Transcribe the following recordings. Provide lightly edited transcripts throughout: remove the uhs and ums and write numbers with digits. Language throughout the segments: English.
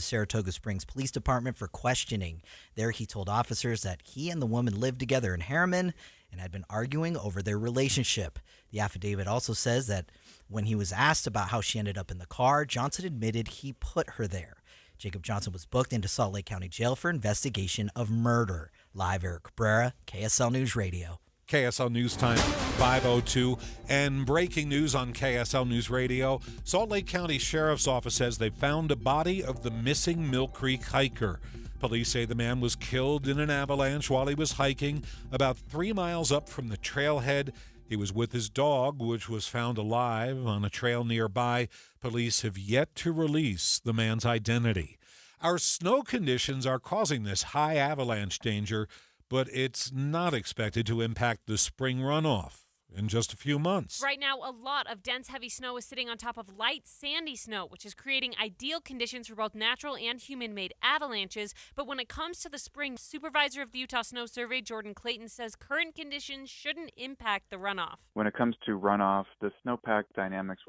Saratoga Springs Police Department for questioning. There, he told officers that he and the woman lived together in Harriman and had been arguing over their relationship. The affidavit also says that when he was asked about how she ended up in the car, Johnson admitted he put her there. Jacob Johnson was booked into Salt Lake County Jail for investigation of murder. Live, Eric Cabrera, KSL News Radio. KSL News Time 5:02, and breaking news on KSL News Radio. Salt Lake County Sheriff's Office says they found a body of the missing Mill Creek hiker. Police say the man was killed in an avalanche while he was hiking about 3 miles up from the trailhead. He was with his dog, which was found alive on a trail nearby. Police have yet to release the man's identity. Our snow conditions are causing this high avalanche danger, but it's not expected to impact the spring runoff in just a few months. Right now, a lot of dense, heavy snow is sitting on top of light, sandy snow, which is creating ideal conditions for both natural and human-made avalanches. But when it comes to the spring, supervisor of the Utah Snow Survey, Jordan Clayton, says current conditions shouldn't impact the runoff. When it comes to runoff, the snowpack dynamics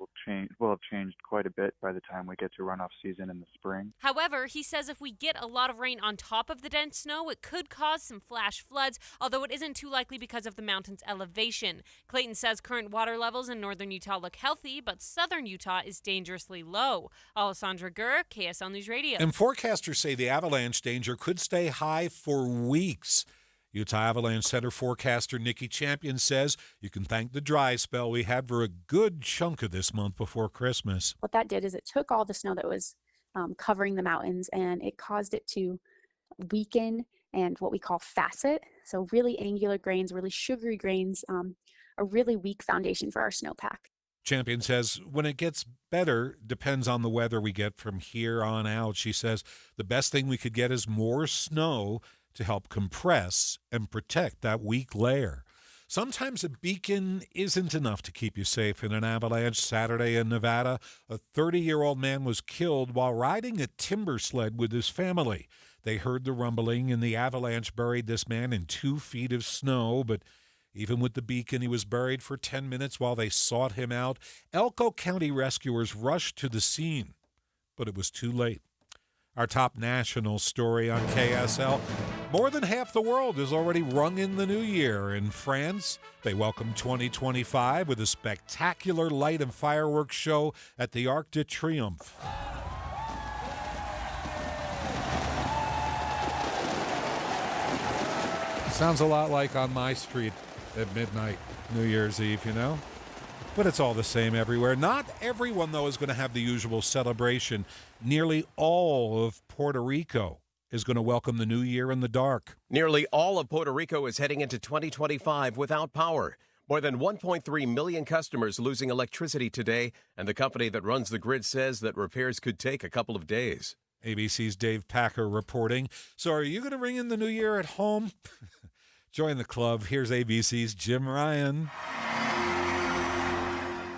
will have changed quite a bit by the time we get to runoff season in the spring. However, he says if we get a lot of rain on top of the dense snow, it could cause some flash floods, although it isn't too likely because of the mountain's elevation. Clayton says current water levels in northern Utah look healthy, but southern Utah is dangerously low. Alessandra Gurr, KSL News Radio. And forecasters say the avalanche danger could stay high for weeks. Utah Avalanche Center forecaster Nikki Champion says you can thank the dry spell we had for a good chunk of this month before Christmas. What that did is it took all the snow that was covering the mountains and it caused it to weaken and what we call facet. So really angular grains, really sugary grains, a really weak foundation for our snowpack. Champion says when it gets better depends on the weather we get from here on out. She says the best thing we could get is more snow to help compress and protect that weak layer. Sometimes a beacon isn't enough to keep you safe in an avalanche. Saturday in Nevada, a 30-year-old man was killed while riding a timber sled with his family. They heard the rumbling and the avalanche buried this man in 2 feet of snow, but even with the beacon, he was buried for 10 minutes while they sought him out. Elko County rescuers rushed to the scene, but it was too late. Our top national story on KSL. More than half the world has already rung in the new year. In France, they welcome 2025 with a spectacular light and fireworks show at the Arc de Triomphe. Sounds a lot like on my street at midnight, New Year's Eve, you know? But it's all the same everywhere. Not everyone, though, is going to have the usual celebration. Nearly all of Puerto Rico is going to welcome the new year in the dark. Nearly all of Puerto Rico is heading into 2025 without power. More than 1.3 million customers losing electricity today, and the company that runs the grid says that repairs could take a couple of days. ABC's Dave Packer reporting. So are you going to ring in the new year at home? Join the club. Here's ABC's Jim Ryan.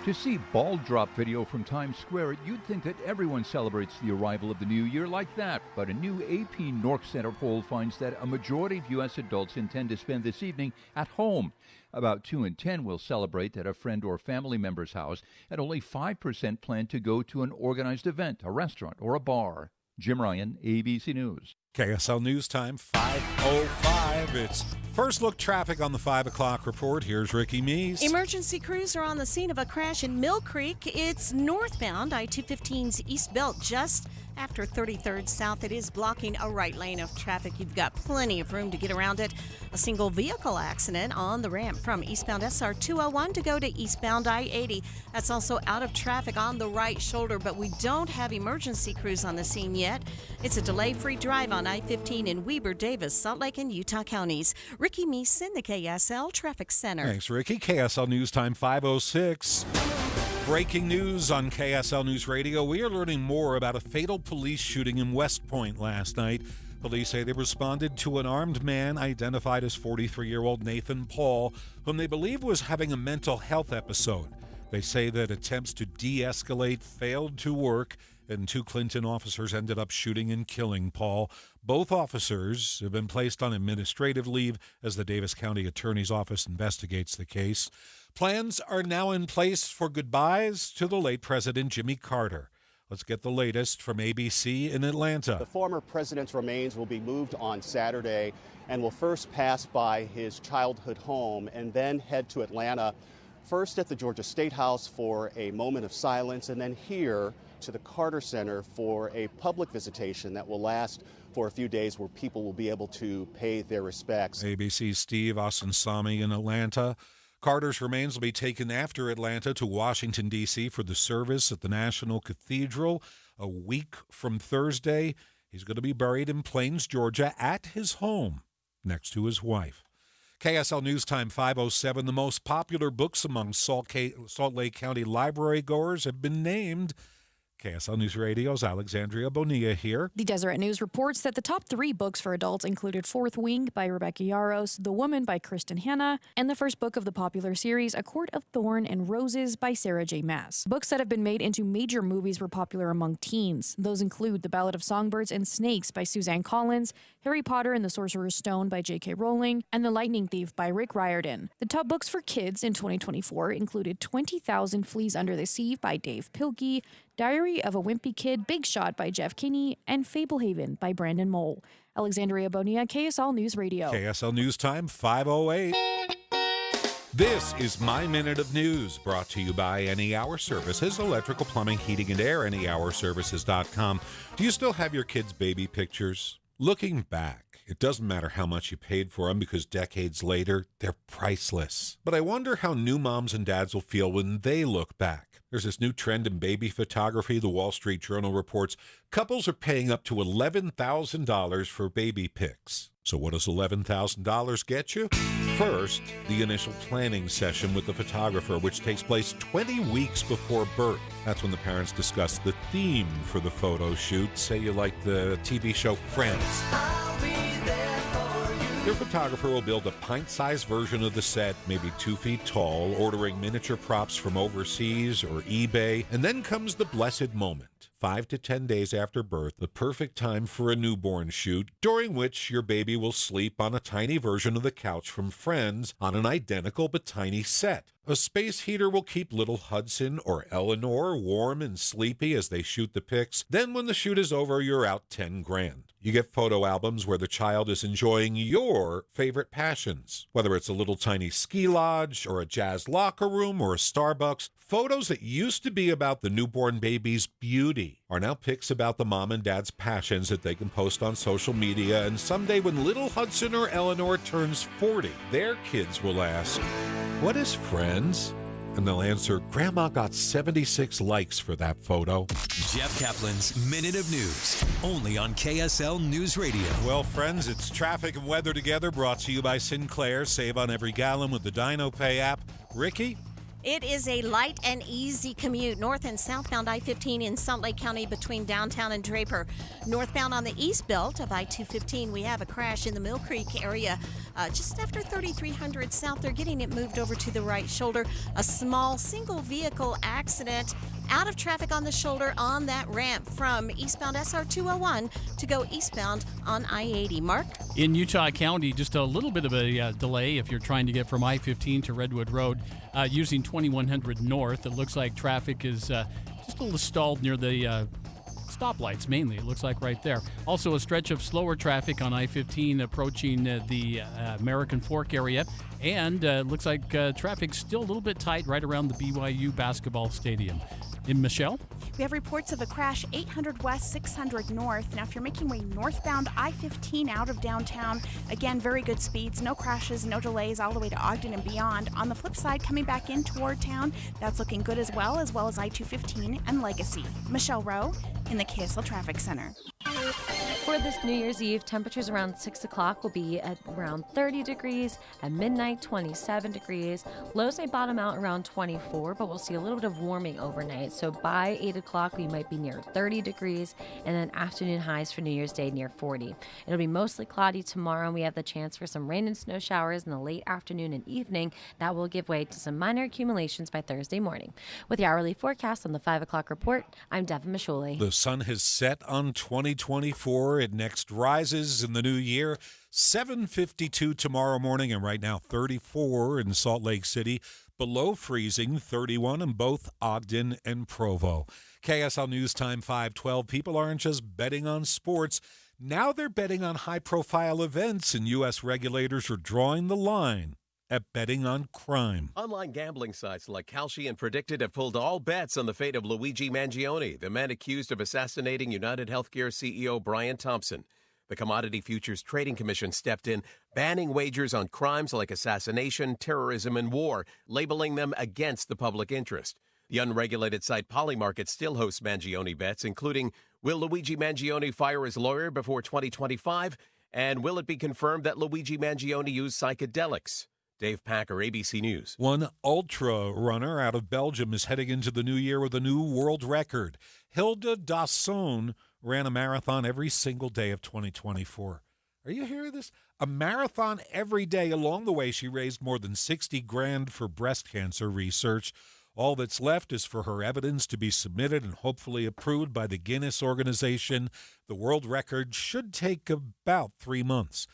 To see ball drop video from Times Square, you'd think that everyone celebrates the arrival of the new year like that. But a new AP North Center poll finds that a majority of U.S. adults intend to spend this evening at home. About 2 in 10 will celebrate at a friend or family member's house, and only 5% plan to go to an organized event, a restaurant, or a bar. Jim Ryan, ABC News. KSL News Time, 5:05. It's First Look Traffic on the 5 o'clock report. Here's Ricky Meese. Emergency crews are on the scene of a crash in Mill Creek. It's northbound I-215's East Belt just after 33rd South. It is blocking a right lane of traffic. You've got plenty of room to get around it. A single vehicle accident on the ramp from eastbound SR 201 to go to eastbound I-80. That's also out of traffic on the right shoulder, but we don't have emergency crews on the scene yet. It's a delay-free drive on I-15 in Weber, Davis, Salt Lake, and Utah counties. Ricky Meese in the KSL Traffic Center. Thanks, Ricky. KSL News Time, 5:06. Breaking news on KSL News Radio. We are learning more about a fatal police shooting in West Point last night. Police say they responded to an armed man identified as 43-year-old Nathan Paul, whom they believe was having a mental health episode. They say that attempts to de-escalate failed to work, and 2 Clinton officers ended up shooting and killing Paul. Both officers have been placed on administrative leave as the Davis County Attorney's Office investigates the case. Plans are now in place for goodbyes to the late President Jimmy Carter. Let's get the latest from ABC in Atlanta. The former president's remains will be moved on Saturday and will first pass by his childhood home and then head to Atlanta, first at the Georgia State House for a moment of silence, and then here to the Carter Center for a public visitation that will last for a few days where people will be able to pay their respects. ABC's Steve Osunsami in Atlanta. Carter's remains will be taken after Atlanta to Washington, D.C. for the service at the National Cathedral a week from Thursday. He's going to be buried in Plains, Georgia, at his home next to his wife. KSL News Time 5:07. The most popular books among Salt Lake County library goers have been named. KSL News Radio's Alexandria Bonilla here. The Deseret News reports that the top 3 books for adults included Fourth Wing by Rebecca Yarros, The Woman by Kristen Hanna, and the first book of the popular series, A Court of Thorn and Roses by Sarah J. Maas. Books that have been made into major movies were popular among teens. Those include The Ballad of Songbirds and Snakes by Suzanne Collins, Harry Potter and the Sorcerer's Stone by J.K. Rowling, and The Lightning Thief by Rick Riordan. The top books for kids in 2024 included 20,000 Fleas Under the Sea by Dave Pilkey, Diary of a Wimpy Kid, Big Shot by Jeff Kinney, and Fablehaven by Brandon Mole. Alexandria Bonilla, KSL News Radio. KSL News Time 5:08. This is My Minute of News, brought to you by Any Hour Services, electrical, plumbing, heating, and air, anyhourservices.com. Do you still have your kids' baby pictures? Looking back, it doesn't matter how much you paid for them because decades later, they're priceless. But I wonder how new moms and dads will feel when they look back. There's this new trend in baby photography. The Wall Street Journal reports couples are paying up to $11,000 for baby pics. So what does $11,000 get you? First, the initial planning session with the photographer, which takes place 20 weeks before birth. That's when the parents discuss the theme for the photo shoot. Say you like the TV show Friends. Your photographer will build a pint-sized version of the set, maybe 2 feet tall, ordering miniature props from overseas or eBay. And then comes the blessed moment. 5 to 10 days after birth, the perfect time for a newborn shoot, during which your baby will sleep on a tiny version of the couch from Friends on an identical but tiny set. A space heater will keep little Hudson or Eleanor warm and sleepy as they shoot the pics. Then when the shoot is over, you're out $10,000. You get photo albums where the child is enjoying your favorite passions, whether it's a little tiny ski lodge or a jazz locker room or a Starbucks. Photos that used to be about the newborn baby's beauty are now pics about the mom and dad's passions that they can post on social media. And someday when little Hudson or Eleanor turns 40, their kids will ask, "What is Friends?" And they'll answer, "Grandma got 76 likes for that photo." Jeff Kaplan's Minute of News, only on KSL News Radio. Well, friends, it's traffic and weather together, brought to you by Sinclair. Save on every gallon with the DinoPay app. Ricky? It is a light and easy commute north and southbound I-15 in Salt Lake County between downtown and Draper. Northbound on the east belt of I-215, we have a crash in the Mill Creek area just after 3300 south. They're getting it moved over to the right shoulder. A small single vehicle accident out of traffic on the shoulder on that ramp from eastbound SR 201 to go eastbound on I-80. Mark? In Utah County, just a little bit of a delay if you're trying to get from I-15 to Redwood Road using 2100 north. It looks like traffic is just a little stalled near the stoplights, mainly, it looks like right there. Also a stretch of slower traffic on I-15 approaching the American Fork area. And looks like traffic's still a little bit tight right around the BYU basketball stadium. In Michelle? We have reports of a crash 800 west, 600 north. Now, if you're making way northbound I-15 out of downtown, again, very good speeds, no crashes, no delays, all the way to Ogden and beyond. On the flip side, coming back in toward town, that's looking good as well as I-215 and Legacy. Michelle Rowe in the KSL Traffic Center. For this New Year's Eve, temperatures around 6 o'clock will be at around 30 degrees. At midnight, 27 degrees. Lows may bottom out around 24, but we'll see a little bit of warming overnight. So by 8 o'clock, we might be near 30 degrees, and then afternoon highs for New Year's Day near 40. It'll be mostly cloudy tomorrow, and we have the chance for some rain and snow showers in the late afternoon and evening. That will give way to some minor accumulations by Thursday morning. With the hourly forecast on the 5 o'clock report, I'm Devin Mishuli. The sun has set on 2024, at next rises in the new year. 7:52 tomorrow morning, and right now 34 in Salt Lake City. Below freezing, 31 in both Ogden and Provo. KSL News Time 5:12. People aren't just betting on sports. Now they're betting on high-profile events, and U.S. regulators are drawing the line at betting on crime. Online gambling sites like Kalshi and Predicted have pulled all bets on the fate of Luigi Mangione, the man accused of assassinating United Healthcare CEO Brian Thompson. The Commodity Futures Trading Commission stepped in, banning wagers on crimes like assassination, terrorism, and war, labeling them against the public interest. The unregulated site Polymarket still hosts Mangione bets, including will Luigi Mangione fire his lawyer before 2025? And will it be confirmed that Luigi Mangione used psychedelics? Dave Packer, ABC News. One ultra runner out of Belgium is heading into the new year with a new world record. Hilda Dasson ran a marathon every single day of 2024. Are you hearing this? A marathon every day. Along the way, she raised more than $60,000 for breast cancer research. All that's left is for her evidence to be submitted and hopefully approved by the Guinness organization. The world record should take about 3 months.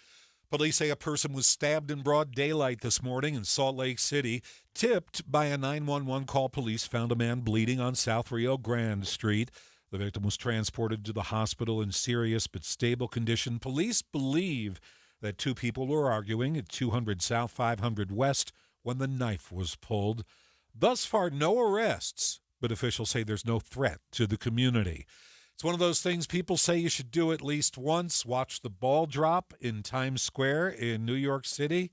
Police say a person was stabbed in broad daylight this morning in Salt Lake City. Tipped by a 911 call, police found a man bleeding on South Rio Grande Street. The victim was transported to the hospital in serious but stable condition. Police believe that two people were arguing at 200 South, 500 West when the knife was pulled. Thus far, no arrests, but officials say there's no threat to the community. It's one of those things people say you should do at least once. Watch the ball drop in Times Square in New York City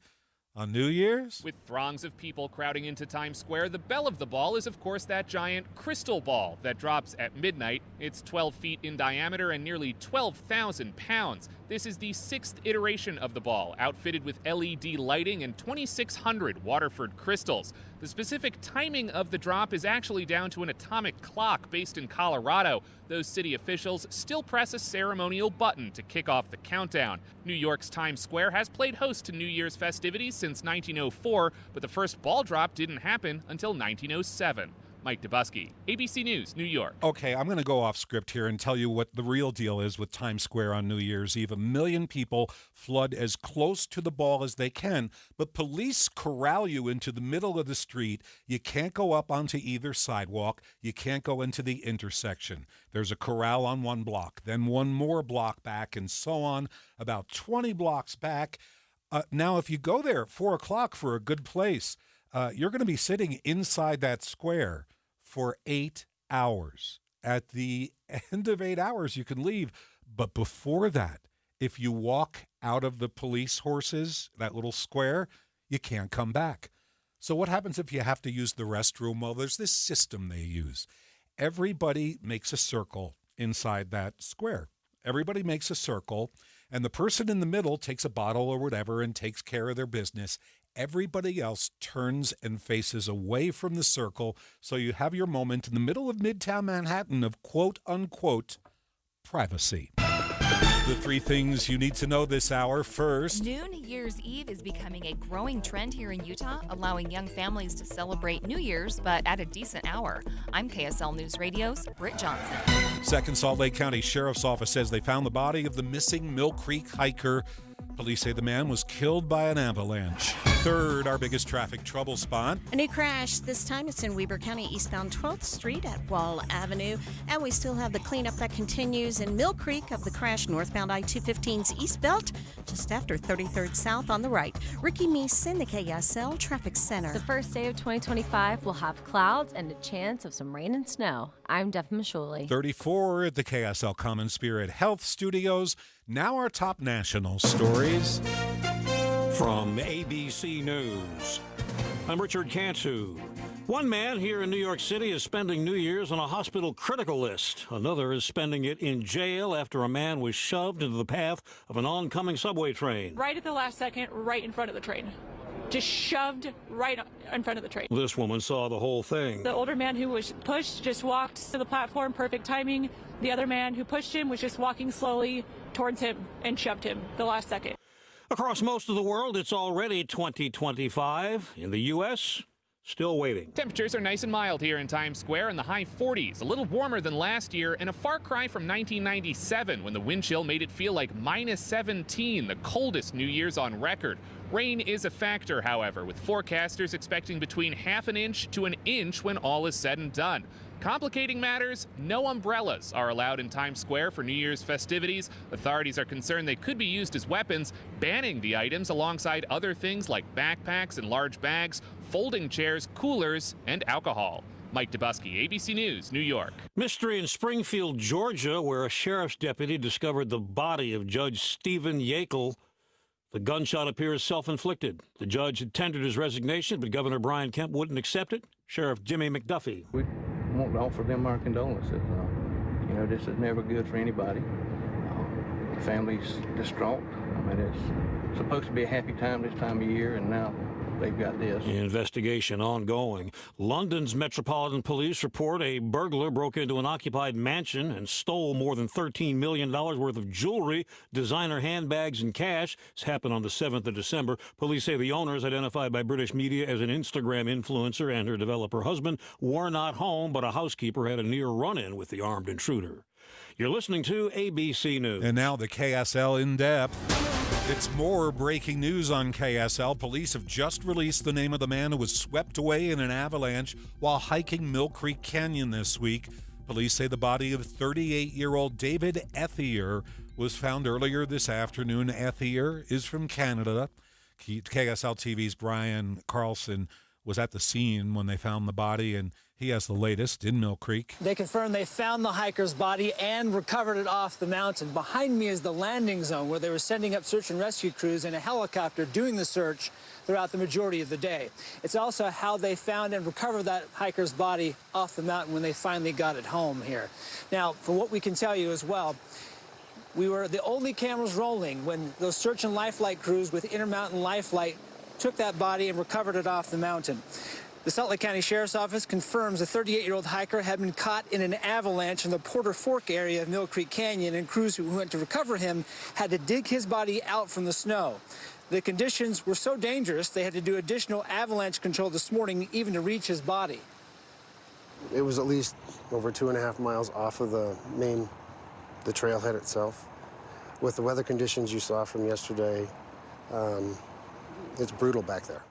on New Year's. With throngs of people crowding into Times Square, the belle of the ball is, of course, that giant crystal ball that drops at midnight. It's 12 feet in diameter and nearly 12,000 pounds. This is the 6th iteration of the ball, outfitted with LED lighting and 2,600 Waterford crystals. The specific timing of the drop is actually down to an atomic clock based in Colorado. Those city officials still press a ceremonial button to kick off the countdown. New York's Times Square has played host to New Year's festivities since 1904, but the first ball drop didn't happen until 1907. Mike Dubusky, ABC News, New York. Okay, I'm going to go off script here and tell you what the real deal is with Times Square on New Year's Eve. 1 million people flood as close to the ball as they can, but police corral you into the middle of the street. You can't go up onto either sidewalk. You can't go into the intersection. There's a corral on one block, then one more block back, and so on, about 20 blocks back. Now, if you go there at 4 o'clock for a good place, you're going to be sitting inside that square for 8 hours. At the end of 8 hours, you can leave. But before that, if you walk out of the police horses, that little square, you can't come back. So what happens if you have to use the restroom? Well, there's this system they use. Everybody makes a circle inside that square. Everybody makes a circle, and the person in the middle takes a bottle or whatever and takes care of their business. Everybody else turns and faces away from the circle, so you have your moment in the middle of Midtown Manhattan of quote-unquote privacy. The 3 things you need to know this hour. First, New Year's Eve is becoming a growing trend here in Utah, allowing young families to celebrate New Year's, but at a decent hour. I'm KSL News Radio's Britt Johnson. Second, Salt Lake County Sheriff's Office says they found the body of the missing Mill Creek hiker. Police say the man was killed by an avalanche. Third, our biggest traffic trouble spot. A new crash. This time it's in Weber County, eastbound 12th Street at Wall Avenue. And we still have the cleanup that continues in Mill Creek of the crash northbound I-215's East Belt, just after 33rd South on the right. Ricky Meeson, the KSL Traffic Center. The first day of 2025 will have clouds and a chance of some rain and snow. I'm Def Mashuli. 34 at the KSL Common Spirit Health Studios. Now our top national stories. From ABC News, I'm Richard Cantu. One man here in New York City is spending New Year's on a hospital critical list. Another is spending it in jail after a man was shoved into the path of an oncoming subway train. Right at the last second, right in front of the train. Just shoved right in front of the train. This woman saw the whole thing. The older man who was pushed just walked to the platform, perfect timing. The other man who pushed him was just walking slowly towards him and shoved him the last second. Across most of the world, it's already 2025. In the U.S., still waiting. Temperatures are nice and mild here in Times Square in the high 40s, a little warmer than last year and a far cry from 1997 when the wind chill made it feel like minus 17, the coldest New Year's on record. Rain is a factor, however, with forecasters expecting between half an inch to an inch when all is said and done. Complicating matters, no umbrellas are allowed in Times Square for New Year's festivities. Authorities are concerned they could be used as weapons, banning the items alongside other things like backpacks and large bags, folding chairs, coolers, and alcohol. Mike Dubusky, ABC News, New York. Mystery in Springfield, Georgia, where a sheriff's deputy discovered the body of Judge Stephen Yackel. The gunshot appears self-inflicted. The judge had tendered his resignation, but Governor Brian Kemp wouldn't accept it. Sheriff Jimmy McDuffie. We want to offer them our condolences. This is never good for anybody. The family's distraught. It's supposed to be a happy time this time of year, and now they've got this. Investigation ongoing. London's Metropolitan Police report a burglar broke into an occupied mansion and stole more than $13 million worth of jewelry, designer handbags, and cash. This happened on the 7th of December. Police say the owners, identified by British media as an Instagram influencer and her developer husband, were not home, but a housekeeper had a near run-in with the armed intruder. You're listening to ABC News. And now the KSL In Depth. It's more breaking news on KSL. Police have just released the name of the man who was swept away in an avalanche while hiking Mill Creek Canyon this week. Police say the body of 38-year-old David Ethier was found earlier this afternoon. Ethier is from Canada. KSL TV's Brian Carlson was at the scene when they found the body, and he has the latest in Mill Creek. They confirmed they found the hiker's body and recovered it off the mountain. Behind me is the landing zone where they were sending up search and rescue crews in a helicopter doing the search throughout the majority of the day. It's also how they found and recovered that hiker's body off the mountain when they finally got it home here. Now, from what we can tell you as well, we were the only cameras rolling when those search and lifeline crews with Intermountain Lifeline took that body and recovered it off the mountain. The Salt Lake County Sheriff's Office confirms a 38-year-old hiker had been caught in an avalanche in the Porter Fork area of Mill Creek Canyon, and crews who went to recover him had to dig his body out from the snow. The conditions were so dangerous they had to do additional avalanche control this morning even to reach his body. It was at least over 2.5 miles off of the trailhead itself. With the weather conditions you saw from yesterday, it's brutal back there.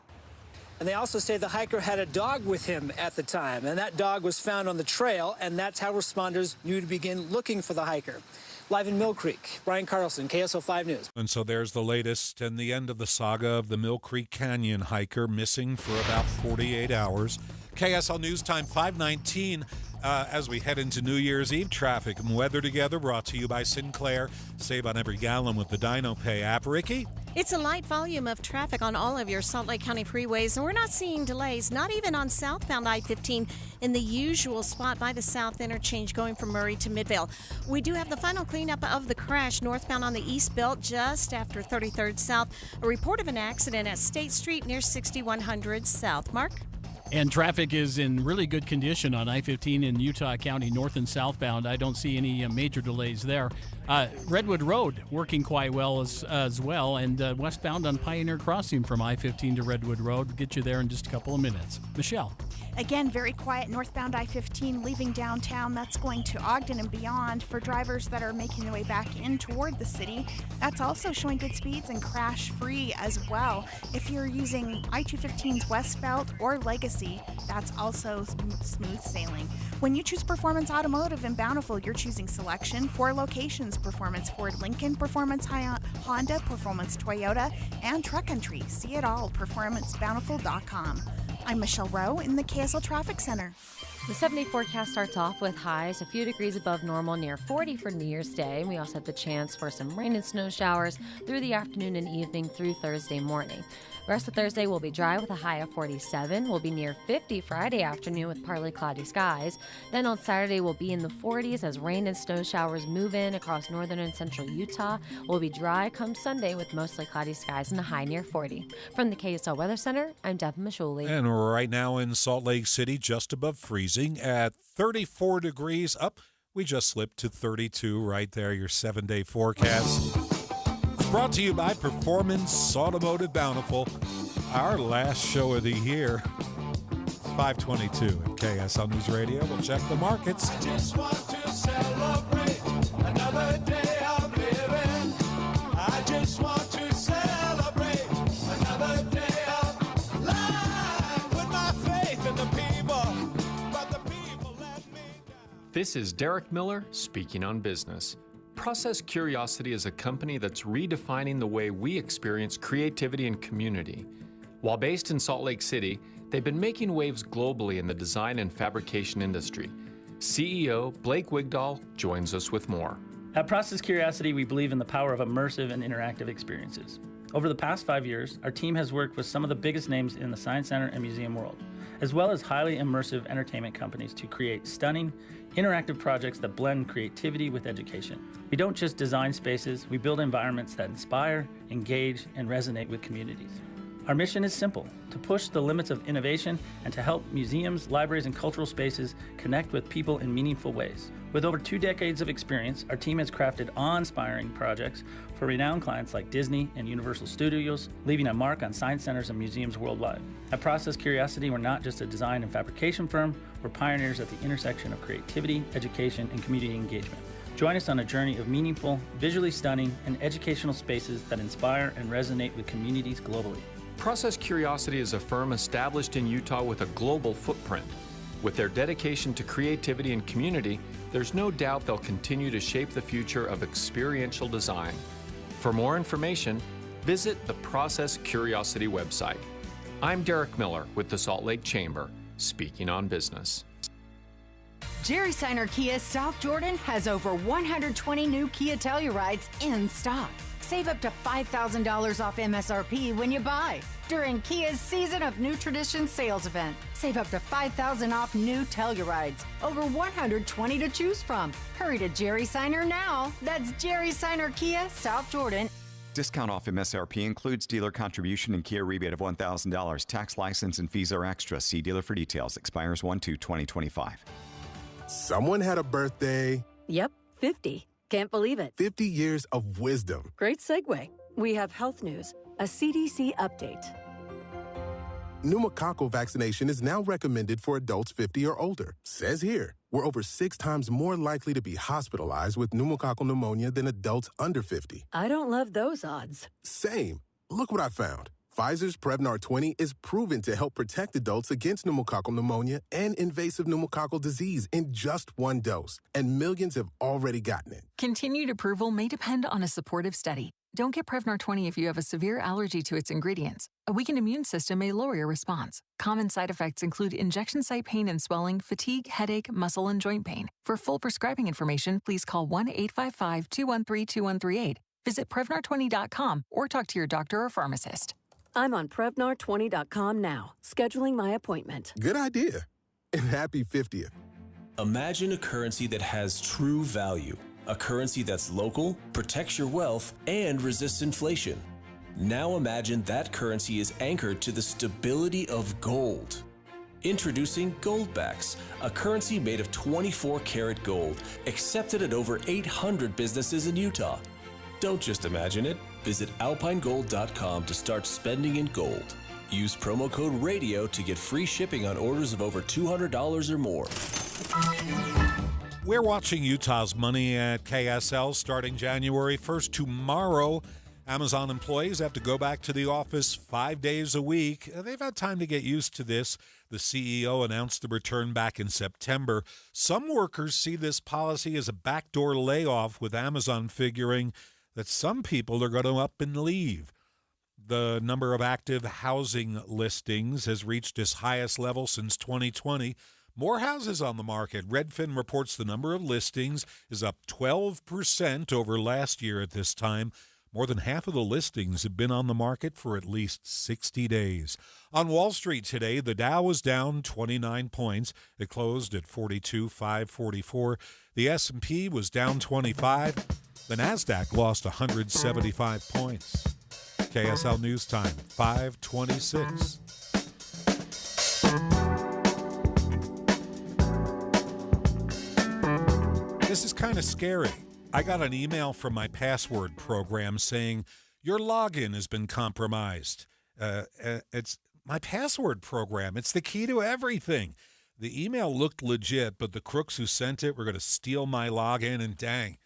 And they also say the hiker had a dog with him at the time, and that dog was found on the trail, and that's how responders knew to begin looking for the hiker. Live in Mill Creek, Brian Carlson, KSL 5 News. And so there's the latest and the end of the saga of the Mill Creek Canyon hiker missing for about 48 hours. KSL News Time 5:19. As we head into New Year's Eve, traffic and weather together, brought to you by Sinclair. Save on every gallon with the Dino Pay app. Ricky? It's a light volume of traffic on all of your Salt Lake County freeways, and we're not seeing delays, not even on southbound I-15 in the usual spot by the south interchange going from Murray to Midvale. We do have the final cleanup of the crash northbound on the East Belt just after 33rd South. A report of an accident at State Street near 6100 South. Mark? And traffic is in really good condition on I-15 in Utah County, north and southbound. I don't see any major delays there. Redwood Road working quite well as well, and westbound on Pioneer Crossing from I-15 to Redwood Road. Get you there in just a couple of minutes. Michelle. Again, very quiet northbound I-15 leaving downtown. That's going to Ogden and beyond for drivers that are making their way back in toward the city. That's also showing good speeds and crash-free as well. If you're using I-215's westbound or Legacy, that's also smooth sailing. When you choose Performance Automotive in Bountiful, you're choosing selection, 4 locations: Performance Ford Lincoln, Performance Honda, Performance Toyota, and Truck and Tree. See it all, performancebountiful.com. I'm Michelle Rowe in the KSL Traffic Center. The 7-day forecast starts off with highs a few degrees above normal, near 40 for New Year's Day. We also have the chance for some rain and snow showers through the afternoon and evening through Thursday morning. The rest of Thursday will be dry with a high of 47. We'll be near 50 Friday afternoon with partly cloudy skies. Then on Saturday, we'll be in the 40s as rain and snow showers move in across northern and central Utah. We'll be dry come Sunday with mostly cloudy skies and a high near 40. From the KSL Weather Center, I'm Devin Mashuli. And right now in Salt Lake City, just above freezing at 34 degrees. Up, we just slipped to 32 right there, your 7-day forecast. Brought to you by Performance Automotive Bountiful, our last show of the year. 522 at KSL News Radio. We'll check the markets. I just want to celebrate another day of living. I just want to celebrate another day of life with my faith in the people, but the people let me down. This is Derek Miller speaking on business. Process Curiosity is a company that's redefining the way we experience creativity and community. While based in Salt Lake City, they've been making waves globally in the design and fabrication industry. CEO Blake Wigdahl joins us with more. At Process Curiosity, we believe in the power of immersive and interactive experiences. Over the past 5 years, our team has worked with some of the biggest names in the Science Center and museum world, as well as highly immersive entertainment companies to create stunning, interactive projects that blend creativity with education. We don't just design spaces, we build environments that inspire, engage, and resonate with communities. Our mission is simple, to push the limits of innovation and to help museums, libraries, and cultural spaces connect with people in meaningful ways. With over 2 decades of experience, our team has crafted awe-inspiring projects for renowned clients like Disney and Universal Studios, leaving a mark on science centers and museums worldwide. At Process Curiosity, we're not just a design and fabrication firm, we're pioneers at the intersection of creativity, education, and community engagement. Join us on a journey of meaningful, visually stunning, and educational spaces that inspire and resonate with communities globally. Process Curiosity is a firm established in Utah with a global footprint. With their dedication to creativity and community, there's no doubt they'll continue to shape the future of experiential design. For more information, visit the Process Curiosity website. I'm Derek Miller with the Salt Lake Chamber, speaking on business. Jerry Seiner Kia South Jordan has over 120 new Kia Tellurides in stock. Save up to $5,000 off MSRP when you buy during Kia's Season of New Traditions sales event. Save up to $5,000 off new Tellurides. Over 120 to choose from. Hurry to Jerry Seiner now. That's Jerry Seiner Kia South Jordan. Discount off MSRP includes dealer contribution and Kia rebate of $1,000. Tax, license, and fees are extra. See dealer for details. Expires 1/2/2025. Someone had a birthday. Yep, 50. Can't believe it. 50 years of wisdom. Great segue. We have health news, a CDC update. Pneumococcal vaccination is now recommended for adults 50 or older. Says here, we're over 6 times more likely to be hospitalized with pneumococcal pneumonia than adults under 50. I don't love those odds. Same. Look what I found. Pfizer's Prevnar 20 is proven to help protect adults against pneumococcal pneumonia and invasive pneumococcal disease in just 1 dose, and millions have already gotten it. Continued approval may depend on a supportive study. Don't get Prevnar 20 if you have a severe allergy to its ingredients. A weakened immune system may lower your response. Common side effects include injection site pain and swelling, fatigue, headache, muscle, and joint pain. For full prescribing information, please call 1-855-213-2138. Visit Prevnar20.com or talk to your doctor or pharmacist. I'm on Prevnar20.com now, scheduling my appointment. Good idea. And happy 50th. Imagine a currency that has true value. A currency that's local, protects your wealth, and resists inflation. Now imagine that currency is anchored to the stability of gold. Introducing Goldbacks, a currency made of 24-karat gold, accepted at over 800 businesses in Utah. Don't just imagine it. Visit alpinegold.com to start spending in gold. Use promo code RADIO to get free shipping on orders of over $200 or more. We're watching Utah's money at KSL starting January 1st. Tomorrow, Amazon employees have to go back to the office 5 days a week. They've had time to get used to this. The CEO announced the return back in September. Some workers see this policy as a backdoor layoff, with Amazon figuring that some people are going to up and leave. The number of active housing listings has reached its highest level since 2020. More houses on the market. Redfin reports the number of listings is up 12% over last year at this time. More than half of the listings have been on the market for at least 60 days. On Wall Street today, the Dow was down 29 points. It closed at 42,544. The S&P was down 25. The Nasdaq lost 175 points. KSL News Time, 5:26. This is kind of scary. I got an email from my password program saying your login has been compromised. my password program. It's the key to everything. The email looked legit, but the crooks who sent it were going to steal my login, and dang,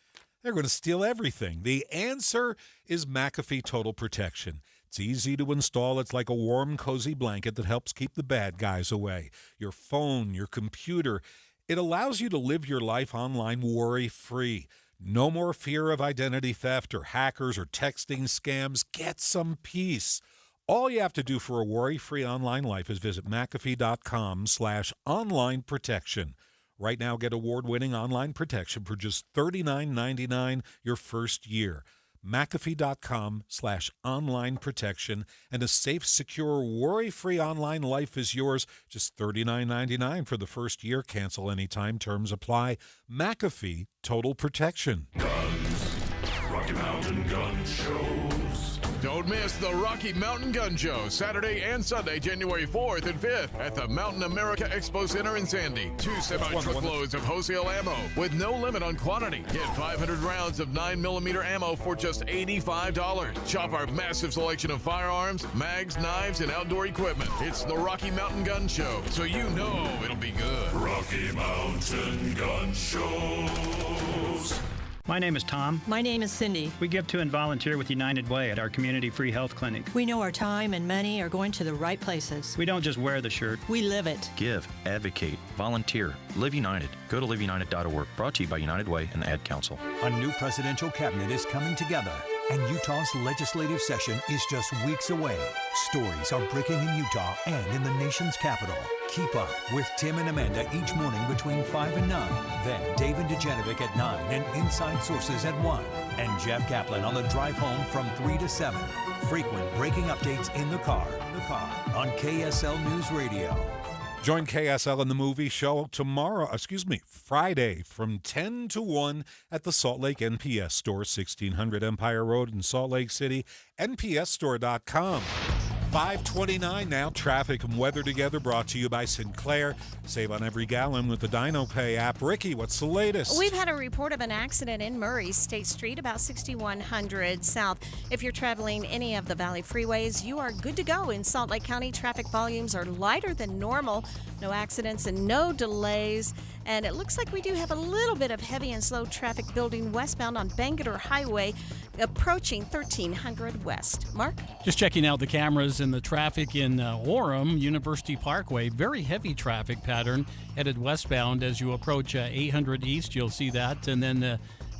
they're going to steal everything. The answer is McAfee Total Protection. It's easy to install. It's like a warm, cozy blanket that helps keep the bad guys away. Your phone, your computer. It allows you to live your life online worry-free. No more fear of identity theft or hackers or texting scams. Get some peace. All you have to do for a worry-free online life is visit McAfee.com/online protection. Right now, get award-winning online protection for just $39.99 your first year. McAfee.com/online protection, and a safe, secure, worry-free online life is yours. Just $39.99 for the first year. Cancel anytime. Terms apply. McAfee Total Protection. Rocky Mountain Gun Shows. Don't miss the Rocky Mountain Gun Show, Saturday and Sunday, January 4th and 5th at the Mountain America Expo Center in Sandy. 2 semi-truckloads of wholesale ammo with no limit on quantity. Get 500 rounds of 9mm ammo for just $85. Shop our massive selection of firearms, mags, knives, and outdoor equipment. It's the Rocky Mountain Gun Show, so you know it'll be good. Rocky Mountain Gun Shows. My name is Tom. My name is Cindy. We give to and volunteer with United Way at our community free health clinic. We know our time and money are going to the right places. We don't just wear the shirt. We live it. Give, advocate, volunteer, Live United. Go to liveunited.org. Brought to you by United Way and the Ad Council. A new presidential cabinet is coming together, and Utah's legislative session is just weeks away. Stories are breaking in Utah and in the nation's capital. Keep up with Tim and Amanda each morning between 5 and 9. Then Dave and Dejanovic at 9 and Inside Sources at 1. And Jeff Caplan on the drive home from 3 to 7. Frequent breaking updates in the car on KSL News Radio. Join KSL in the movie show Friday from 10 to 1 at the Salt Lake NPS store, 1600 Empire Road in Salt Lake City, npsstore.com. 5:29 now. Traffic and weather together brought to you by Sinclair. Save on every gallon with the DinoPay app. Ricky, what's the latest? We've had a report of an accident in Murray State Street, about 6100 south. If you're traveling any of the Valley freeways, you are good to go. In Salt Lake County, traffic volumes are lighter than normal. No accidents and no delays. And it looks like we do have a little bit of heavy and slow traffic building westbound on Bangerter Highway, approaching 1300 west. Mark? Just checking out the cameras and the traffic in Orem, University Parkway. Very heavy traffic pattern headed westbound as you approach 800 east. You'll see that. And then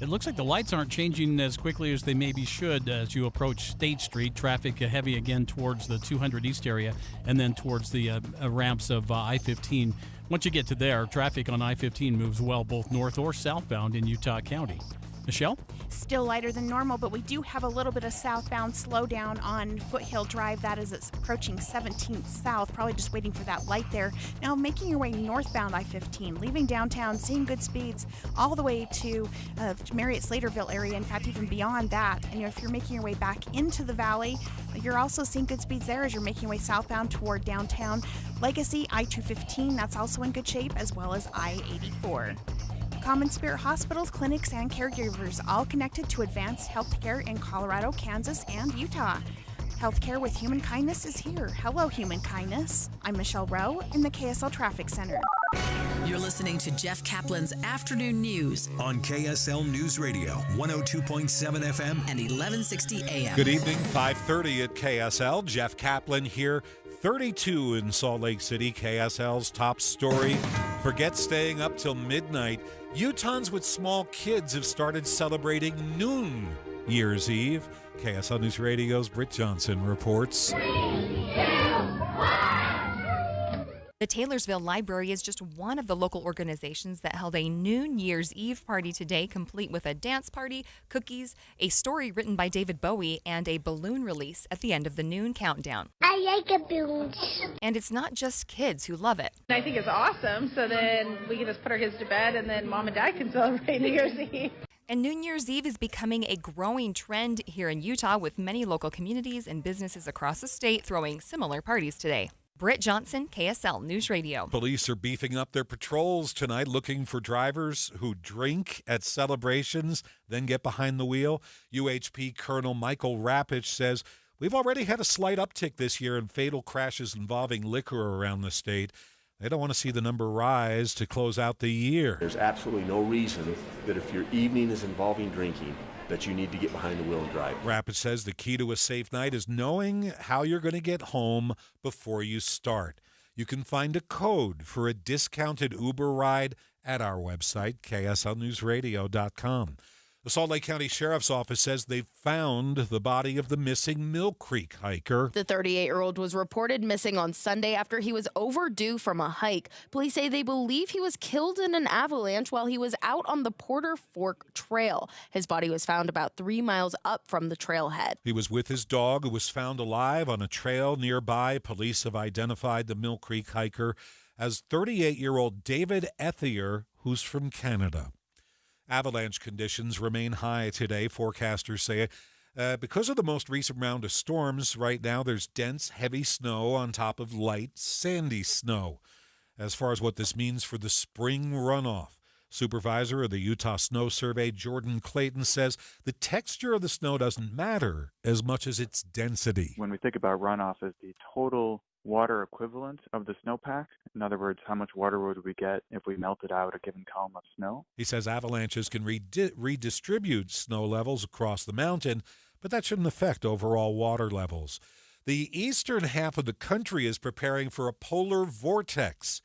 it looks like the lights aren't changing as quickly as they maybe should as you approach State Street. Traffic heavy again towards the 200 east area and then towards the ramps of I-15. Once you get to there, traffic on I-15 moves well both north or southbound in Utah County. Michelle? Still lighter than normal, but we do have a little bit of southbound slowdown on Foothill Drive. That is, it's approaching 17th south, probably just waiting for that light there. Now making your way northbound I-15, leaving downtown, seeing good speeds all the way to Marriott-Slaterville area, in fact, even beyond that. And if you're making your way back into the valley, you're also seeing good speeds there as you're making your way southbound toward downtown. Legacy, I-215, that's also in good shape, as well as I-84. Common Spirit hospitals, clinics, and caregivers all connected to advanced healthcare in Colorado, Kansas, and Utah. Healthcare with Human Kindness is here. Hello, Human Kindness. I'm Michelle Rowe in the KSL Traffic Center. You're listening to Jeff Kaplan's Afternoon News on KSL News Radio, 102.7 FM and 1160 AM. Good evening, 5:30 at KSL. Jeff Caplan here. 32 in Salt Lake City, KSL's top story. Forget staying up till midnight. Utahns with small kids have started celebrating New Year's Eve. KSL News Radio's Britt Johnson reports. 3, 2, 1. The Taylorsville Library is just one of the local organizations that held a New Year's Eve party today, complete with a dance party, cookies, a story written by David Bowie, and a balloon release at the end of the noon countdown. I like balloons. And it's not just kids who love it. I think it's awesome, so then we can just put our kids to bed and then Mom and Dad can celebrate New Year's Eve. And New Year's Eve is becoming a growing trend here in Utah, with many local communities and businesses across the state throwing similar parties today. Britt Johnson, KSL News Radio. Police are beefing up their patrols tonight, looking for drivers who drink at celebrations, then get behind the wheel. UHP Colonel Michael Rapich says, We've already had a slight uptick this year in fatal crashes involving liquor around the state. They don't want to see the number rise to close out the year. There's absolutely no reason that if your evening is involving drinking, that you need to get behind the wheel and drive. Rapid says the key to a safe night is knowing how you're going to get home before you start. You can find a code for a discounted Uber ride at our website, kslnewsradio.com. The Salt Lake County Sheriff's Office says they've found the body of the missing Mill Creek hiker. The 38-year-old was reported missing on Sunday after he was overdue from a hike. Police say they believe he was killed in an avalanche while he was out on the Porter Fork Trail. His body was found about 3 miles up from the trailhead. He was with his dog, who was found alive on a trail nearby. Police have identified the Mill Creek hiker as 38-year-old David Ethier, who's from Canada. Avalanche conditions remain high today, forecasters say. Because of the most recent round of storms, right now there's dense, heavy snow on top of light, sandy snow. As far as what this means for the spring runoff, supervisor of the Utah Snow Survey, Jordan Clayton, says the texture of the snow doesn't matter as much as its density. When we think about runoff as the total water equivalent of the snowpack, in other words, how much water would we get if we melted out a given column of snow? He says avalanches can redistribute snow levels across the mountain, but that shouldn't affect overall water levels. The eastern half of the country is preparing for a polar vortex.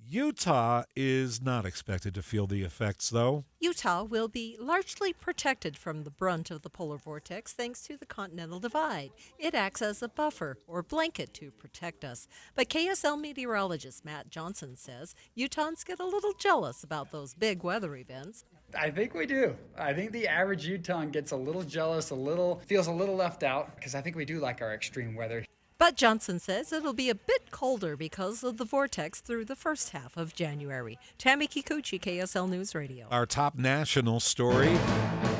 Utah is not expected to feel the effects, though. Utah will be largely protected from the brunt of the polar vortex thanks to the Continental Divide. It acts as a buffer or blanket to protect us. But KSL meteorologist Matt Johnson says Utahns get a little jealous about those big weather events. I think we do. I think the average Utahn gets a little jealous, feels a little left out, because I think we do like our extreme weather. But Johnson says it'll be a bit colder because of the vortex through the first half of January. Tammy Kikuchi, KSL News Radio. Our top national story.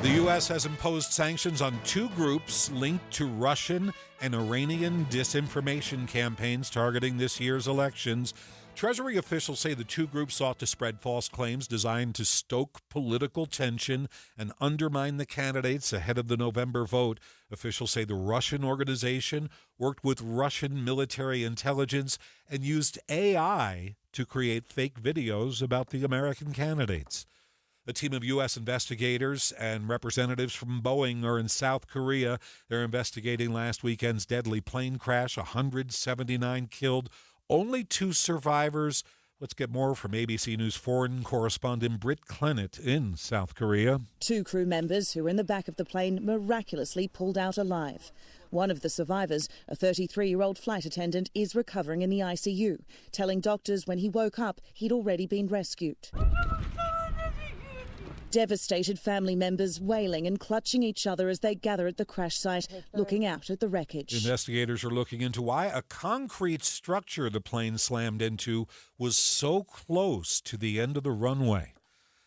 The U.S. has imposed sanctions on 2 groups linked to Russian and Iranian disinformation campaigns targeting this year's elections. Treasury officials say the 2 groups sought to spread false claims designed to stoke political tension and undermine the candidates ahead of the November vote. Officials say the Russian organization worked with Russian military intelligence and used AI to create fake videos about the American candidates. A team of U.S. investigators and representatives from Boeing are in South Korea. They're investigating last weekend's deadly plane crash, 179 killed. Only 2 survivors. Let's get more from ABC News foreign correspondent Britt Clennett in South Korea. 2 crew members who were in the back of the plane miraculously pulled out alive. One of the survivors, a 33-year-old flight attendant, is recovering in the ICU, telling doctors when he woke up he'd already been rescued. Devastated family members wailing and clutching each other as they gather at the crash site, looking out at the wreckage. Investigators are looking into why a concrete structure the plane slammed into was so close to the end of the runway.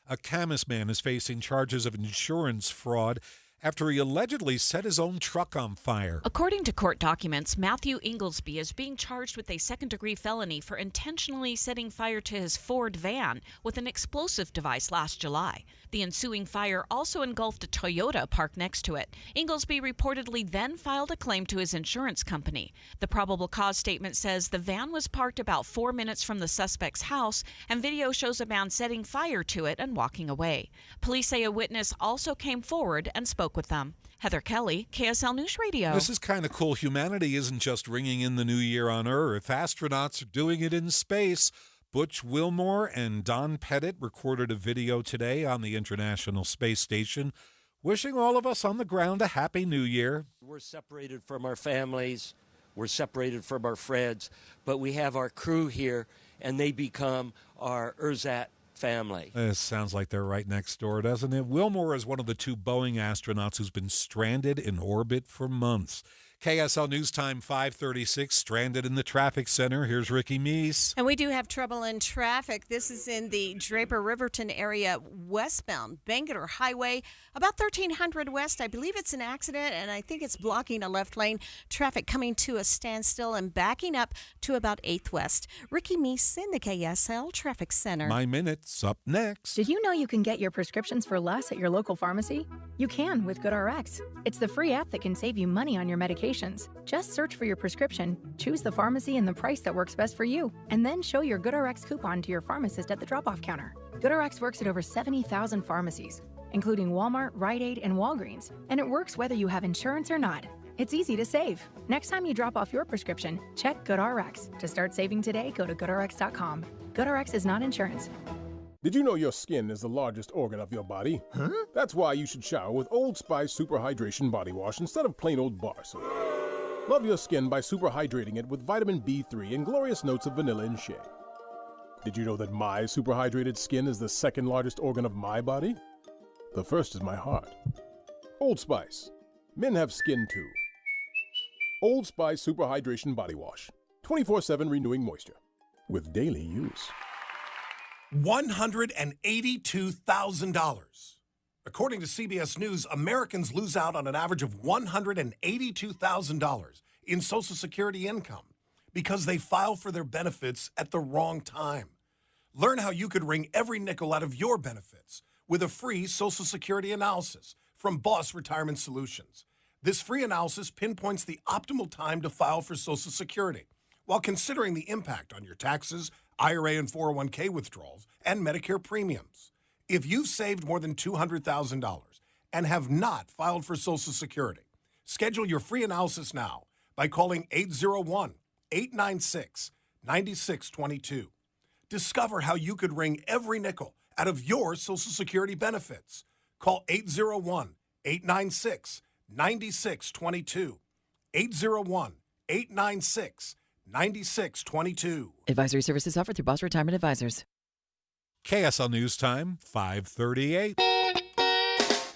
A Camas man is facing charges of insurance fraud after he allegedly set his own truck on fire. According to court documents, Matthew Inglesby is being charged with a second-degree felony for intentionally setting fire to his Ford van with an explosive device last July. The ensuing fire also engulfed a Toyota parked next to it. Inglesby reportedly then filed a claim to his insurance company. The probable cause statement says the van was parked about 4 minutes from the suspect's house, and video shows a man setting fire to it and walking away. Police say a witness also came forward and spoke with them. Heather Kelly, KSL News Radio. This is kind of cool. Humanity isn't just ringing in the new year on Earth. Astronauts are doing it in space. Butch Wilmore and Don Pettit recorded a video today on the International Space Station, wishing all of us on the ground a happy new year. We're separated from our families. We're separated from our friends. But we have our crew here, and they become our Erzat family. This sounds like they're right next door, doesn't it? Wilmore is one of the 2 Boeing astronauts who's been stranded in orbit for months. KSL News Time 5:36, stranded in the traffic center. Here's Ricky Meese. And we do have trouble in traffic. This is in the Draper-Riverton area, westbound Bangor Highway, about 1300 west. I believe it's an accident, and I think it's blocking a left lane. Traffic coming to a standstill and backing up to about 8th west. Ricky Meese in the KSL Traffic Center. My Minute's up next. Did you know you can get your prescriptions for less at your local pharmacy? You can with GoodRx. It's the free app that can save you money on your medication medications. Just search for your prescription, choose the pharmacy and the price that works best for you, and then show your GoodRx coupon to your pharmacist at the drop-off counter. GoodRx works at over 70,000 pharmacies, including Walmart, Rite Aid, and Walgreens, and it works whether you have insurance or not. It's easy to save. Next time you drop off your prescription, check GoodRx. To start saving today, go to GoodRx.com. GoodRx is not insurance. Did you know your skin is the largest organ of your body? Huh? That's why you should shower with Old Spice Super Hydration Body Wash instead of plain old bar soap. Love your skin by super hydrating it with vitamin B3 and glorious notes of vanilla and shea. Did you know that my super hydrated skin is the second largest organ of my body? The first is my heart. Old Spice. Men have skin too. Old Spice Super Hydration Body Wash. 24/7 renewing moisture. With daily use. $182,000. According to CBS News, Americans lose out on an average of $182,000 in Social Security income because they file for their benefits at the wrong time. Learn how you could wring every nickel out of your benefits with a free Social Security analysis from Boss Retirement Solutions. This free analysis pinpoints the optimal time to file for Social Security while considering the impact on your taxes, IRA and 401k withdrawals, and Medicare premiums. If you've saved more than $200,000 and have not filed for Social Security, schedule your free analysis now by calling 801-896-9622. Discover how you could wring every nickel out of your Social Security benefits. Call 801-896-9622. 801-896-9622. Advisory services offered through Boss Retirement Advisors. KSL News Time, 5:38.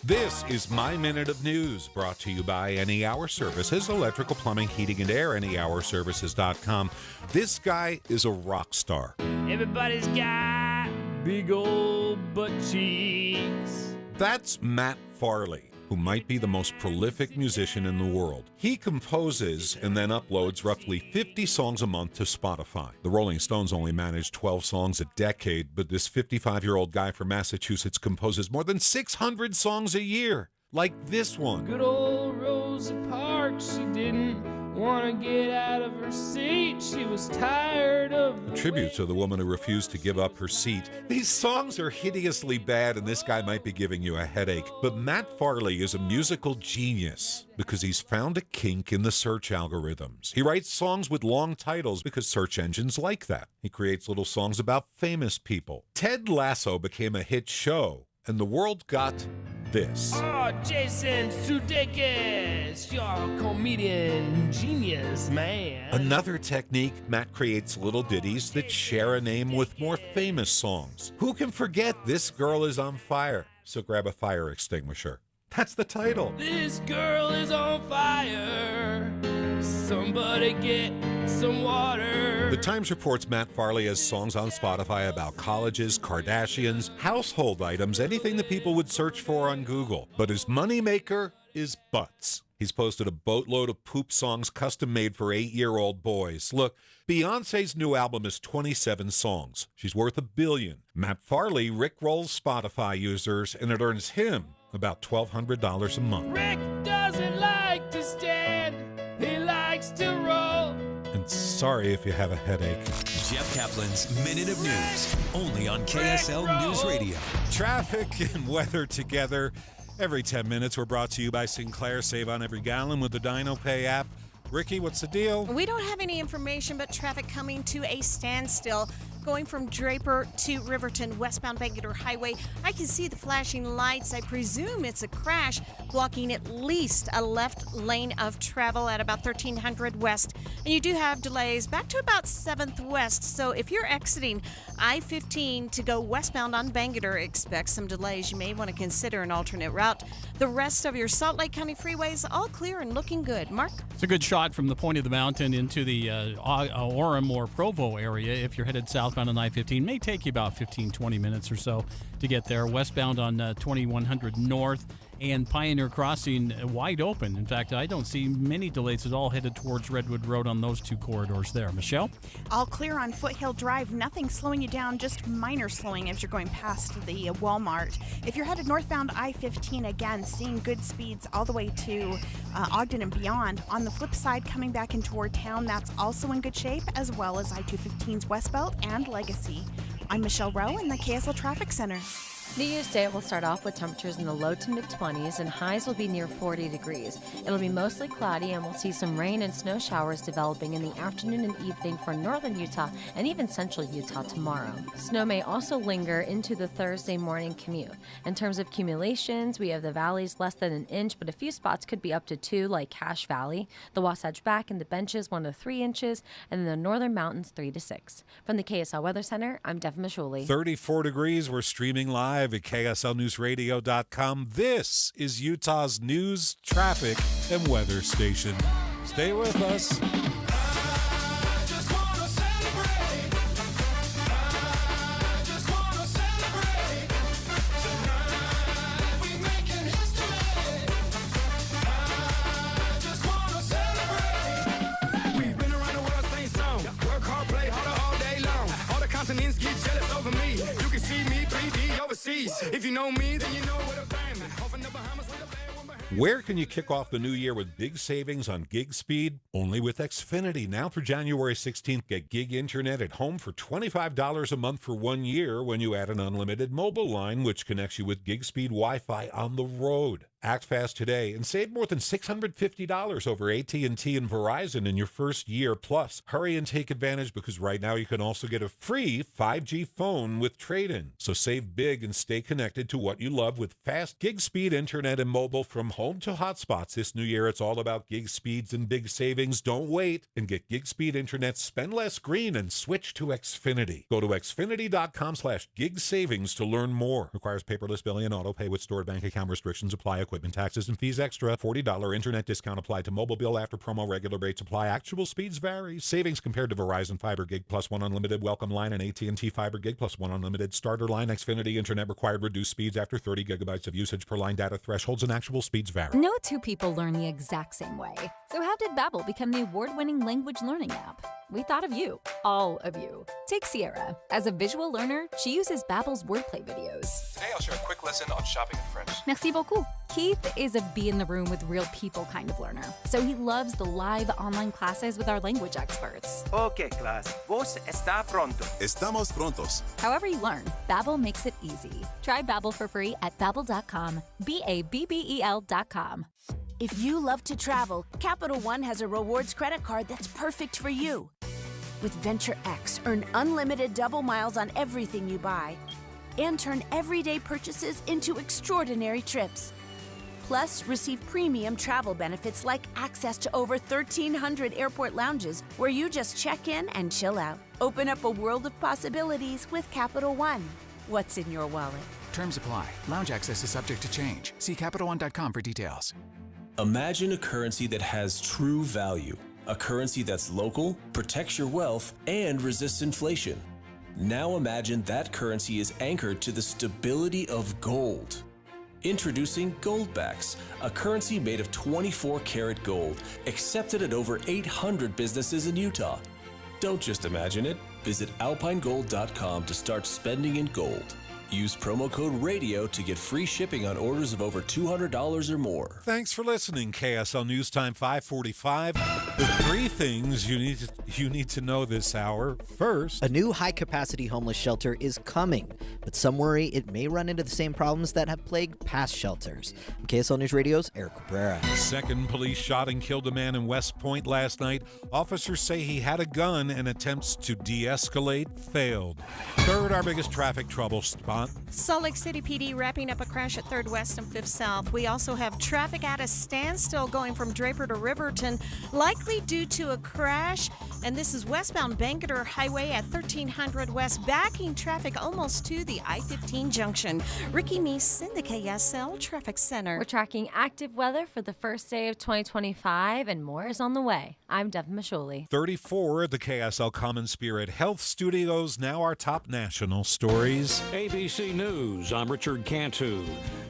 This is My Minute of News, brought to you by Any Hour Services, electrical, plumbing, heating, and air, anyhourservices.com. This guy is a rock star. Everybody's got big old butt cheeks. That's Matt Farley, who might be the most prolific musician in the world. He composes and then uploads roughly 50 songs a month to Spotify. The Rolling Stones only manage 12 songs a decade, but this 55-year-old guy from Massachusetts composes more than 600 songs a year, like this one. Good old Rosa Parks, she didn't want to get out of her seat. She was tired of the Tribute to the woman who refused to give up her seat. These songs are hideously bad, and this guy might be giving you a headache. But Matt Farley is a musical genius because he's found a kink in the search algorithms. He writes songs with long titles because search engines like that. He creates little songs about famous people. Ted Lasso became a hit show, and the world got this. Oh, Jason Sudeikis, you're a comedian genius, man. Another technique, Matt creates little ditties that share a name with more famous songs. Who can forget This Girl Is on Fire? So grab a fire extinguisher. That's the title. This girl is on fire. Somebody get some water. The Times reports Matt Farley has songs on Spotify about colleges, Kardashians, household items, anything that people would search for on Google. But his moneymaker is butts. He's posted a boatload of poop songs custom made for 8-year-old boys. Look, Beyonce's new album is 27 songs. She's worth $1 billion. Matt Farley rickrolls Spotify users, and it earns him about $1,200 a month. Rick doesn't like to stand, he likes to roll. And sorry if you have a headache. Jeff Kaplan's Minute of News, only on KSL News Radio. Traffic and weather together. Every 10 minutes, we're brought to you by Sinclair. Save on every gallon with the DinoPay app. Ricky, what's the deal? We don't have any information, but traffic coming to a standstill. Going from Draper to Riverton, westbound Bangor Highway. I can see the flashing lights. I presume it's a crash, blocking at least a left lane of travel at about 1300 west. And you do have delays back to about 7th west. So if you're exiting I-15 to go westbound on Bangor, expect some delays. You may want to consider an alternate route. The rest of your Salt Lake County freeways, all clear and looking good. Mark? It's a good shot from the point of the mountain into the Orem or Provo area if you're headed southbound on I-15. May take you about 15, 20 minutes or so to get there. Westbound on 2100 north and Pioneer Crossing wide open. In fact, I don't see many delays at all headed towards Redwood Road on those two corridors there. Michelle? All clear on Foothill Drive. Nothing slowing you down, just minor slowing as you're going past the Walmart. If you're headed northbound I-15, again, seeing good speeds all the way to Ogden and beyond. On the flip side, coming back into toward town, that's also in good shape, as well as I-215's West Belt and Legacy. I'm Michelle Rowe in the KSL Traffic Center. New Year's Day will start off with temperatures in the low to mid-20s and highs will be near 40 degrees. It'll be mostly cloudy and we'll see some rain and snow showers developing in the afternoon and evening for northern Utah and even central Utah tomorrow. Snow may also linger into the Thursday morning commute. In terms of accumulations, we have the valleys less than an inch, but a few spots could be up to 2, like Cache Valley, the Wasatch Back and the Benches 1 to 3 inches, and then the northern mountains 3 to 6. From the KSL Weather Center, I'm Deb Mashuli. 34 degrees. We're streaming live at KSLNewsRadio.com. This is Utah's news, traffic, and weather station. Stay with us. If you know me, then you know what a family. Off in the Bahamas with a bad one behind. Where can you kick off the new year with big savings on gig speed? Only with Xfinity. Now through January 16th, get gig internet at home for $25 a month for 1 year when you add an unlimited mobile line, which connects you with gig speed Wi-Fi on the road. Act fast today and save more than $650 over AT&T and Verizon in your first year. Plus, hurry and take advantage because right now you can also get a free 5G phone with trade-in. So save big and stay connected to what you love with fast gig speed internet and mobile from home to hotspots. This new year, it's all about gig speeds and big savings. Don't wait and get gig speed internet, spend less green, and switch to Xfinity. Go to xfinity.com/gig savings to learn more. Requires paperless billing and auto pay with stored bank account restrictions apply. Equipment taxes and fees extra. $40 internet discount applied to mobile bill after promo. Regular rates apply. Actual speeds vary. Savings compared to Verizon Fiber Gig Plus 1 unlimited welcome line and AT&T Fiber Gig Plus 1 unlimited starter line. Xfinity internet required reduced speeds after 30 gigabytes of usage per line. Data thresholds and actual speeds vary. No two people learn the exact same way. So how did Babbel become the award-winning language learning app? We thought of you, all of you. Take Sierra. As a visual learner, she uses Babbel's wordplay videos. Today I'll share a quick lesson on shopping in French. Merci beaucoup. Keith is a be in the room with real people kind of learner, so he loves the live online classes with our language experts. Okay, class. Vos está pronto. Estamos prontos. However you learn, Babbel makes it easy. Try Babbel for free at babbel.com. BABBEL.com. If you love to travel, Capital One has a rewards credit card that's perfect for you. With Venture X, earn unlimited double miles on everything you buy and turn everyday purchases into extraordinary trips. Plus, receive premium travel benefits like access to over 1,300 airport lounges where you just check in and chill out. Open up a world of possibilities with Capital One. What's in your wallet? Terms apply. Lounge access is subject to change. See CapitalOne.com for details. Imagine a currency that has true value. A currency that's local, protects your wealth, and resists inflation. Now imagine that currency is anchored to the stability of gold. Introducing Goldbacks, a currency made of 24-karat gold, accepted at over 800 businesses in Utah. Don't just imagine it. Visit alpinegold.com to start spending in gold. Use promo code RADIO to get free shipping on orders of over $200 or more. Thanks for listening. KSL News Time 545. The 3 things you need to know this hour. First, a new high-capacity homeless shelter is coming, but some worry it may run into the same problems that have plagued past shelters. I'm KSL News Radio's Eric Cabrera. Second, police shot and killed a man in West Point last night. Officers say he had a gun and attempts to de-escalate failed. Third, our biggest traffic trouble spot. Salt Lake City PD wrapping up a crash at 3rd West and 5th South. We also have traffic at a standstill going from Draper to Riverton, likely due to a crash. And this is westbound Bangerter Highway at 1300 West, backing traffic almost to the I-15 junction. Ricky Meese in the KSL Traffic Center. We're tracking active weather for the first day of 2025, and more is on the way. I'm Deb Mashuli. 34, the KSL Common Spirit Health Studios, now our top national stories. ABC ABC News, I'm Richard Cantu.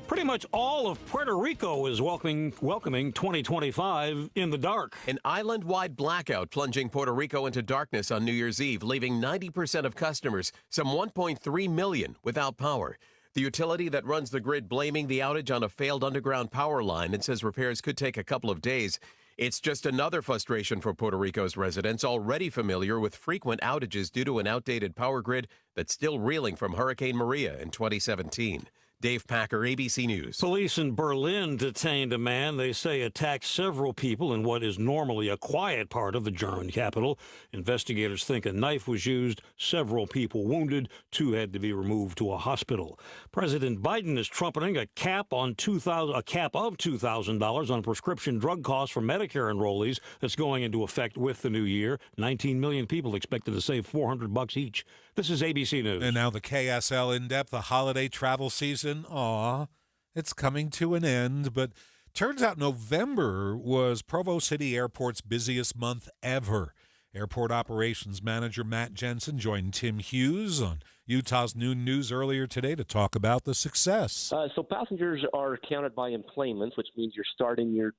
Pretty much all of Puerto Rico is welcoming 2025 in the dark. An island-wide blackout plunging Puerto Rico into darkness on New Year's Eve, leaving 90% of customers, some 1.3 million, without power. The utility that runs the grid blaming the outage on a failed underground power line and says repairs could take a couple of days. It's just another frustration for Puerto Rico's residents, already familiar with frequent outages due to an outdated power grid that's still reeling from Hurricane Maria in 2017. Dave Packer, ABC News. Police in Berlin detained a man they say attacked several people in what is normally a quiet part of the German capital. Investigators think a knife was used, several people wounded, 2 had to be removed to a hospital. President Biden is trumpeting a cap of $2,000 on prescription drug costs for Medicare enrollees that's going into effect with the new year. 19 million people expected to save $400 each. This is ABC News. And now the KSL in-depth, the holiday travel season. Aw, it's coming to an end. But turns out November was Provo City Airport's busiest month ever. Airport Operations Manager Matt Jensen joined Tim Hughes on Utah's Noon News earlier today to talk about the success. So passengers are counted by enplanements, which means you're starting your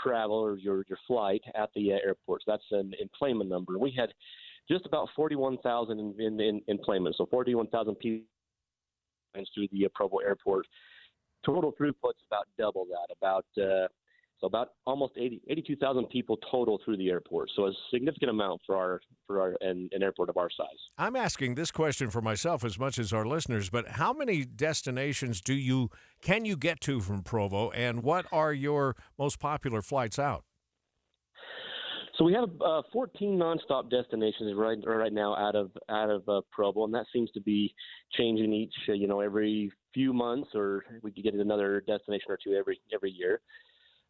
travel or your flight at the airport. So that's an enplanement number. We had just about 41,000 in enplanements, so 41,000 people through the Provo Airport. Total throughput's about double that, about almost 82,000 people total through the airport. So a significant amount for an airport of our size. I'm asking this question for myself as much as our listeners, but how many destinations can you get to from Provo, and what are your most popular flights out? So we have 14 nonstop destinations right now out of Provo, and that seems to be changing each every few months, or we could get another destination or two every year.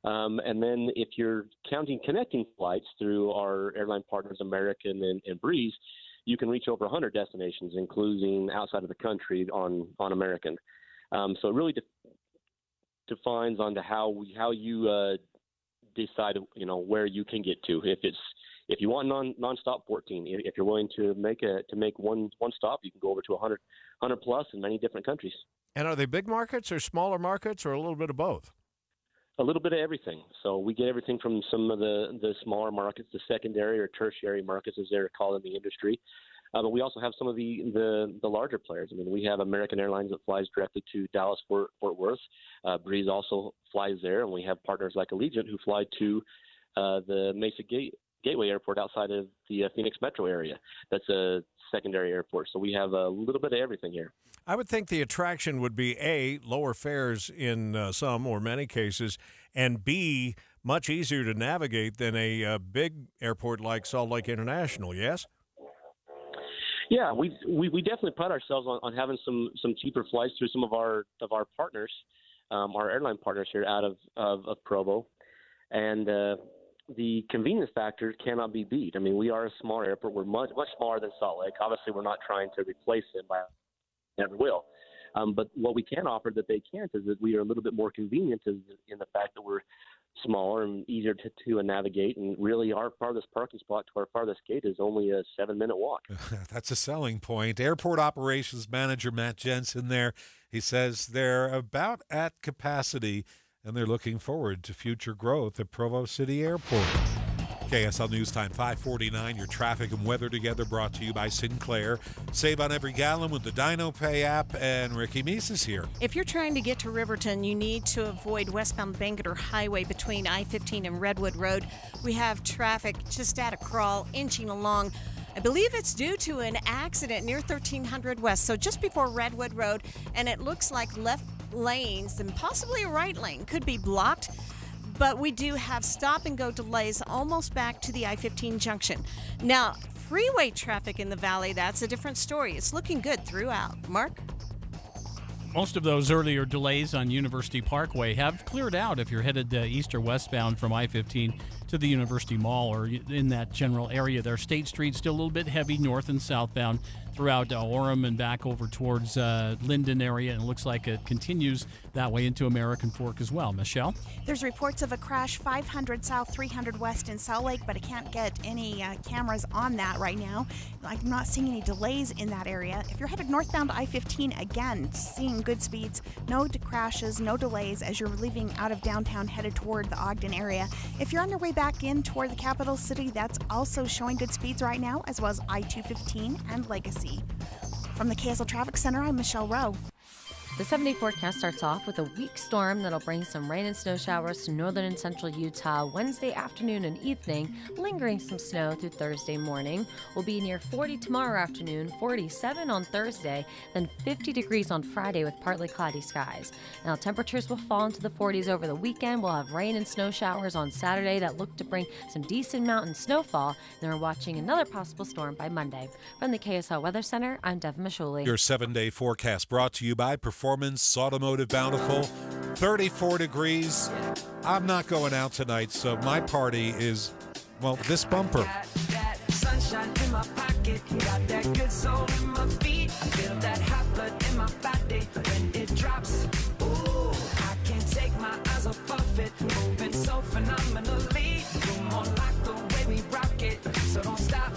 And then if you're counting connecting flights through our airline partners, American and Breeze, you can reach over 100 destinations, including outside of the country on American. So it really defines on to how you decide where you can get to. If you want nonstop, 14. If you're willing to make one stop, you can go over to 100 plus in many different countries. And are they big markets or smaller markets or a little bit of both? A little bit of everything. So we get everything from some of the smaller markets, the secondary or tertiary markets, as they're called in the industry. But we also have some of the larger players. I mean, we have American Airlines that flies directly to Dallas, Fort Worth. Breeze also flies there, and we have partners like Allegiant who fly to the Mesa Gateway Airport outside of the Phoenix metro area. That's a secondary airport. So we have a little bit of everything here. I would think the attraction would be A, lower fares in some or many cases, and B, much easier to navigate than a big airport like Salt Lake International, yes? Yeah, we definitely pride ourselves on having some cheaper flights through some of our partners, our airline partners here out of Provo, and the convenience factor cannot be beat. I mean, we are a small airport. We're much smaller than Salt Lake. Obviously, we're not trying to replace it, never will. But what we can offer that they can't is that we are a little bit more convenient in the fact that we're smaller and easier to navigate. And really, our farthest parking spot to our farthest gate is only a 7-minute walk. That's a selling point. Airport Operations Manager Matt Jensen there. He says they're about at capacity, and they're looking forward to future growth at Provo City Airport. KSL News Time 5:49. Your traffic and weather together brought to you by Sinclair. Save on every gallon with the DinoPay app, and Ricky Meese is here. If you're trying to get to Riverton, you need to avoid westbound Bangerter Highway between I-15 and Redwood Road. We have traffic just at a crawl, inching along. I believe it's due to an accident near 1300 West, so just before Redwood Road, and it looks like left lanes and possibly a right lane could be blocked. But we do have stop-and-go delays almost back to the I-15 junction. Now, freeway traffic in the valley, that's a different story. It's looking good throughout. Mark? Most of those earlier delays on University Parkway have cleared out if you're headed east or westbound from I-15 to the University Mall or in that general area there. State Street still a little bit heavy north and southbound. throughout Orem and back over towards Linden area, and it looks like it continues that way into American Fork as well. Michelle? There's reports of a crash 500 south, 300 west in Salt Lake, but I can't get any cameras on that right now. I'm not seeing any delays in that area. If you're headed northbound I-15, again, seeing good speeds, no crashes, no delays as you're leaving out of downtown headed toward the Ogden area. If you're on your way back in toward the capital city, that's also showing good speeds right now, as well as I-215 and Legacy. From the KSL Traffic Center, I'm Michelle Rowe. The 7-day forecast starts off with a weak storm that'll bring some rain and snow showers to northern and central Utah Wednesday afternoon and evening, lingering some snow through Thursday morning. We'll be near 40 tomorrow afternoon, 47 on Thursday, then 50 degrees on Friday with partly cloudy skies. Now, temperatures will fall into the 40s over the weekend. We'll have rain and snow showers on Saturday that look to bring some decent mountain snowfall. Then we're watching another possible storm by Monday. From the KSL Weather Center, I'm Devin Mashuli. Your 7-day forecast brought to you by Performance Automotive Bountiful. 34 degrees. I'm not going out tonight, so my party is, well, this bumper. That sunshine in my pocket, got that good soul in my feet. I feel that hot blood in my body when it drops. Ooh, I can't take my eyes off of it, moving so phenomenally. You're more like the way we rock it, so don't stop.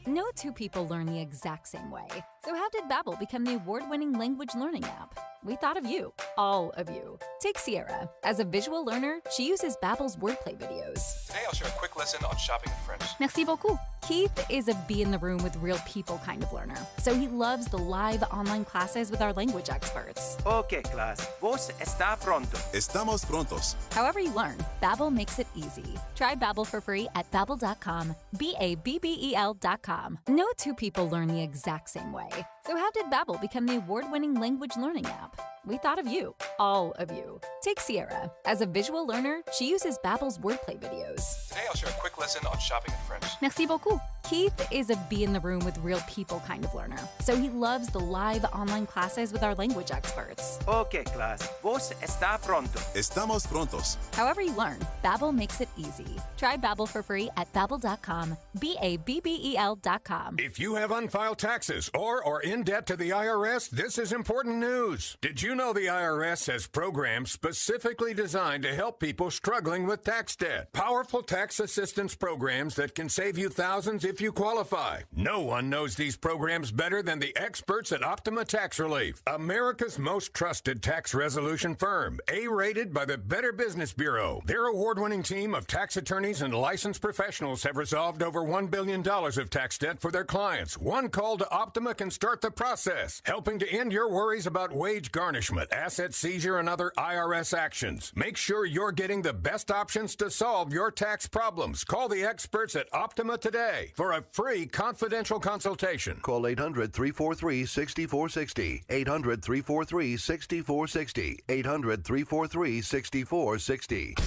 No two people learn the exact same way. So how did Babbel become the award-winning language learning app? We thought of you, all of you. Take Sierra. As a visual learner, she uses Babbel's wordplay videos. Today I'll share a quick lesson on shopping in French. Merci beaucoup. Keith is a be-in-the-room with real people kind of learner, so he loves the live online classes with our language experts. Okay, class. Vos está pronto. Estamos prontos. However you learn, Babbel makes it easy. Try Babbel for free at Babbel.com, Babbel.com. No two people learn the exact same way. So how did Babbel become the award-winning language learning app? We thought of you, all of you. Take Sierra. As a visual learner, she uses Babbel's wordplay videos. Today I'll share a quick lesson on shopping in French. Merci beaucoup. Keith is a be-in-the-room with real people kind of learner, so he loves the live online classes with our language experts. Okay, class. Vos está pronto. Estamos prontos. However you learn, Babbel makes it easy. Try Babbel for free at Babbel.com, Babbel.com. If you have unfiled taxes or are in debt to the IRS, this is important news. Did you know the IRS has programs specifically designed to help people struggling with tax debt? Powerful tax assistance programs that can save you thousands if you qualify. No one knows these programs better than the experts at Optima Tax Relief, America's most trusted tax resolution firm, A-rated by the Better Business Bureau. Their award-winning team of tax attorneys and licensed professionals have resolved over $1 billion of tax debt for their clients. One call to Optima can start the process, helping to end your worries about wage garnishment, asset seizure, and other IRS actions. Make sure you're getting the best options to solve your tax problems. Call the experts at Optima today for a free confidential consultation. Call 800-343-6460. 800-343-6460. 800-343-6460.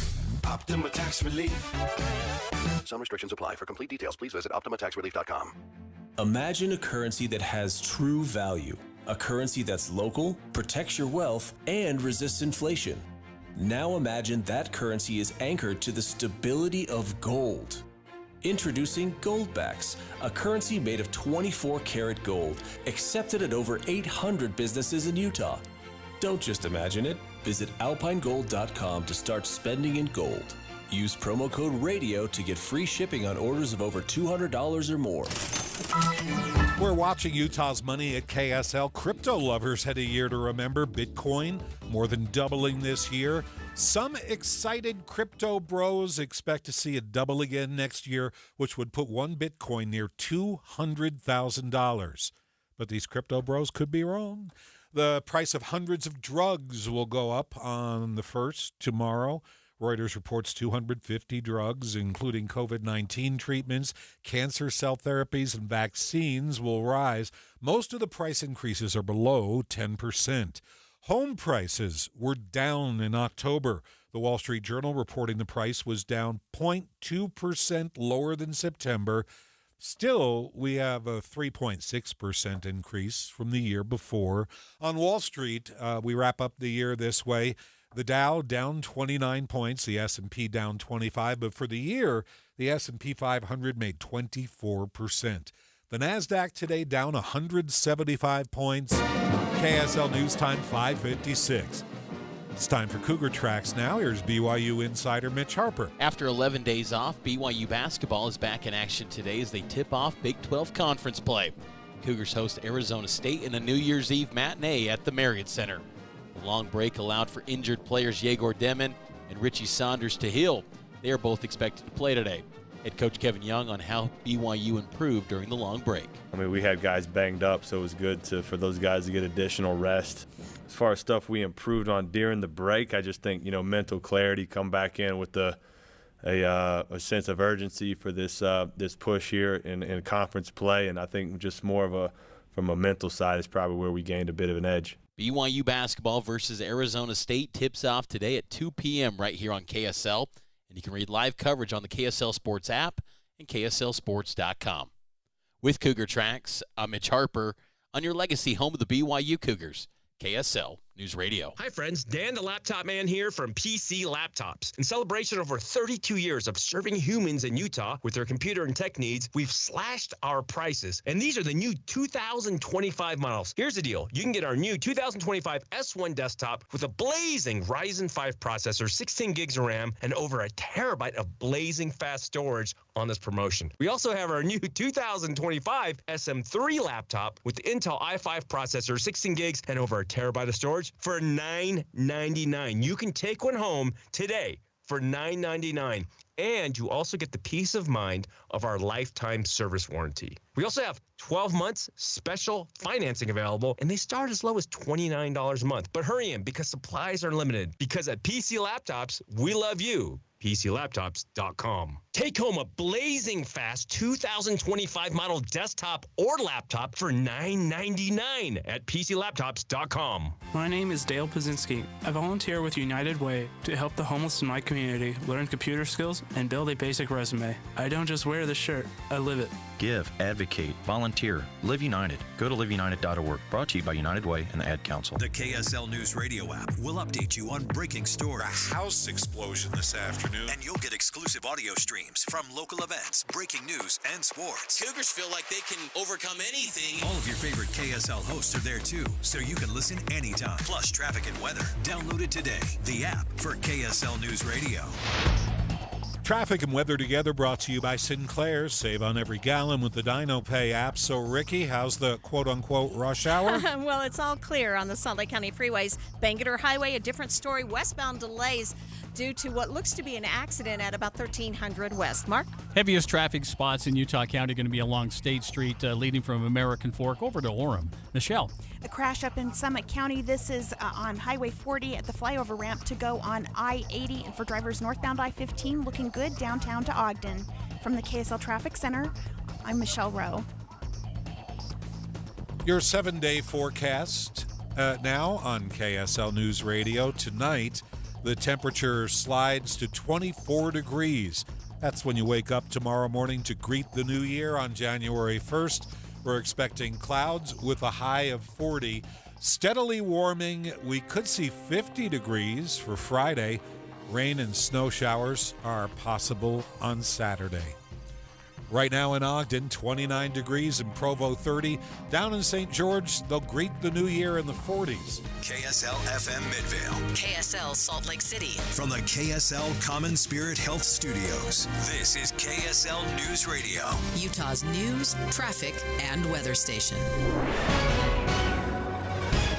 Optima Tax Relief. Some restrictions apply. For complete details, please visit OptimaTaxRelief.com. Imagine a currency that has true value, a currency that's local, protects your wealth, and resists inflation. Now imagine that currency is anchored to the stability of gold. Introducing Goldbacks, a currency made of 24-karat gold, accepted at over 800 businesses in Utah. Don't just imagine it. Visit alpinegold.com to start spending in gold. Use promo code RADIO to get free shipping on orders of over $200 or more. We're watching Utah's money at KSL. Crypto lovers had a year to remember. Bitcoin more than doubling this year. Some excited crypto bros expect to see it double again next year, which would put one Bitcoin near $200,000. But these crypto bros could be wrong. The price of hundreds of drugs will go up on the 1st tomorrow. Reuters reports 250 drugs, including COVID-19 treatments, cancer cell therapies, and vaccines will rise. Most of the price increases are below 10%. Home prices were down in October. The Wall Street Journal reporting the price was down 0.2% lower than September. Still, we have a 3.6% increase from the year before. On Wall Street, we wrap up the year this way. The Dow down 29 points, the S&P down 25, but for the year, the S&P 500 made 24%. The NASDAQ today down 175 points. KSL News Time 5:56. It's time for Cougar Tracks now. Here's BYU insider Mitch Harper. After 11 days off, BYU basketball is back in action today as they tip off Big 12 conference play. Cougars host Arizona State in a New Year's Eve matinee at the Marriott Center. The long break allowed for injured players Yegor Demin and Richie Saunders to heal. They are both expected to play today. Head coach Kevin Young on how BYU improved during the long break. I mean, we had guys banged up, so it was good for those guys to get additional rest. As far as stuff we improved on during the break, I just think, mental clarity, come back in with a sense of urgency for this push here in conference play, and I think just more from a mental side is probably where we gained a bit of an edge. BYU basketball versus Arizona State tips off today at 2 p.m. right here on KSL. And you can read live coverage on the KSL Sports app and KSLSports.com. With Cougar Tracks, I'm Mitch Harper on your legacy home of the BYU Cougars, KSL News Radio. Hi, friends. Dan the Laptop Man here from PC Laptops. In celebration of over 32 years of serving humans in Utah with their computer and tech needs, we've slashed our prices. And these are the new 2025 models. Here's the deal. You can get our new 2025 S1 desktop with a blazing Ryzen 5 processor, 16 gigs of RAM, and over a terabyte of blazing fast storage on this promotion. We also have our new 2025 SM3 laptop with the Intel i5 processor, 16 gigs, and over a terabyte of storage for $999. You can take one home today for $999. And you also get the peace of mind of our lifetime service warranty. We also have 12 months special financing available, and they start as low as $29 a month. But hurry in because supplies are limited. Because at PC Laptops, we love you. PCLaptops.com. Take home a blazing fast 2025 model desktop or laptop for $999 at PCLaptops.com. My name is Dale Pazinski. I volunteer with United Way to help the homeless in my community learn computer skills and build a basic resume. I don't just wear the shirt, I live it. Give, advocate, volunteer, Live United. Go to liveunited.org. Brought to you by United Way and the Ad Council. The KSL News Radio app will update you on breaking stories. A house explosion this afternoon. And you'll get exclusive audio streams from local events, breaking news, and sports. Cougars feel like they can overcome anything. All of your favorite KSL hosts are there too, so you can listen anytime. Plus traffic and weather. Download it today. The app for KSL News Radio. Traffic and weather together brought to you by Sinclair. Save on every gallon with the Dino Pay app. So, Ricky, how's the quote-unquote rush hour? Well, it's all clear on the Salt Lake County freeways. Bangerter Highway, a different story. Westbound delays due to what looks to be an accident at about 1300 West. Mark? Heaviest traffic spots in Utah County are going to be along State Street, leading from American Fork over to Orem. Michelle? A crash up in Summit County. This is on Highway 40 at the flyover ramp to go on I-80. And for drivers northbound I-15, looking good downtown to Ogden. From the KSL Traffic Center, I'm Michelle Rowe. Your 7-day forecast now on KSL News Radio. Tonight, the temperature slides to 24 degrees. That's when you wake up tomorrow morning to greet the new year on January 1st. We're expecting clouds with a high of 40. Steadily warming. We could see 50 degrees for Friday. Rain and snow showers are possible on Saturday. Right now in Ogden, 29 degrees, in Provo 30. Down in St. George, they'll greet the new year in the 40s. KSL FM Midvale. KSL Salt Lake City. From the KSL Common Spirit Health Studios, this is KSL News Radio. Utah's news, traffic, and weather station.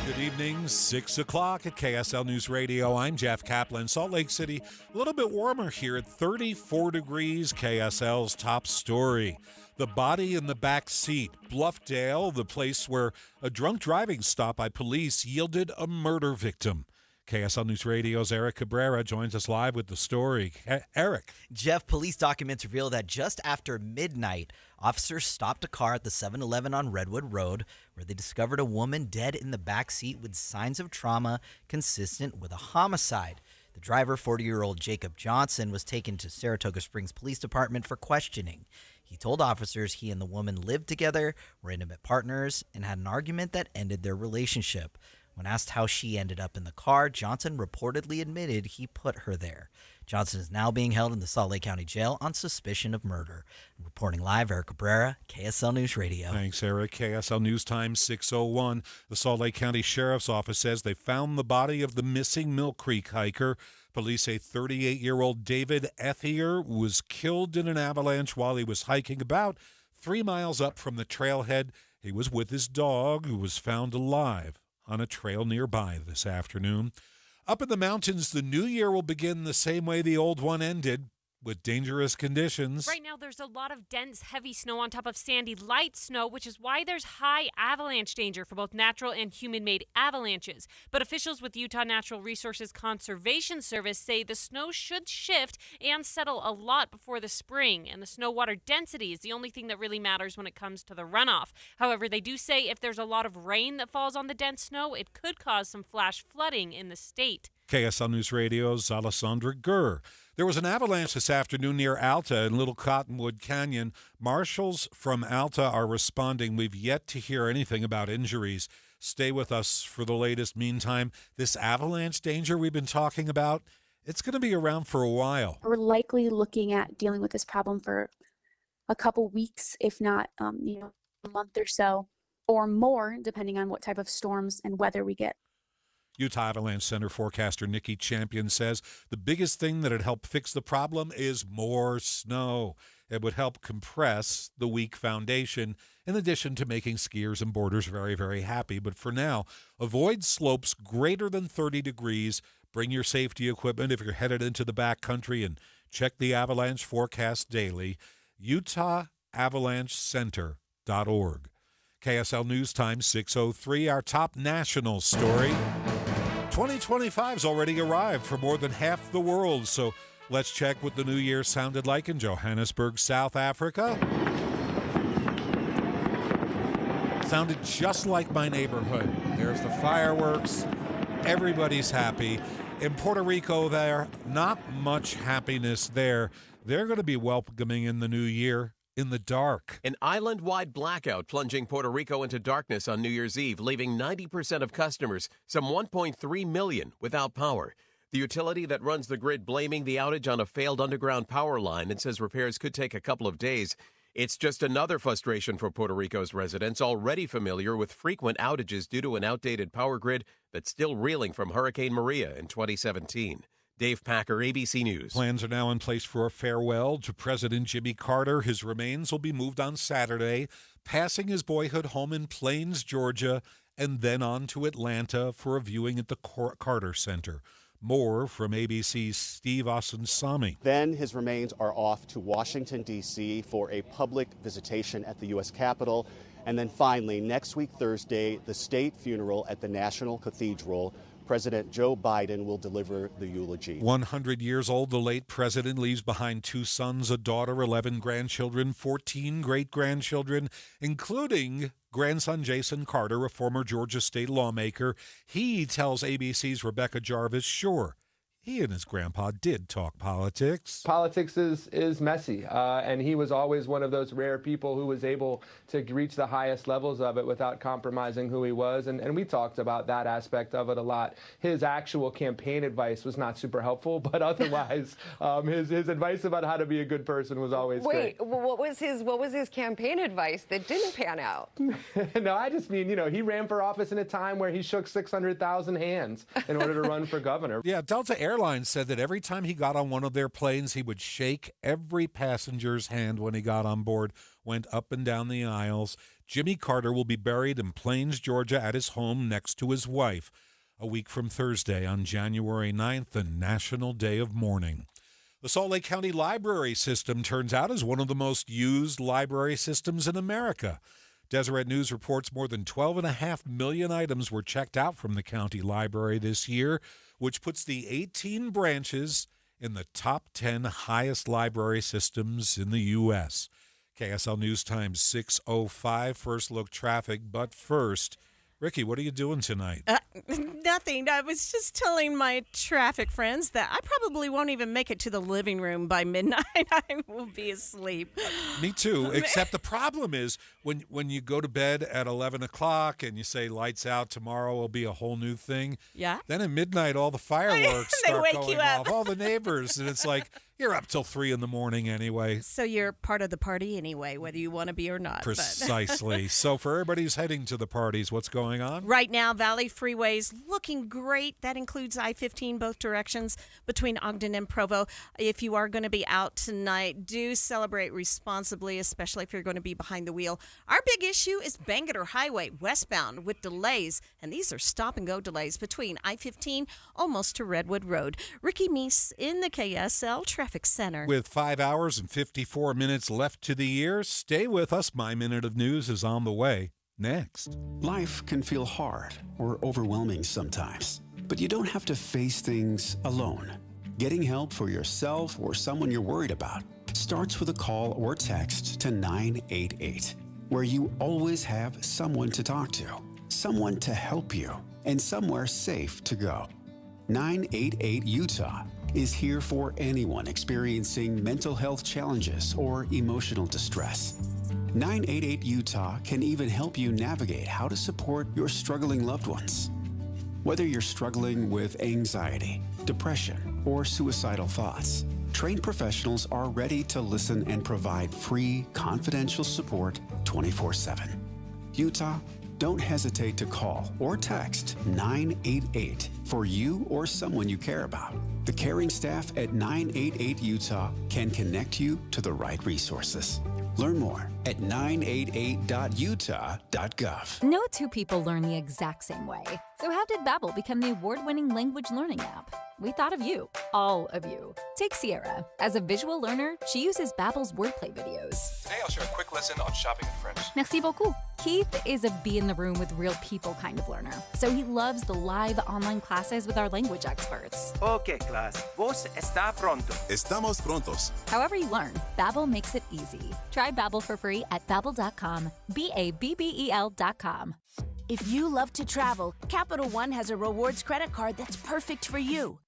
Good evening, 6 o'clock at KSL News Radio. I'm Jeff Caplan. Salt Lake City, a little bit warmer here at 34 degrees, KSL's top story. The body in the back seat. Bluffdale, the place where a drunk driving stop by police yielded a murder victim. KSL News Radio's Eric Cabrera joins us live with the story. Eric. Jeff, police documents reveal that just after midnight, officers stopped a car at the 7-Eleven on Redwood Road where they discovered a woman dead in the back seat with signs of trauma consistent with a homicide. The driver, 40-year-old Jacob Johnson, was taken to Saratoga Springs Police Department for questioning. He told officers he and the woman lived together, were intimate partners, and had an argument that ended their relationship. When asked how she ended up in the car, Johnson reportedly admitted he put her there. Johnson is now being held in the Salt Lake County Jail on suspicion of murder. Reporting live, Eric Cabrera, KSL News Radio. Thanks, Eric. KSL News Time 6:01. The Salt Lake County Sheriff's Office says they found the body of the missing Mill Creek hiker. Police say 38-year-old David Ethier was killed in an avalanche while he was hiking about 3 miles up from the trailhead. He was with his dog, who was found alive on a trail nearby this afternoon. Up in the mountains, the new year will begin the same way the old one ended, with dangerous conditions. Right now, there's a lot of dense, heavy snow on top of sandy, light snow, which is why there's high avalanche danger for both natural and human-made avalanches. But officials with Utah Natural Resources Conservation Service say the snow should shift and settle a lot before the spring, and the snow water density is the only thing that really matters when it comes to the runoff. However, they do say if there's a lot of rain that falls on the dense snow, it could cause some flash flooding in the state. KSL News Radio's Alessandra Gurr. There was an avalanche this afternoon near Alta in Little Cottonwood Canyon. Marshals from Alta are responding. We've yet to hear anything about injuries. Stay with us for the latest. Meantime, this avalanche danger we've been talking about, it's going to be around for a while. We're likely looking at dealing with this problem for a couple weeks, if not, a month or so, or more, depending on what type of storms and weather we get. Utah Avalanche Center forecaster Nikki Champion says the biggest thing that would help fix the problem is more snow. It would help compress the weak foundation, in addition to making skiers and boarders very, very happy. But for now, avoid slopes greater than 30 degrees. Bring your safety equipment if you're headed into the backcountry, and check the avalanche forecast daily. UtahAvalancheCenter.org. KSL News Time 6:03. Our top national story. 2025's already arrived for more than half the world, so let's check what the new year sounded like in Johannesburg, South Africa. Sounded just like my neighborhood. There's the fireworks. Everybody's happy. In Puerto Rico, there, not much happiness there. They're going to be welcoming in the new year in the dark. An island-wide blackout plunging Puerto Rico into darkness on New Year's Eve, leaving 90% of customers, some 1.3 million, without power. The utility that runs the grid blaming the outage on a failed underground power line and says repairs could take a couple of days. It's just another frustration for Puerto Rico's residents, already familiar with frequent outages due to an outdated power grid that's still reeling from Hurricane Maria in 2017. Dave Packer, ABC News. Plans are now in place for a farewell to President Jimmy Carter. His remains will be moved on Saturday, passing his boyhood home in Plains, Georgia, and then on to Atlanta for a viewing at the Carter Center. More from ABC's Steve Osunsami. Then his remains are off to Washington, D.C. for a public visitation at the U.S. Capitol. And then finally, next week, Thursday, the state funeral at the National Cathedral. President Joe Biden will deliver the eulogy. 100 years old, the late president leaves behind 2 sons, a daughter, 11 grandchildren, 14 great-grandchildren, including grandson Jason Carter, a former Georgia state lawmaker. He tells ABC's Rebecca Jarvis, sure, he and his grandpa did talk politics. Politics is messy, and he was always one of those rare people who was able to reach the highest levels of it without compromising who he was, and we talked about that aspect of it a lot. His actual campaign advice was not super helpful, but otherwise, his advice about how to be a good person was always great. Wait, what was his campaign advice that didn't pan out? No, I just mean, he ran for office in a time where he shook 600,000 hands in order to run for governor. Yeah, Delta Airlines said that every time he got on one of their planes, he would shake every passenger's hand when he got on board, went up and down the aisles. Jimmy Carter will be buried in Plains, Georgia, at his home next to his wife. A week from Thursday, on January 9th, the National Day of Mourning. The Salt Lake County Library System turns out is one of the most used library systems in America. Deseret News reports more than 12.5 million items were checked out from the county library this year, which puts the 18 branches in the top 10 highest library systems in the U.S. KSL News Time 6:05, First Look Traffic, but first, Ricky, what are you doing tonight? Nothing. I was just telling my traffic friends that I probably won't even make it to the living room by midnight. I will be asleep. Me too, except the problem is when you go to bed at 11 o'clock and you say lights out, tomorrow will be a whole new thing. Yeah. Then at midnight, all the fireworks They start wake going you up. off, all the neighbors, and it's like, you're up till 3 in the morning anyway. So you're part of the party anyway, whether you want to be or not. Precisely. So for everybody who's heading to the parties, what's going on? Right now, Valley Freeway's looking great. That includes I-15 both directions between Ogden and Provo. If you are going to be out tonight, do celebrate responsibly, especially if you're going to be behind the wheel. Our big issue is Bangerter Highway westbound with delays, and these are stop-and-go delays between I-15 almost to Redwood Road. Ricky Meese in the KSL Traffic Center. With 5 hours and 54 minutes left to the year, stay with us. My Minute of News is on the way. Next. Life can feel hard or overwhelming sometimes, but you don't have to face things alone. Getting help for yourself or someone you're worried about starts with a call or text to 988, where you always have someone to talk to, someone to help you, and somewhere safe to go. 988 Utah is here for anyone experiencing mental health challenges or emotional distress. 988 Utah can even help you navigate how to support your struggling loved ones. Whether you're struggling with anxiety, depression, or suicidal thoughts, trained professionals are ready to listen and provide free, confidential support 24/7. Utah, don't hesitate to call or text 988 for you or someone you care about. The caring staff at 988 Utah can connect you to the right resources. Learn more at 988.utah.gov. No two people learn the exact same way. So how did Babbel become the award-winning language learning app? We thought of you, all of you. Take Sierra. As a visual learner, she uses Babbel's wordplay videos. Today I'll share a quick lesson on shopping in French. Merci beaucoup. Keith is a be-in-the-room-with-real people kind of learner. So he loves the live online classes with our language experts. Okay, class. Vos está pronto. Estamos prontos. However you learn, Babbel makes it easy. Try Babbel for free at Babbel.com. Babbel.com. If you love to travel, Capital One has a rewards credit card that's perfect for you.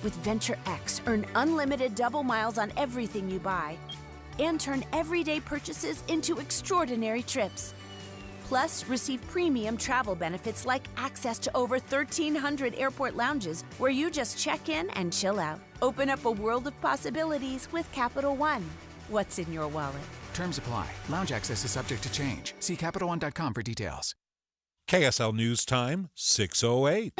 With Venture X, earn unlimited double miles on everything you buy and turn everyday purchases into extraordinary trips. Plus, receive premium travel benefits like access to over 1,300 airport lounges where you just check in and chill out. Open up a world of possibilities with Capital One. What's in your wallet? Terms apply. Lounge access is subject to change. See CapitalOne.com for details. KSL News Time, 6:08.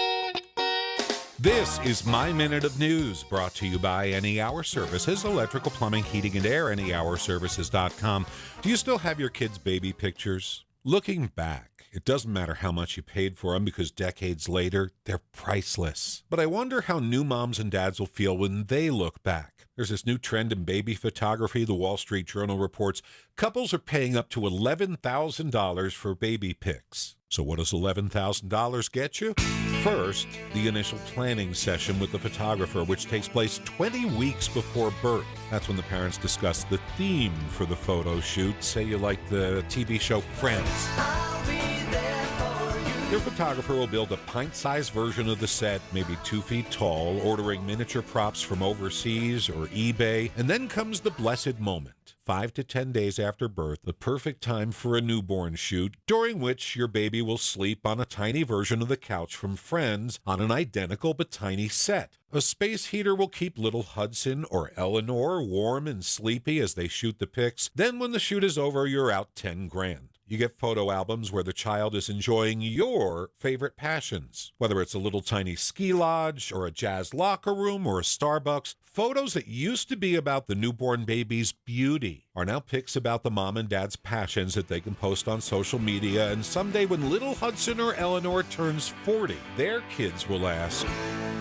This is My Minute of News, brought to you by Any Hour Services, electrical, plumbing, heating, and air, anyhourservices.com. Do you still have your kids' baby pictures? Looking back, it doesn't matter how much you paid for them because decades later, they're priceless. But I wonder how new moms and dads will feel when they look back. There's this new trend in baby photography. The Wall Street Journal reports couples are paying up to $11,000 for baby pics. So what does $11,000 get you? First, the initial planning session with the photographer, which takes place 20 weeks before birth. That's when the parents discuss the theme for the photo shoot. Say you like the TV show Friends. Your photographer will build a pint-sized version of the set, maybe 2 feet tall, ordering miniature props from overseas or eBay. And then comes the blessed moment. 5 to 10 days after birth, the perfect time for a newborn shoot, during which your baby will sleep on a tiny version of the couch from Friends on an identical but tiny set. A space heater will keep little Hudson or Eleanor warm and sleepy as they shoot the pics. Then when the shoot is over, you're out $10,000. You get photo albums where the child is enjoying your favorite passions, whether it's a little tiny ski lodge or a jazz locker room or a Starbucks. Photos that used to be about the newborn baby's beauty are now pics about the mom and dad's passions that they can post on social media. And someday when little Hudson or Eleanor turns 40, their kids will ask,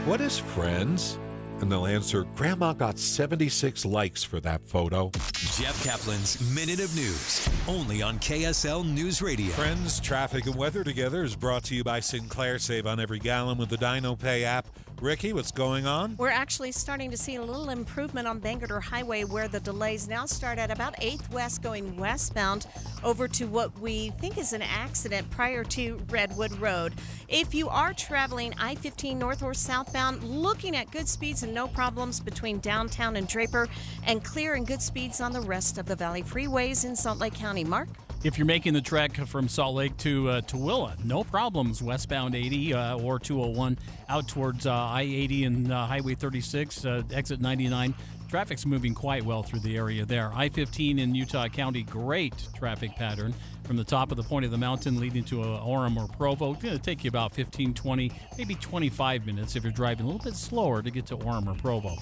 "What is Friends?" And they'll answer, "Grandma got 76 likes for that photo." Jeff Kaplan's Minute of News, only on KSL News Radio. Friends, traffic, and weather together is brought to you by Sinclair. Save on every gallon with the DinoPay app. Ricky, what's going on? We're actually starting to see a little improvement on Bangerter Highway, where the delays now start at about 8th West going westbound over to what we think is an accident prior to Redwood Road. If you are traveling I-15 north or southbound, looking at good speeds and no problems between downtown and Draper, and clear and good speeds on the rest of the Valley freeways in Salt Lake County. Mark? If you're making the trek from Salt Lake to Tooele, no problems westbound 80 or 201 out towards I-80 and Highway 36, exit 99. Traffic's moving quite well through the area there. I-15 in Utah County, great traffic pattern from the top of the point of the mountain leading to Orem or Provo. It's going to take you about 15, 20, maybe 25 minutes if you're driving a little bit slower to get to Orem or Provo.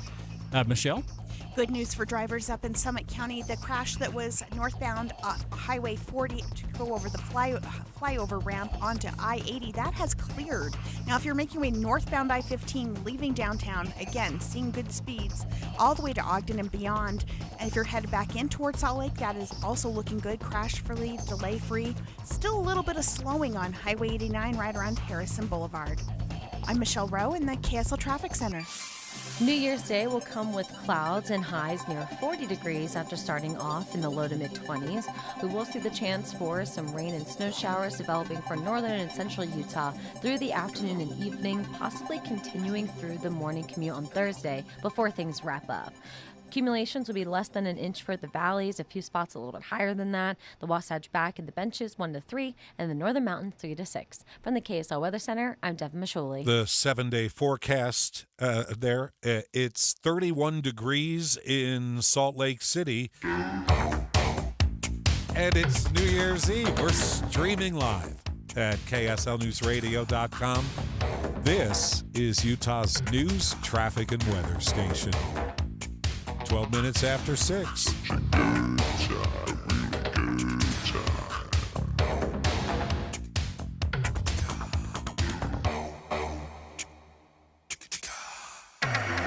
Michelle? Good news for drivers up in Summit County. The crash that was northbound Highway 40 to go over the flyover ramp onto I-80, that has cleared. Now, if you're making your way northbound I-15, leaving downtown, again, seeing good speeds all the way to Ogden and beyond. And if you're headed back in towards Salt Lake, that is also looking good. Crash-free, delay-free. Still a little bit of slowing on Highway 89 right around Harrison Boulevard. I'm Michelle Rowe in the KSL Traffic Center. New Year's Day will come with clouds and highs near 40 degrees after starting off in the low to mid-20s. We will see the chance for some rain and snow showers developing for northern and central Utah through the afternoon and evening, possibly continuing through the morning commute on Thursday before things wrap up. Accumulations will be less than an inch for the valleys, a few spots a little bit higher than that. The Wasatch Back and the Benches 1 to 3, and the Northern Mountains 3 to 6. From the KSL Weather Center, I'm Devin Mashuli. The 7-day forecast there, it's 31 degrees in Salt Lake City. And it's New Year's Eve. We're streaming live at KSLNewsRadio.com. This is Utah's news, traffic, and weather station. 12 minutes after 6.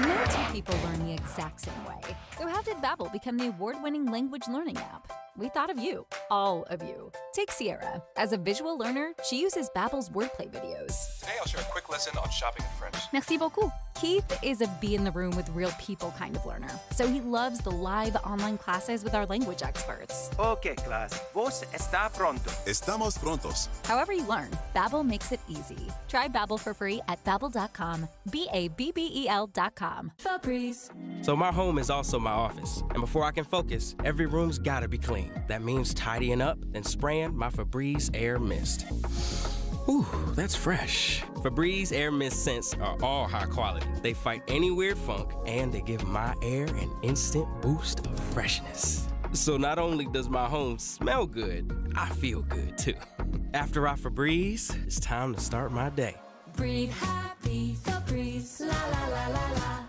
No two people learn the exact same way. So how did Babbel become the award-winning language learning app? We thought of you, all of you. Take Sierra. As a visual learner, she uses Babbel's wordplay videos. Today I'll share a quick lesson on shopping in French. Merci beaucoup. Keith is a be-in-the-room-with real people kind of learner, so he loves the live online classes with our language experts. Okay, class. Vos está pronto. Estamos prontos. However you learn, Babbel makes it easy. Try Babbel for free at Babbel.com. Babbel.com. Febreze. So my home is also my office, and before I can focus, every room's gotta be clean. That means tidying up and spraying my Febreze Air Mist. Ooh, that's fresh. Febreze Air Mist scents are all high quality. They fight any weird funk, and they give my air an instant boost of freshness. So not only does my home smell good, I feel good too. After I Febreze, it's time to start my day. Breathe happy, Febreze, la la la la la.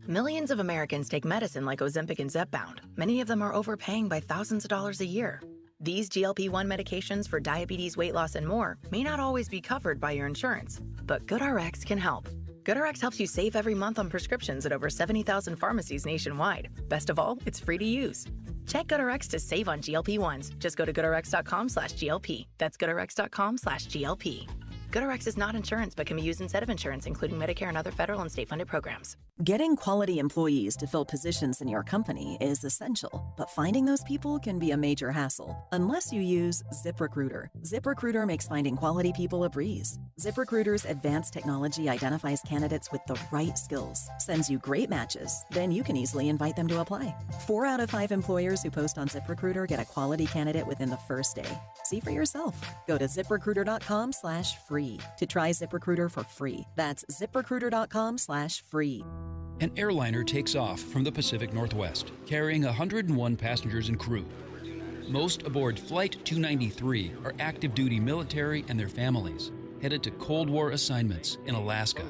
Millions of Americans take medicine like Ozempic and Zepbound. Many of them are overpaying by thousands of dollars a year. These GLP-1 medications for diabetes, weight loss, and more may not always be covered by your insurance, but GoodRx can help. GoodRx helps you save every month on prescriptions at over 70,000 pharmacies nationwide. Best of all, it's free to use. Check GoodRx to save on GLP-1s. Just go to GoodRx.com/GLP. That's GoodRx.com/GLP. GoodRx is not insurance, but can be used instead of insurance, including Medicare and other federal and state-funded programs. Getting quality employees to fill positions in your company is essential, but finding those people can be a major hassle unless you use ZipRecruiter. ZipRecruiter makes finding quality people a breeze. ZipRecruiter's advanced technology identifies candidates with the right skills, sends you great matches, then you can easily invite them to apply. 4 out of 5 employers who post on ZipRecruiter get a quality candidate within the first day. See for yourself. Go to ZipRecruiter.com/free to try ZipRecruiter for free. That's ZipRecruiter.com/free. An airliner takes off from the Pacific Northwest, carrying 101 passengers and crew. Most aboard Flight 293 are active-duty military and their families, headed to Cold War assignments in Alaska.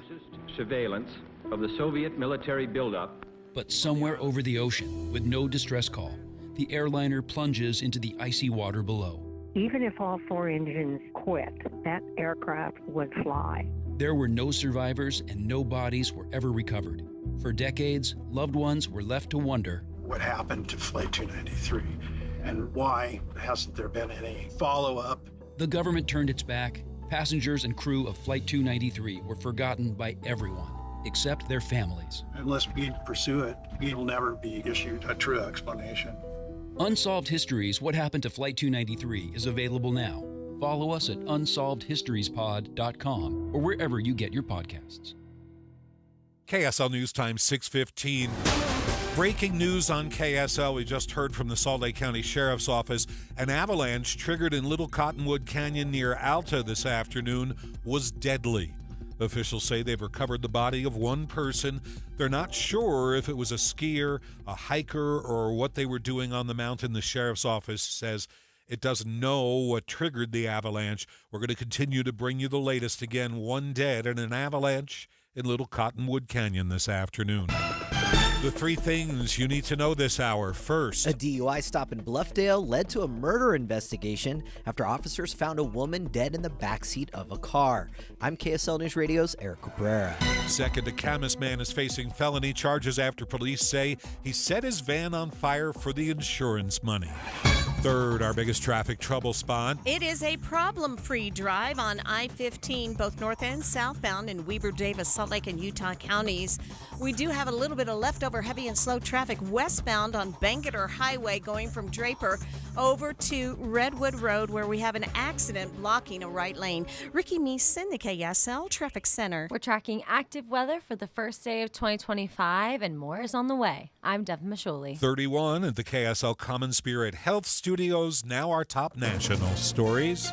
Surveillance of the Soviet military buildup. But somewhere over the ocean, with no distress call, the airliner plunges into the icy water below. Even if all 4 engines quit, that aircraft would fly. There were no survivors and no bodies were ever recovered. For decades, loved ones were left to wonder what happened to Flight 293 and why hasn't there been any follow-up? The government turned its back. Passengers and crew of Flight 293 were forgotten by everyone. except their families. Unless we pursue it, we'll never be issued a true explanation. Unsolved Histories: What Happened to Flight 293 is available now. Follow us at unsolvedhistoriespod.com or wherever you get your podcasts. KSL News Time 6:15. Breaking news on KSL. We just heard from the Salt Lake County Sheriff's Office. An avalanche triggered in Little Cottonwood Canyon near Alta this afternoon was deadly. Officials say they've recovered the body of one person. They're not sure if it was a skier, a hiker, or what they were doing on the mountain. The Sheriff's Office says it doesn't know what triggered the avalanche. We're going to continue to bring you the latest. Again, one dead in an avalanche in Little Cottonwood Canyon this afternoon. The three things you need to know this hour. First, a DUI stop in Bluffdale led to a murder investigation after officers found a woman dead in the backseat of a car. I'm KSL News Radio's Eric Cabrera. Second, a Camas man is facing felony charges after police say he set his van on fire for the insurance money. Third, our biggest traffic trouble spot. It is a problem-free drive on I-15, both north and southbound in Weber, Davis, Salt Lake, and Utah counties. We do have a little bit of leftover heavy and slow traffic westbound on Bangerter Highway going from Draper over to Redwood Road, where we have an accident blocking a right lane. Ricky Meeson, the KSL Traffic Center. We're tracking active weather for the first day of 2025, and more is on the way. I'm Devin Mashuli. 31 at the KSL Common Spirit Health Studios. Now our top national stories.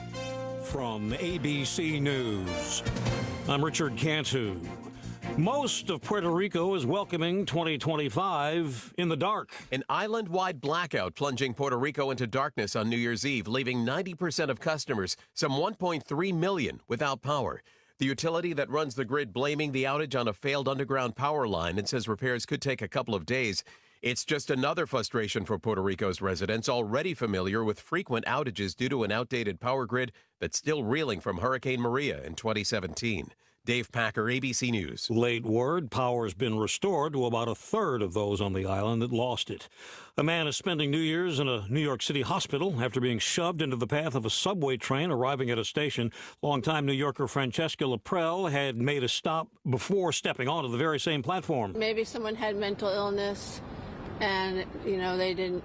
From ABC News, I'm Richard Cantu. Most of Puerto Rico is welcoming 2025 in the dark. An island-wide blackout plunging Puerto Rico into darkness on New Year's Eve, leaving 90% of customers, some 1.3 million, without power. The utility that runs the grid blaming the outage on a failed underground power line and says repairs could take a couple of days. It's just another frustration for Puerto Rico's residents, already familiar with frequent outages due to an outdated power grid that's still reeling from Hurricane Maria in 2017. Dave Packer, ABC News. Late word, power's been restored to about a third of those on the island that lost it. A man is spending New Year's in a New York City hospital after being shoved into the path of a subway train arriving at a station. Longtime New Yorker Francesca Laprelle had made a stop before stepping onto the very same platform. Maybe someone had mental illness and, they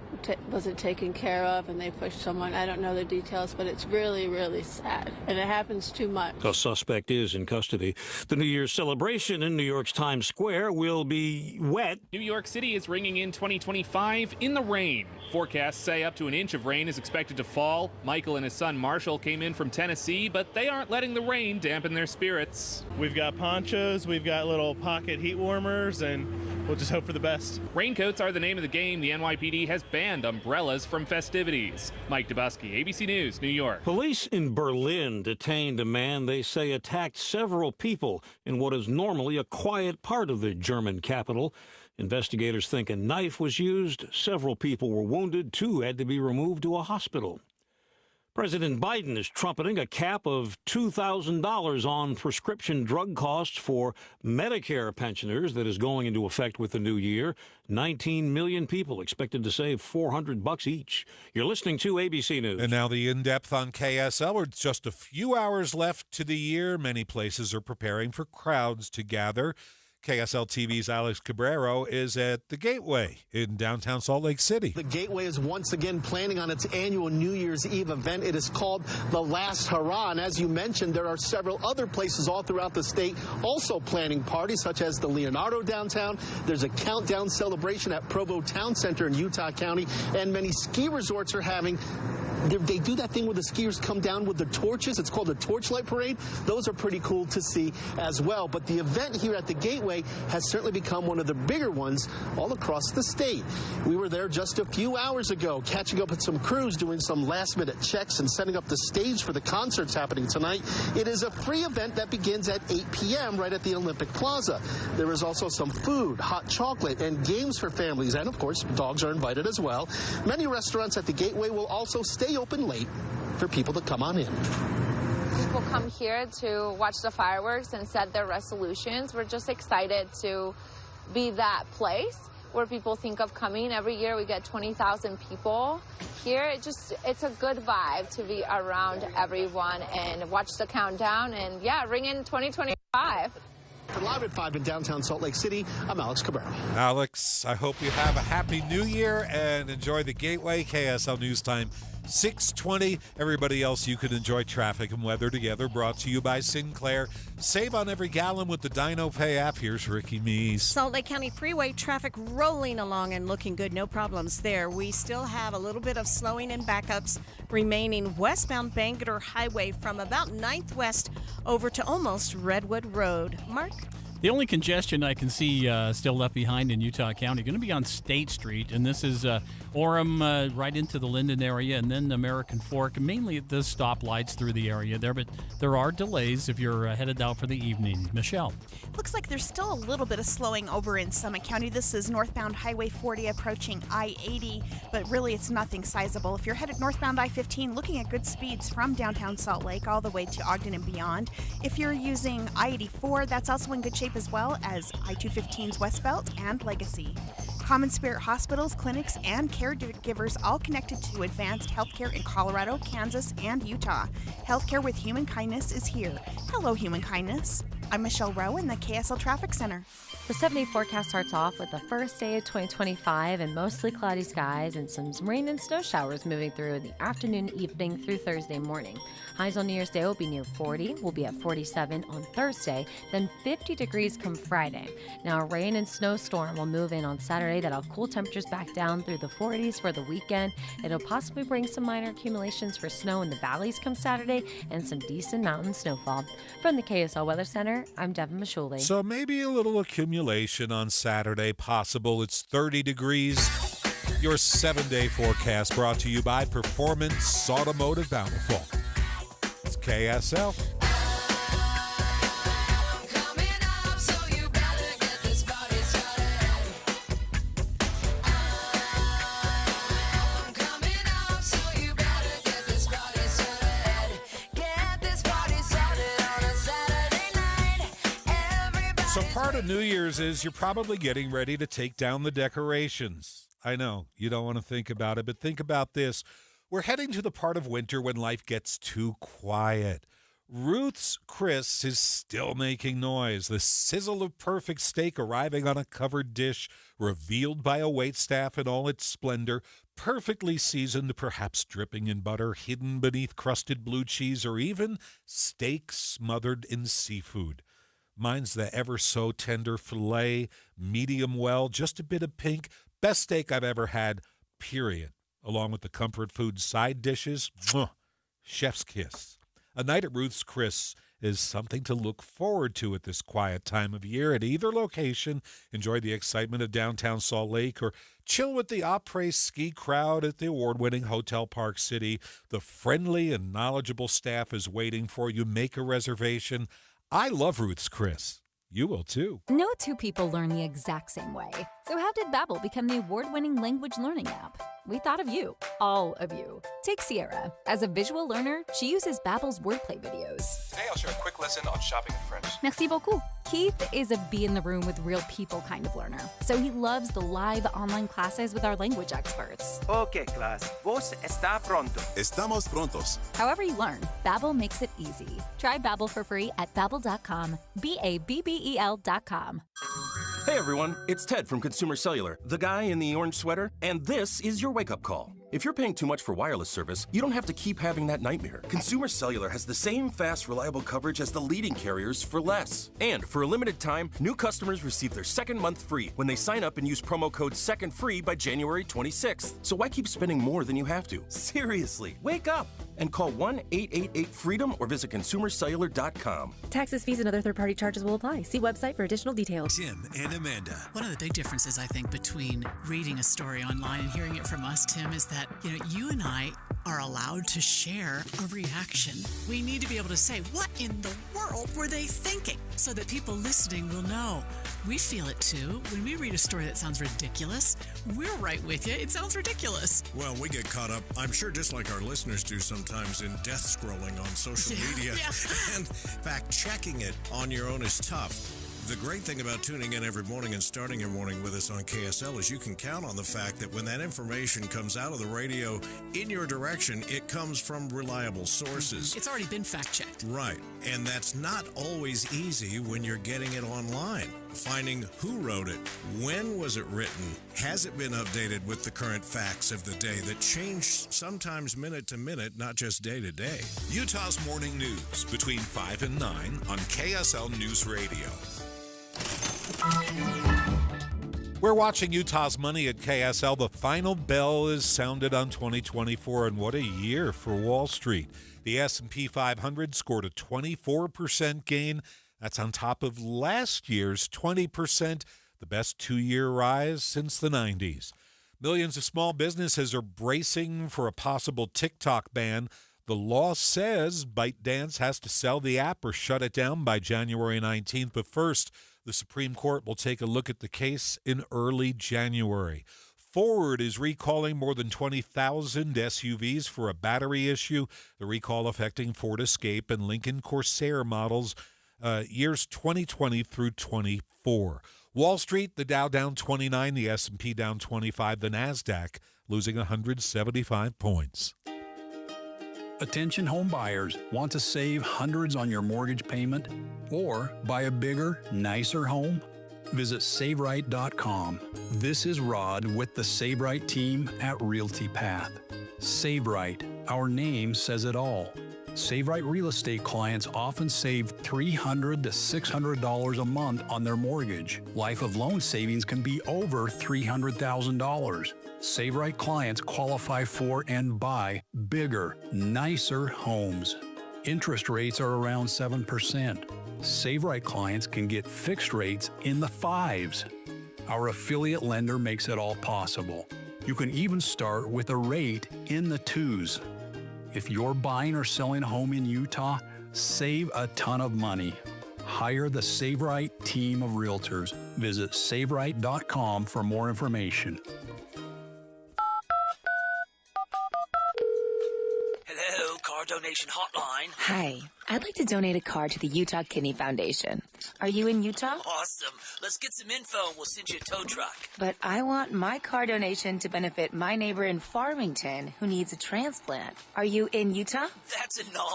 wasn't taken care of and they pushed someone. I don't know the details, but it's really, really sad. And it happens too much. The suspect is in custody. The New Year's celebration in New York's Times Square will be wet. New York City is ringing in 2025 in the rain. Forecasts say up to an inch of rain is expected to fall. Michael and his son Marshall came in from Tennessee, but they aren't letting the rain dampen their spirits. We've got ponchos, we've got little pocket heat warmers, and we'll just hope for the best. Raincoats are the name of the game. The NYPD has banned umbrellas from festivities. Mike Dubusky, ABC News, New York. Police in Berlin detained a man they say attacked several people in what is normally a quiet part of the German capital. Investigators think a knife was used. Several people were wounded. 2 had to be removed to a hospital. President Biden is trumpeting a cap of $2,000 on prescription drug costs for Medicare pensioners that is going into effect with the new year. 19 million people expected to save $400 each. You're listening to ABC News. And now the in-depth on KSL. We're just a few hours left to the year. Many places are preparing for crowds to gather. KSL TV's Alex Cabrero is at the Gateway in downtown Salt Lake City. The Gateway is once again planning on its annual New Year's Eve event. It is called the Last Hurrah. And as you mentioned, there are several other places all throughout the state also planning parties, such as the Leonardo downtown. There's a countdown celebration at Provo Town Center in Utah County. And many ski resorts are having they do that thing where the skiers come down with the torches. It's called the Torchlight Parade. Those are pretty cool to see as well. But the event here at the Gateway has certainly become one of the bigger ones all across the state. We were there just a few hours ago, catching up with some crews, doing some last-minute checks and setting up the stage for the concerts happening tonight. It is a free event that begins at 8 p.m. right at the Olympic Plaza. There is also some food, hot chocolate, and games for families. And, of course, dogs are invited as well. Many restaurants at the Gateway will also stay open late for people to come on in. People come here to watch the fireworks and set their resolutions. We're just excited to be that place where people think of coming. Every year we get 20,000 people here. It's a good vibe to be around everyone and watch the countdown and, ring in 2025. Live at 5 in downtown Salt Lake City, I'm Alex Cabrera. Alex, I hope you have a happy new year and enjoy the Gateway. KSL News Time 6:20. Everybody else, you can enjoy traffic and weather together. Brought to you by Sinclair. Save on every gallon with the Dino Pay app. Here's Ricky Meese. Salt Lake County Freeway traffic rolling along and looking good. No problems there. We still have a little bit of slowing and backups remaining westbound Bangor Highway from about 9th West over to almost Redwood Road. Mark? The only congestion I can see still left behind in Utah County going to be on State Street, and this is Orem right into the Linden area, and then American Fork, mainly at the stoplights through the area there, but there are delays if you're headed out for the evening. Michelle? Looks like there's still a little bit of slowing over in Summit County. This is northbound Highway 40 approaching I-80, but really it's nothing sizable. If you're headed northbound I-15, looking at good speeds from downtown Salt Lake all the way to Ogden and beyond. If you're using I-84, that's also in good shape as well as I-215's West Belt and Legacy. Common Spirit hospitals, clinics, and caregivers all connected to advanced healthcare in Colorado, Kansas, and Utah. Healthcare with Human Kindness is here. Hello, Human Kindness. I'm Michelle Rowe in the KSL Traffic Center. The 7-day forecast starts off with the first day of 2025 and mostly cloudy skies and some rain and snow showers moving through in the afternoon, evening through Thursday morning. Highs on New Year's Day will be near 40. We'll be at 47 on Thursday, then 50 degrees come Friday. Now, a rain and snowstorm will move in on Saturday. That'll cool temperatures back down through the 40s for the weekend. It'll possibly bring some minor accumulations for snow in the valleys come Saturday and some decent mountain snowfall. From the KSL Weather Center, I'm Devin Mashuli. So maybe a little accumulation on Saturday possible. It's 30 degrees. Your 7-day forecast brought to you by Performance Automotive Bountiful. It's KSL. So part of New Year's is you're probably getting ready to take down the decorations. I know, you don't want to think about it, but think about this. We're heading to the part of winter when life gets too quiet. Ruth's Chris is still making noise. The sizzle of perfect steak arriving on a covered dish, revealed by a waitstaff in all its splendor, perfectly seasoned, perhaps dripping in butter, hidden beneath crusted blue cheese, or even steak smothered in seafood. Mine's the ever-so-tender filet, medium well, just a bit of pink. Best steak I've ever had, period. Along with the comfort food side dishes, chef's kiss. A night at Ruth's Chris is something to look forward to at this quiet time of year. At either location, enjoy the excitement of downtown Salt Lake or chill with the après-ski crowd at the award-winning Hotel Park City. The friendly and knowledgeable staff is waiting for you. Make a reservation. I love Ruth's Chris. You will too. No two people learn the exact same way. So how did Babbel become the award-winning language learning app? We thought of you, all of you. Take Sierra. As a visual learner, she uses Babbel's wordplay videos. Today I'll share a quick lesson on shopping in French. Merci beaucoup. Keith is a be in the room with real people kind of learner. So he loves the live online classes with our language experts. Okay, class. Vos está pronto. Estamos prontos. However you learn, Babbel makes it easy. Try Babbel for free at babbel.com. BABBEL.com. Hey everyone, it's Ted from Consumer Cellular, the guy in the orange sweater, and this is your wake-up call. If you're paying too much for wireless service, you don't have to keep having that nightmare. Consumer Cellular has the same fast, reliable coverage as the leading carriers for less. And for a limited time, new customers receive their second month free when they sign up and use promo code SECONDFREE by January 26th. So why keep spending more than you have to? Seriously, wake up and call 1-888-FREEDOM or visit consumercellular.com. Taxes, fees, and other third-party charges will apply. See website for additional details. Tim and Amanda. One of the big differences, I think, between reading a story online and hearing it from us, Tim, is that, you and I are allowed to share a reaction. We need to be able to say, what in the world were they thinking? So that people listening will know. We feel it too. When we read a story that sounds ridiculous, we're right with you. It sounds ridiculous. Well, we get caught up, I'm sure just like our listeners do sometimes, in death scrolling on social media. And fact-checking it on your own is tough. The great thing about tuning in every morning and starting your morning with us on KSL is you can count on the fact that when that information comes out of the radio in your direction, it comes from reliable sources. It's already been fact-checked. Right. And that's not always easy when you're getting it online. Finding who wrote it, when was it written, has it been updated with the current facts of the day that change sometimes minute to minute, not just day to day. Utah's Morning News between 5 and 9 on KSL News Radio. We're watching Utah's Money at KSL. The final bell is sounded on 2024, and what a year for Wall Street. The S&P 500 scored a 24% gain. That's on top of last year's 20%, the best two-year rise since the 90s. Millions of small businesses are bracing for a possible TikTok ban. The law says ByteDance has to sell the app or shut it down by January 19th. But first, the Supreme Court will take a look at the case in early January. Ford is recalling more than 20,000 SUVs for a battery issue. The recall affecting Ford Escape and Lincoln Corsair models years 2020 through 24. Wall Street, the Dow down 29, the S&P down 25, the NASDAQ losing 175 points. Attention home buyers. Want to save hundreds on your mortgage payment or buy a bigger, nicer home? Visit SaveRight.com. This is Rod with the SaveRight team at Realty Path. SaveRight, our name says it all. SaveRight real estate clients often save $300 to $600 a month on their mortgage. Life of loan savings can be over $300,000. SaveRight clients qualify for and buy bigger, nicer homes. Interest rates are around 7%. SaveRight clients can get fixed rates in the 5s. Our affiliate lender makes it all possible. You can even start with a rate in the 2s. If you're buying or selling a home in Utah, save a ton of money. Hire the SaveRight team of realtors. Visit SaveRight.com for more information. Hello, car donation hotline. Hi, I'd like to donate a car to the Utah Kidney Foundation. Are you in Utah? Awesome. Let's get some info and we'll send you a tow truck. But I want my car donation to benefit my neighbor in Farmington who needs a transplant. Are you in Utah? That's a no.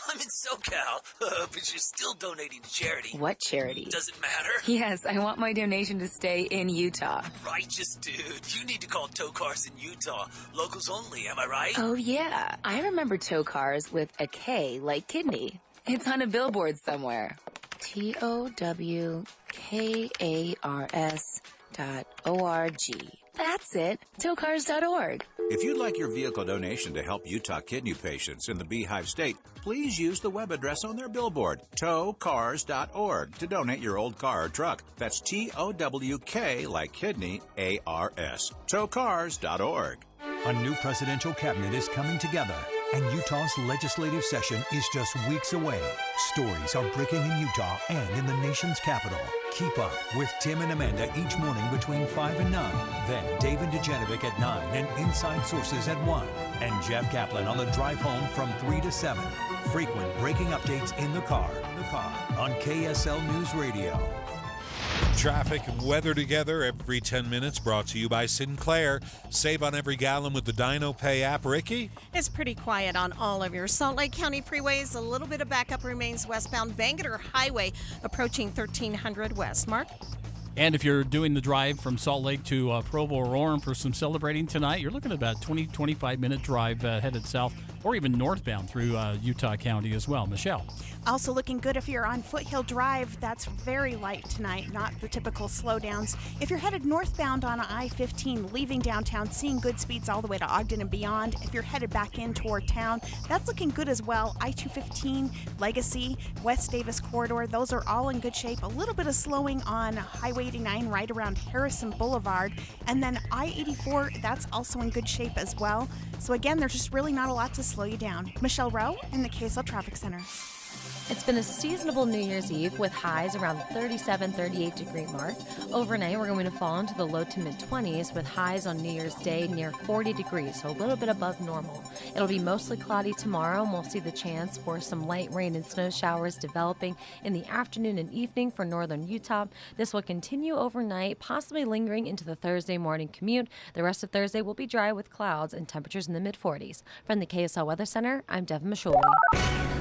I'm in SoCal, but you're still donating to charity. What charity? Does it matter? Yes, I want my donation to stay in Utah. Righteous dude. You need to call tow cars in Utah. Locals only, am I right? Oh, yeah. I remember tow cars with a K like kidney. It's on a billboard somewhere. TOWKARS.org. That's it. Towcars.org. If you'd like your vehicle donation to help Utah kidney patients in the Beehive State, please use the web address on their billboard, towcars.org, to donate your old car or truck. That's TOWK like kidney, ARS. Towcars.org. A new presidential cabinet is coming together, and Utah's legislative session is just weeks away. Stories are breaking in Utah and in the nation's capital. Keep up with Tim and Amanda each morning between 5 and 9. Then Dave and Dejanovic at 9 and Inside Sources at 1. And Jeff Caplan on the drive home from 3 to 7. Frequent breaking updates in the car on KSL News Radio. Traffic and weather together every 10 minutes, brought to you by Sinclair. Save on every gallon with the DinoPay app. Ricky? It's pretty quiet on all of your Salt Lake County freeways. A little bit of backup remains westbound Bangerter Highway approaching 1300 West. Mark? And if you're doing the drive from Salt Lake to Provo or Orem for some celebrating tonight, you're looking at about 25-minute drive headed south or even northbound through Utah County as well. Michelle? Also looking good if you're on Foothill Drive. That's very light tonight, not the typical slowdowns. If you're headed northbound on I-15, leaving downtown, seeing good speeds all the way to Ogden and beyond. If you're headed back in toward town, that's looking good as well. I-215, Legacy, West Davis Corridor, those are all in good shape. A little bit of slowing on Highway 89 right around Harrison Boulevard. And then I-84, that's also in good shape as well. So again, there's just really not a lot to slow you down. Michelle Rowe in the KSL Traffic Center. It's been a seasonable New Year's Eve with highs around 37, 38 degree mark. Overnight, we're going to fall into the low to mid-20s with highs on New Year's Day near 40 degrees, so a little bit above normal. It'll be mostly cloudy tomorrow, and we'll see the chance for some light rain and snow showers developing in the afternoon and evening for northern Utah. This will continue overnight, possibly lingering into the Thursday morning commute. The rest of Thursday will be dry with clouds and temperatures in the mid-40s. From the KSL Weather Center, I'm Devin Mashuli.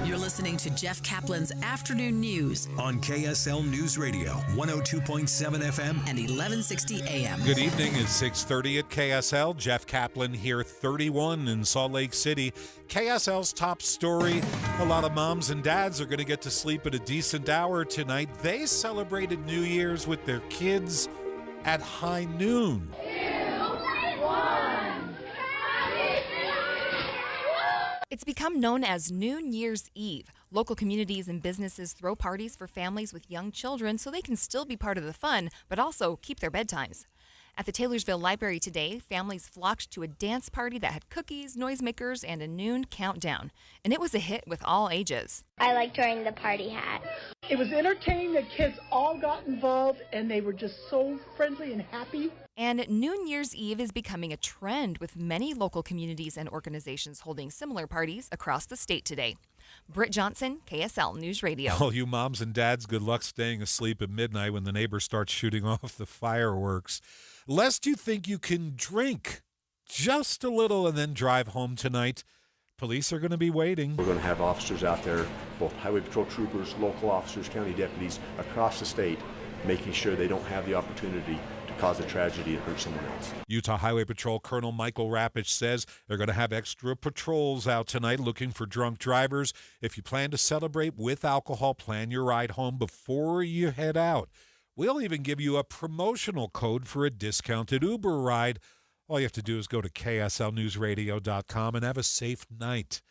You're listening to Jeff Caplan's Afternoon News on KSL News Radio, 102.7 FM and 1160 AM. Good evening. It's 6:30 at KSL. Jeff Caplan here, 31 in Salt Lake City. KSL's top story, a lot of moms and dads are going to get to sleep at a decent hour tonight. They celebrated New Year's with their kids at high noon. It's become known as New Year's Eve. Local communities and businesses throw parties for families with young children so they can still be part of the fun, but also keep their bedtimes. At the Taylorsville Library today, families flocked to a dance party that had cookies, noisemakers, and a noon countdown. And it was a hit with all ages. I liked wearing the party hat. It was entertaining. The kids all got involved, and they were just so friendly and happy. And New Year's Eve is becoming a trend, with many local communities and organizations holding similar parties across the state today. Britt Johnson, KSL News Radio. All you moms and dads, good luck staying asleep at midnight when the neighbor starts shooting off the fireworks. Lest you think you can drink just a little and then drive home tonight, police are going to be waiting. We're going to have officers out there, both highway patrol troopers, local officers, county deputies across the state, making sure they don't have the opportunity to cause a tragedy and hurt someone else. Utah Highway Patrol Colonel Michael Rapich says they're going to have extra patrols out tonight looking for drunk drivers. If you plan to celebrate with alcohol, plan your ride home before you head out. We'll even give you a promotional code for a discounted Uber ride. All you have to do is go to kslnewsradio.com and have a safe night.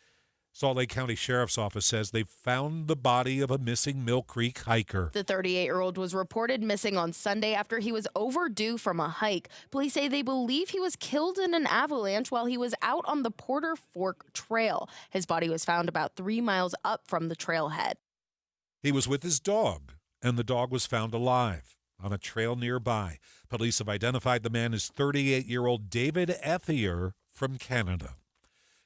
Salt Lake County Sheriff's Office says they've found the body of a missing Mill Creek hiker. The 38-year-old was reported missing on Sunday after he was overdue from a hike. Police say they believe he was killed in an avalanche while he was out on the Porter Fork Trail. His body was found about 3 miles up from the trailhead. He was with his dog, and the dog was found alive on a trail nearby. Police have identified the man as 38-year-old David Ethier from Canada.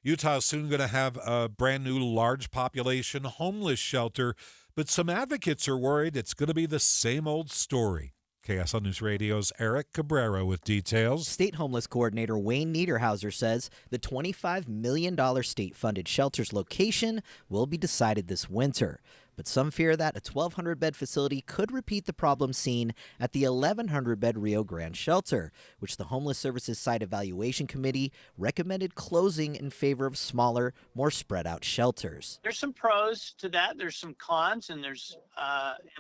Utah is soon going to have a brand new large population homeless shelter, but some advocates are worried it's going to be the same old story. KSL News Radio's Eric Cabrera with details. State Homeless Coordinator Wayne Niederhauser says the $25 million state-funded shelter's location will be decided this winter. But some fear that a 1,200-bed facility could repeat the problem seen at the 1,100-bed Rio Grande shelter, which the Homeless Services Site Evaluation Committee recommended closing in favor of smaller, more spread-out shelters. There's some pros to that. There's some cons, and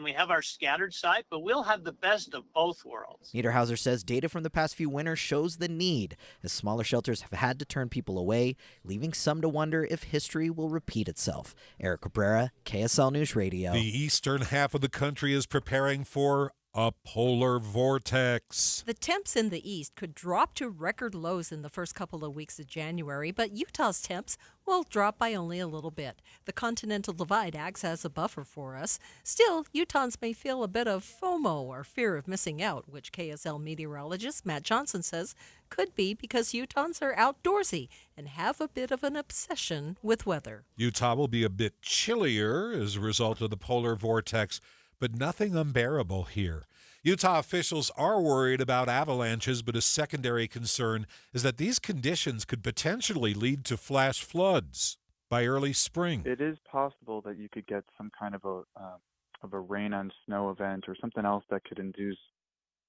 we have our scattered site, but we'll have the best of both worlds. Niederhauser says data from the past few winters shows the need, as smaller shelters have had to turn people away, leaving some to wonder if history will repeat itself. Eric Cabrera, KSL News Radio. The eastern half of the country is preparing for a polar vortex. The temps in the east could drop to record lows in the first couple of weeks of January, but Utah's temps will drop by only a little bit. The Continental Divide acts as a buffer for us. Still, Utahns may feel a bit of FOMO, or fear of missing out, which KSL meteorologist Matt Johnson says could be because Utahns are outdoorsy and have a bit of an obsession with weather. Utah will be a bit chillier as a result of the polar vortex, but nothing unbearable here. Utah officials are worried about avalanches, but a secondary concern is that these conditions could potentially lead to flash floods by early spring. It is possible that you could get some kind of a rain on snow event or something else that could induce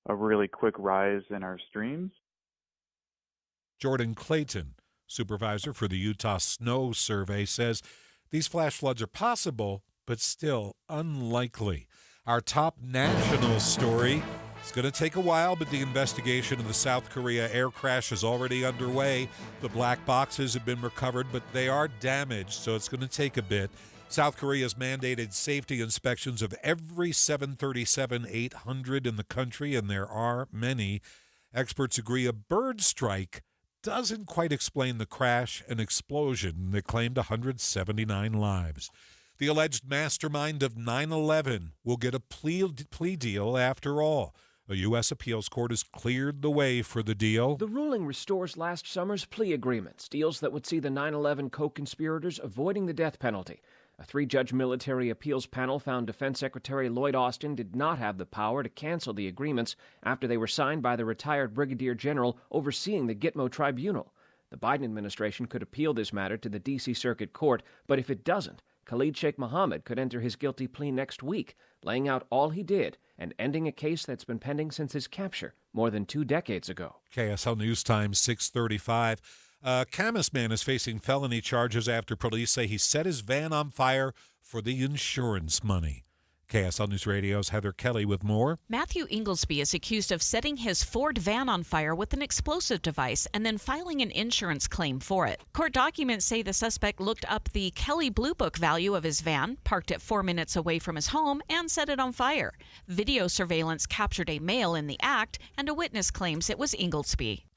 a really quick rise in our streams. Jordan Clayton, supervisor for the Utah Snow Survey, says these flash floods are possible, but still unlikely. Our top national story, it's going to take a while, but the investigation of the South Korea air crash is already underway. The black boxes have been recovered, but they are damaged, so it's going to take a bit. South Korea has mandated safety inspections of every 737-800 in the country, and there are many. Experts agree a bird strike doesn't quite explain the crash and explosion that claimed 179 lives. The alleged mastermind of 9/11 will get a plea deal after all. A U.S. appeals court has cleared the way for the deal. The ruling restores last summer's plea agreements, deals that would see the 9/11 co-conspirators avoiding the death penalty. A 3-judge military appeals panel found Defense Secretary Lloyd Austin did not have the power to cancel the agreements after they were signed by the retired brigadier general overseeing the Gitmo Tribunal. The Biden administration could appeal this matter to the D.C. Circuit Court, but if it doesn't, Khalid Sheikh Mohammed could enter his guilty plea next week, laying out all he did and ending a case that's been pending since his capture more than 2 decades ago. KSL News Time, 6:35. Camas man is facing felony charges after police say he set his van on fire for the insurance money. KSL News Radio's Heather Kelly with more. Matthew Inglesby is accused of setting his Ford van on fire with an explosive device and then filing an insurance claim for it. Court documents say the suspect looked up the Kelley Blue Book value of his van, parked it 4 minutes away from his home, and set it on fire. Video surveillance captured a male in the act, and a witness claims it was Inglesby.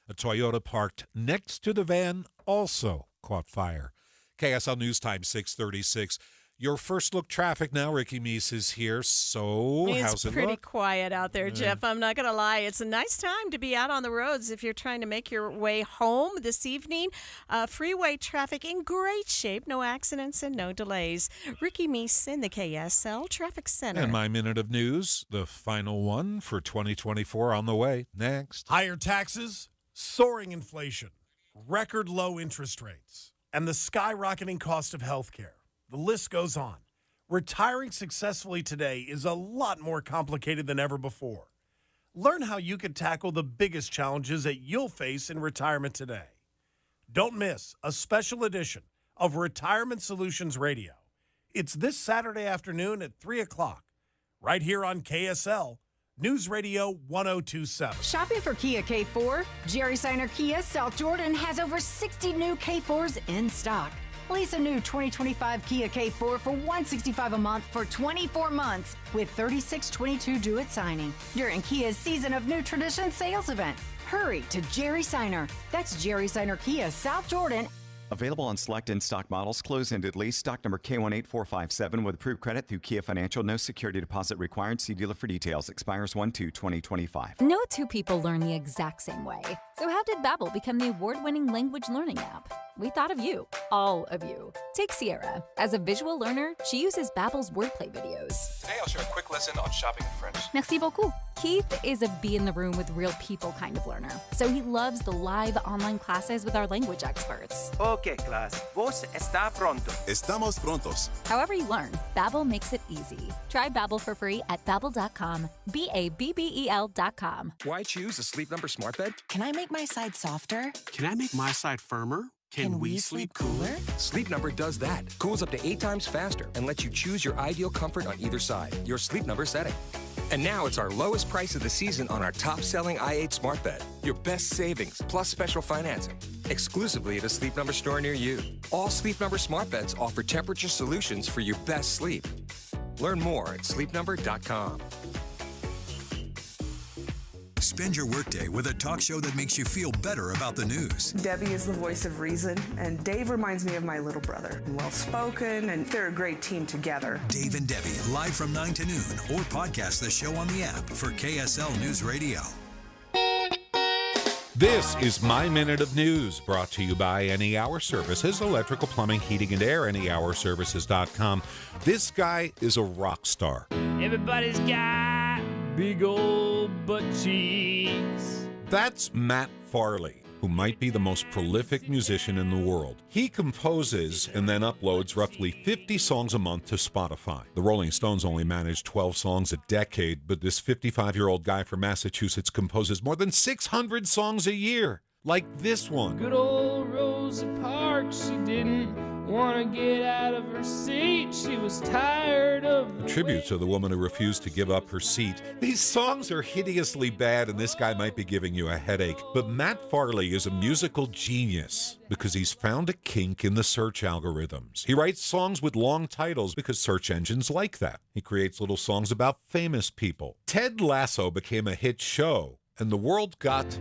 A Toyota parked next to the van also caught fire. KSL News Time, 6:36. Your first look traffic now. Ricky Meese is here. So how's it It's pretty look? quiet out there, Jeff. I'm not going to lie. It's a nice time to be out on the roads if you're trying to make your way home this evening. Freeway traffic in great shape. No accidents and no delays. Ricky Meese in the KSL Traffic Center. And my minute of news, the final one for 2024 on the way. Next. Higher taxes, soaring inflation, record low interest rates, and the skyrocketing cost of health care. The list goes on. Retiring successfully today is a lot more complicated than ever before. Learn how you can tackle the biggest challenges that you'll face in retirement today. Don't miss a special edition of Retirement Solutions Radio. It's this Saturday afternoon at 3 o'clock, right here on KSL News Radio 1027. Shopping for Kia K4? Jerry Seiner Kia South Jordan has over 60 new K4s in stock. Lease a new 2025 Kia K4 for $165 a month for 24 months with $36.22 due at signing during Kia's Season of New Tradition sales event. Hurry to Jerry Seiner. That's Jerry Seiner Kia South Jordan. Available on select in-stock models, close-ended lease, stock number K18457 with approved credit through Kia Financial. No security deposit required. See dealer for details. Expires 1/2/2025. No two people learn the exact same way. So how did Babbel become the award-winning language learning app? We thought of you, all of you. Take Sierra. As a visual learner, she uses Babbel's wordplay videos. Today I'll share a quick lesson on shopping in French. Merci beaucoup. Keith is a be in the room with real people kind of learner, so he loves the live online classes with our language experts. Okay, class. Vos está pronto. Estamos prontos. However you learn, Babbel makes it easy. Try Babbel for free at Babbel.com. BABBEL.com. Why choose a Sleep Number smart bed? Can I make my side softer? Can I make my side firmer? Can we sleep cooler? Sleep Number does that. Cools up to 8 times faster and lets you choose your ideal comfort on either side, your Sleep Number setting. And now it's our lowest price of the season on our top-selling i8 smart bed. Your best savings plus special financing. Exclusively at a Sleep Number store near you. All Sleep Number smart beds offer temperature solutions for your best sleep. Learn more at sleepnumber.com. Spend your workday with a talk show that makes you feel better about the news. Debbie is the voice of reason, and Dave reminds me of my little brother. Well-spoken, and they're a great team together. Dave and Debbie, live from 9 to noon, or podcast the show on the app for KSL News Radio. This is My Minute of News, brought to you by Any Hour Services, electrical, plumbing, heating, and air, anyhourservices.com. This guy is a rock star. Everybody's got big old butt cheeks. That's Matt Farley, who might be the most prolific musician in the world. He composes and then uploads roughly 50 songs a month to Spotify. The Rolling Stones only manage 12 songs a decade, but this 55-year-old guy from Massachusetts composes more than 600 songs a year, like this one. Good old Rosa Parks, she didn't want to get out of her seat. She was tired of A tribute to the woman who refused to give up her seat. These songs are hideously bad, and this guy might be giving you a headache. But Matt Farley is a musical genius because he's found a kink in the search algorithms. He writes songs with long titles because search engines like that. He creates little songs about famous people. Ted Lasso became a hit show, and the world got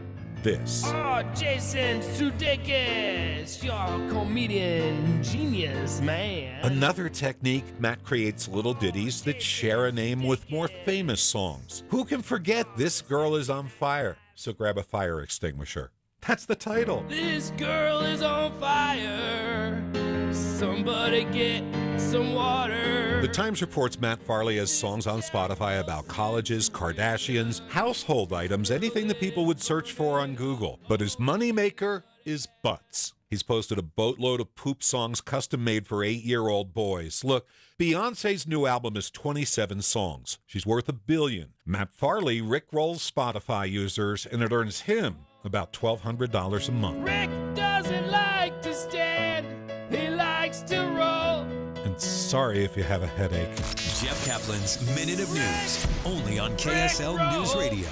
this. Oh, Jason Sudeikis, you're a comedian genius, man. Another technique, Matt creates little ditties that share a name with more famous songs. Who can forget This Girl Is on Fire? So grab a fire extinguisher. That's the title. This girl is on fire. Somebody get some water. The Times reports Matt Farley has songs on Spotify about colleges, Kardashians, household items, anything that people would search for on Google. But his moneymaker is butts. He's posted a boatload of poop songs custom made for 8-year-old boys. Look, Beyonce's new album is 27 songs. She's worth $1 billion. Matt Farley rickrolls Spotify users, and it earns him about $1,200 a month. Rick doesn't like to stand, he likes to roll. And sorry if you have a headache. Jeff Kaplan's Minute of News, only on KSL News Radio.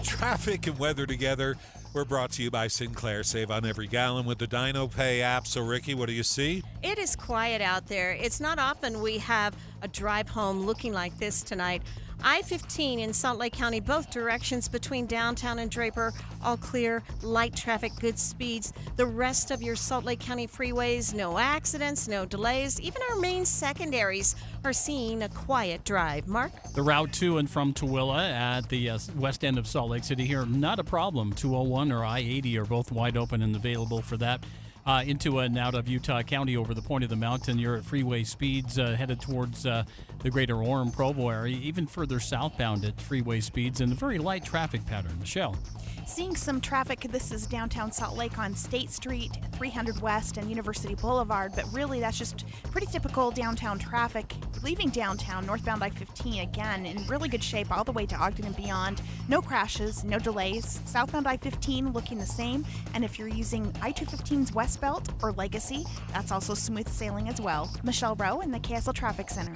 Traffic and weather together. We're brought to you by Sinclair. Save on every gallon with the Dino Pay app. So, Ricky, what do you see? It is quiet out there. It's not often we have a drive home looking like this tonight. I-15 in Salt Lake County, both directions between downtown and Draper, all clear, light traffic, good speeds. The rest of your Salt Lake County freeways, no accidents, no delays. Even our main secondaries are seeing a quiet drive. Mark? The route to and from Tooele at the west end of Salt Lake City here, not a problem. 201 or I-80 are both wide open and available for that. Into and out of Utah County over the point of the mountain. You're at freeway speeds headed towards the greater Orem, Provo area, even further southbound at freeway speeds, and a very light traffic pattern. Michelle. Seeing some traffic, this is downtown Salt Lake on State Street, 300 West, and University Boulevard, but really that's just pretty typical downtown traffic. Leaving downtown, northbound I-15, again, in really good shape all the way to Ogden and beyond. No crashes, no delays. Southbound I-15 looking the same, and if you're using I-215's West Belt or Legacy, that's also smooth sailing as well. Michelle Rowe in the KSL Traffic Center.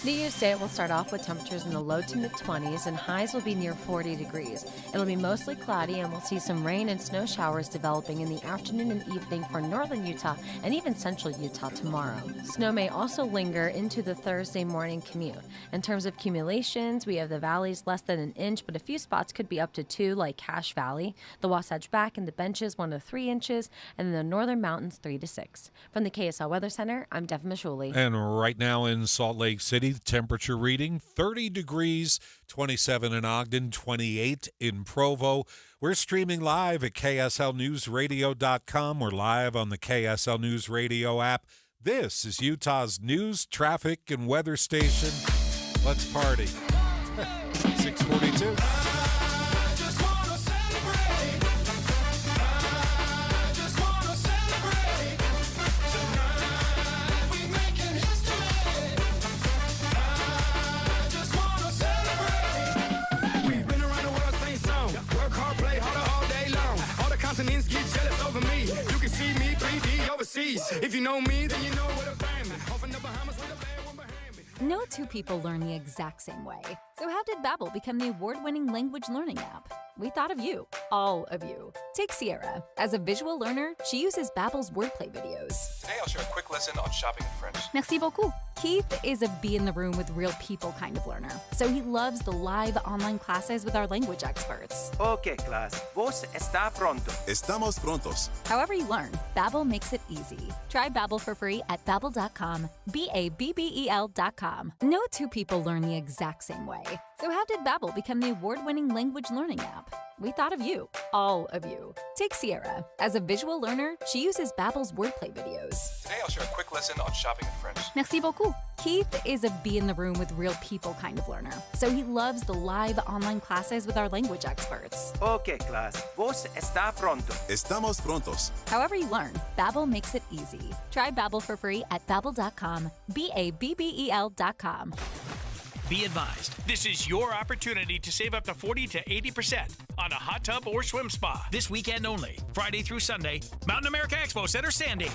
New Year's Day will start off with temperatures in the low to mid-20s and highs will be near 40 degrees. It'll be mostly cloudy and we'll see some rain and snow showers developing in the afternoon and evening for northern Utah and even central Utah tomorrow. Snow may also linger into the Thursday morning commute. In terms of accumulations, we have the valleys less than an inch, but a few spots could be up to 2, like Cache Valley, the Wasatch Back and the Benches 1 to 3 inches, and the northern mountains 3 to 6. From the KSL Weather Center, I'm Devin Mashuli. And right now in Salt Lake City, the temperature reading 30 degrees, 27 in Ogden, 28 in Provo. We're streaming live at KSLNewsRadio.com. We're live on the KSL News Radio app. This is Utah's news, traffic, and weather station. Let's party. 642. If you know me, then you know what a family. Off in the Bahamas with a bad one behind me. No two people learn the exact same way. So how did Babbel become the award-winning language learning app? We thought of you, all of you. Take Sierra. As a visual learner, she uses Babbel's wordplay videos. Today I'll share a quick lesson on shopping in French. Merci beaucoup. Keith is a be-in-the-room with real people kind of learner, so he loves the live online classes with our language experts. Okay, class. Vos está pronto. Estamos prontos. However you learn, Babbel makes it easy. Try Babbel for free at Babbel.com, Babbel.com. No two people learn the exact same way. So how did Babbel become the award-winning language learning app? We thought of you, all of you. Take Sierra. As a visual learner, she uses Babbel's wordplay videos. Today I'll share a quick lesson on shopping in French. Merci beaucoup. Keith is a be-in-the-room with real people kind of learner, so he loves the live online classes with our language experts. Okay, class. Vos está pronto. Estamos prontos. However you learn, Babbel makes it easy. Try Babbel for free at Babbel.com, Babbel.com. Be advised, this is your opportunity to save up to 40 to 80% on a hot tub or swim spa. This weekend only, Friday through Sunday, Mountain America Expo Center, Sandy.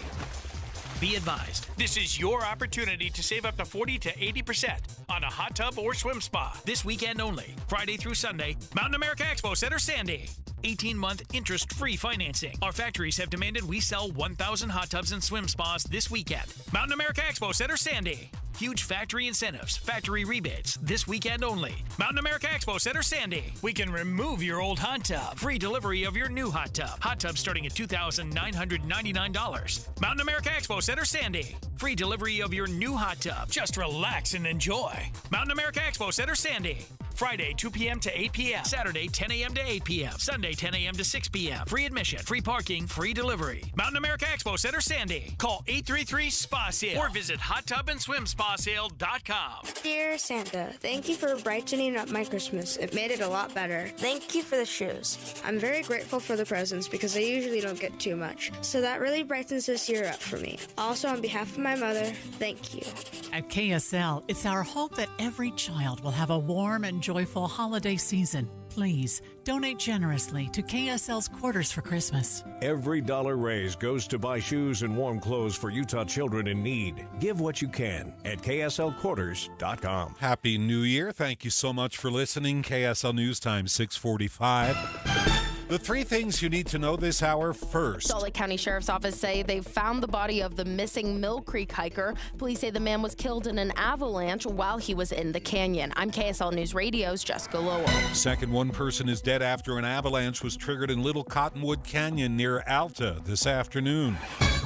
Be advised, this is your opportunity to save up to 40 to 80% on a hot tub or swim spa. This weekend only, Friday through Sunday, Mountain America Expo Center, Sandy. 18-month interest-free financing. Our factories have demanded we sell 1,000 hot tubs and swim spas this weekend. Mountain America Expo Center, Sandy. huge factory incentives, factory rebates, this weekend only. Mountain America Expo Center, Sandy. We can remove your old hot tub. Free delivery of your new hot tub. Hot tub starting at $2,999. Mountain America Expo Center, Sandy. Free delivery of your new hot tub. Just relax and enjoy. Mountain America Expo Center, Sandy. Friday, 2 p.m. to 8 p.m. Saturday, 10 a.m. to 8 p.m. Sunday, 10 a.m. to 6 p.m. Free admission, free parking, free delivery. Mountain America Expo Center, Sandy. Call 833-SPA-SALE or visit hottubandSwimSpaSale.com. Dear Santa, thank you for brightening up my Christmas. It made it a lot better. Thank you for the shoes. I'm very grateful for the presents because I usually don't get too much. So that really brightens this year up for me. Also, on behalf of my mother, thank you. At KSL, it's our hope that every child will have a warm and joyful holiday season. Please donate generously to KSL's Quarters for Christmas. Every dollar raised goes to buy shoes and warm clothes for Utah children in need. Give what you can at KSLQuarters.com. Happy New Year. Thank you so much for listening. KSL News Time, 6:45. The three things you need to know this hour first. Salt Lake County Sheriff's Office say they've found the body of the missing Mill Creek hiker. Police say the man was killed in an avalanche while he was in the canyon. I'm KSL News Radio's Jessica Lowell. Second, one person is dead after an avalanche was triggered in Little Cottonwood Canyon near Alta this afternoon.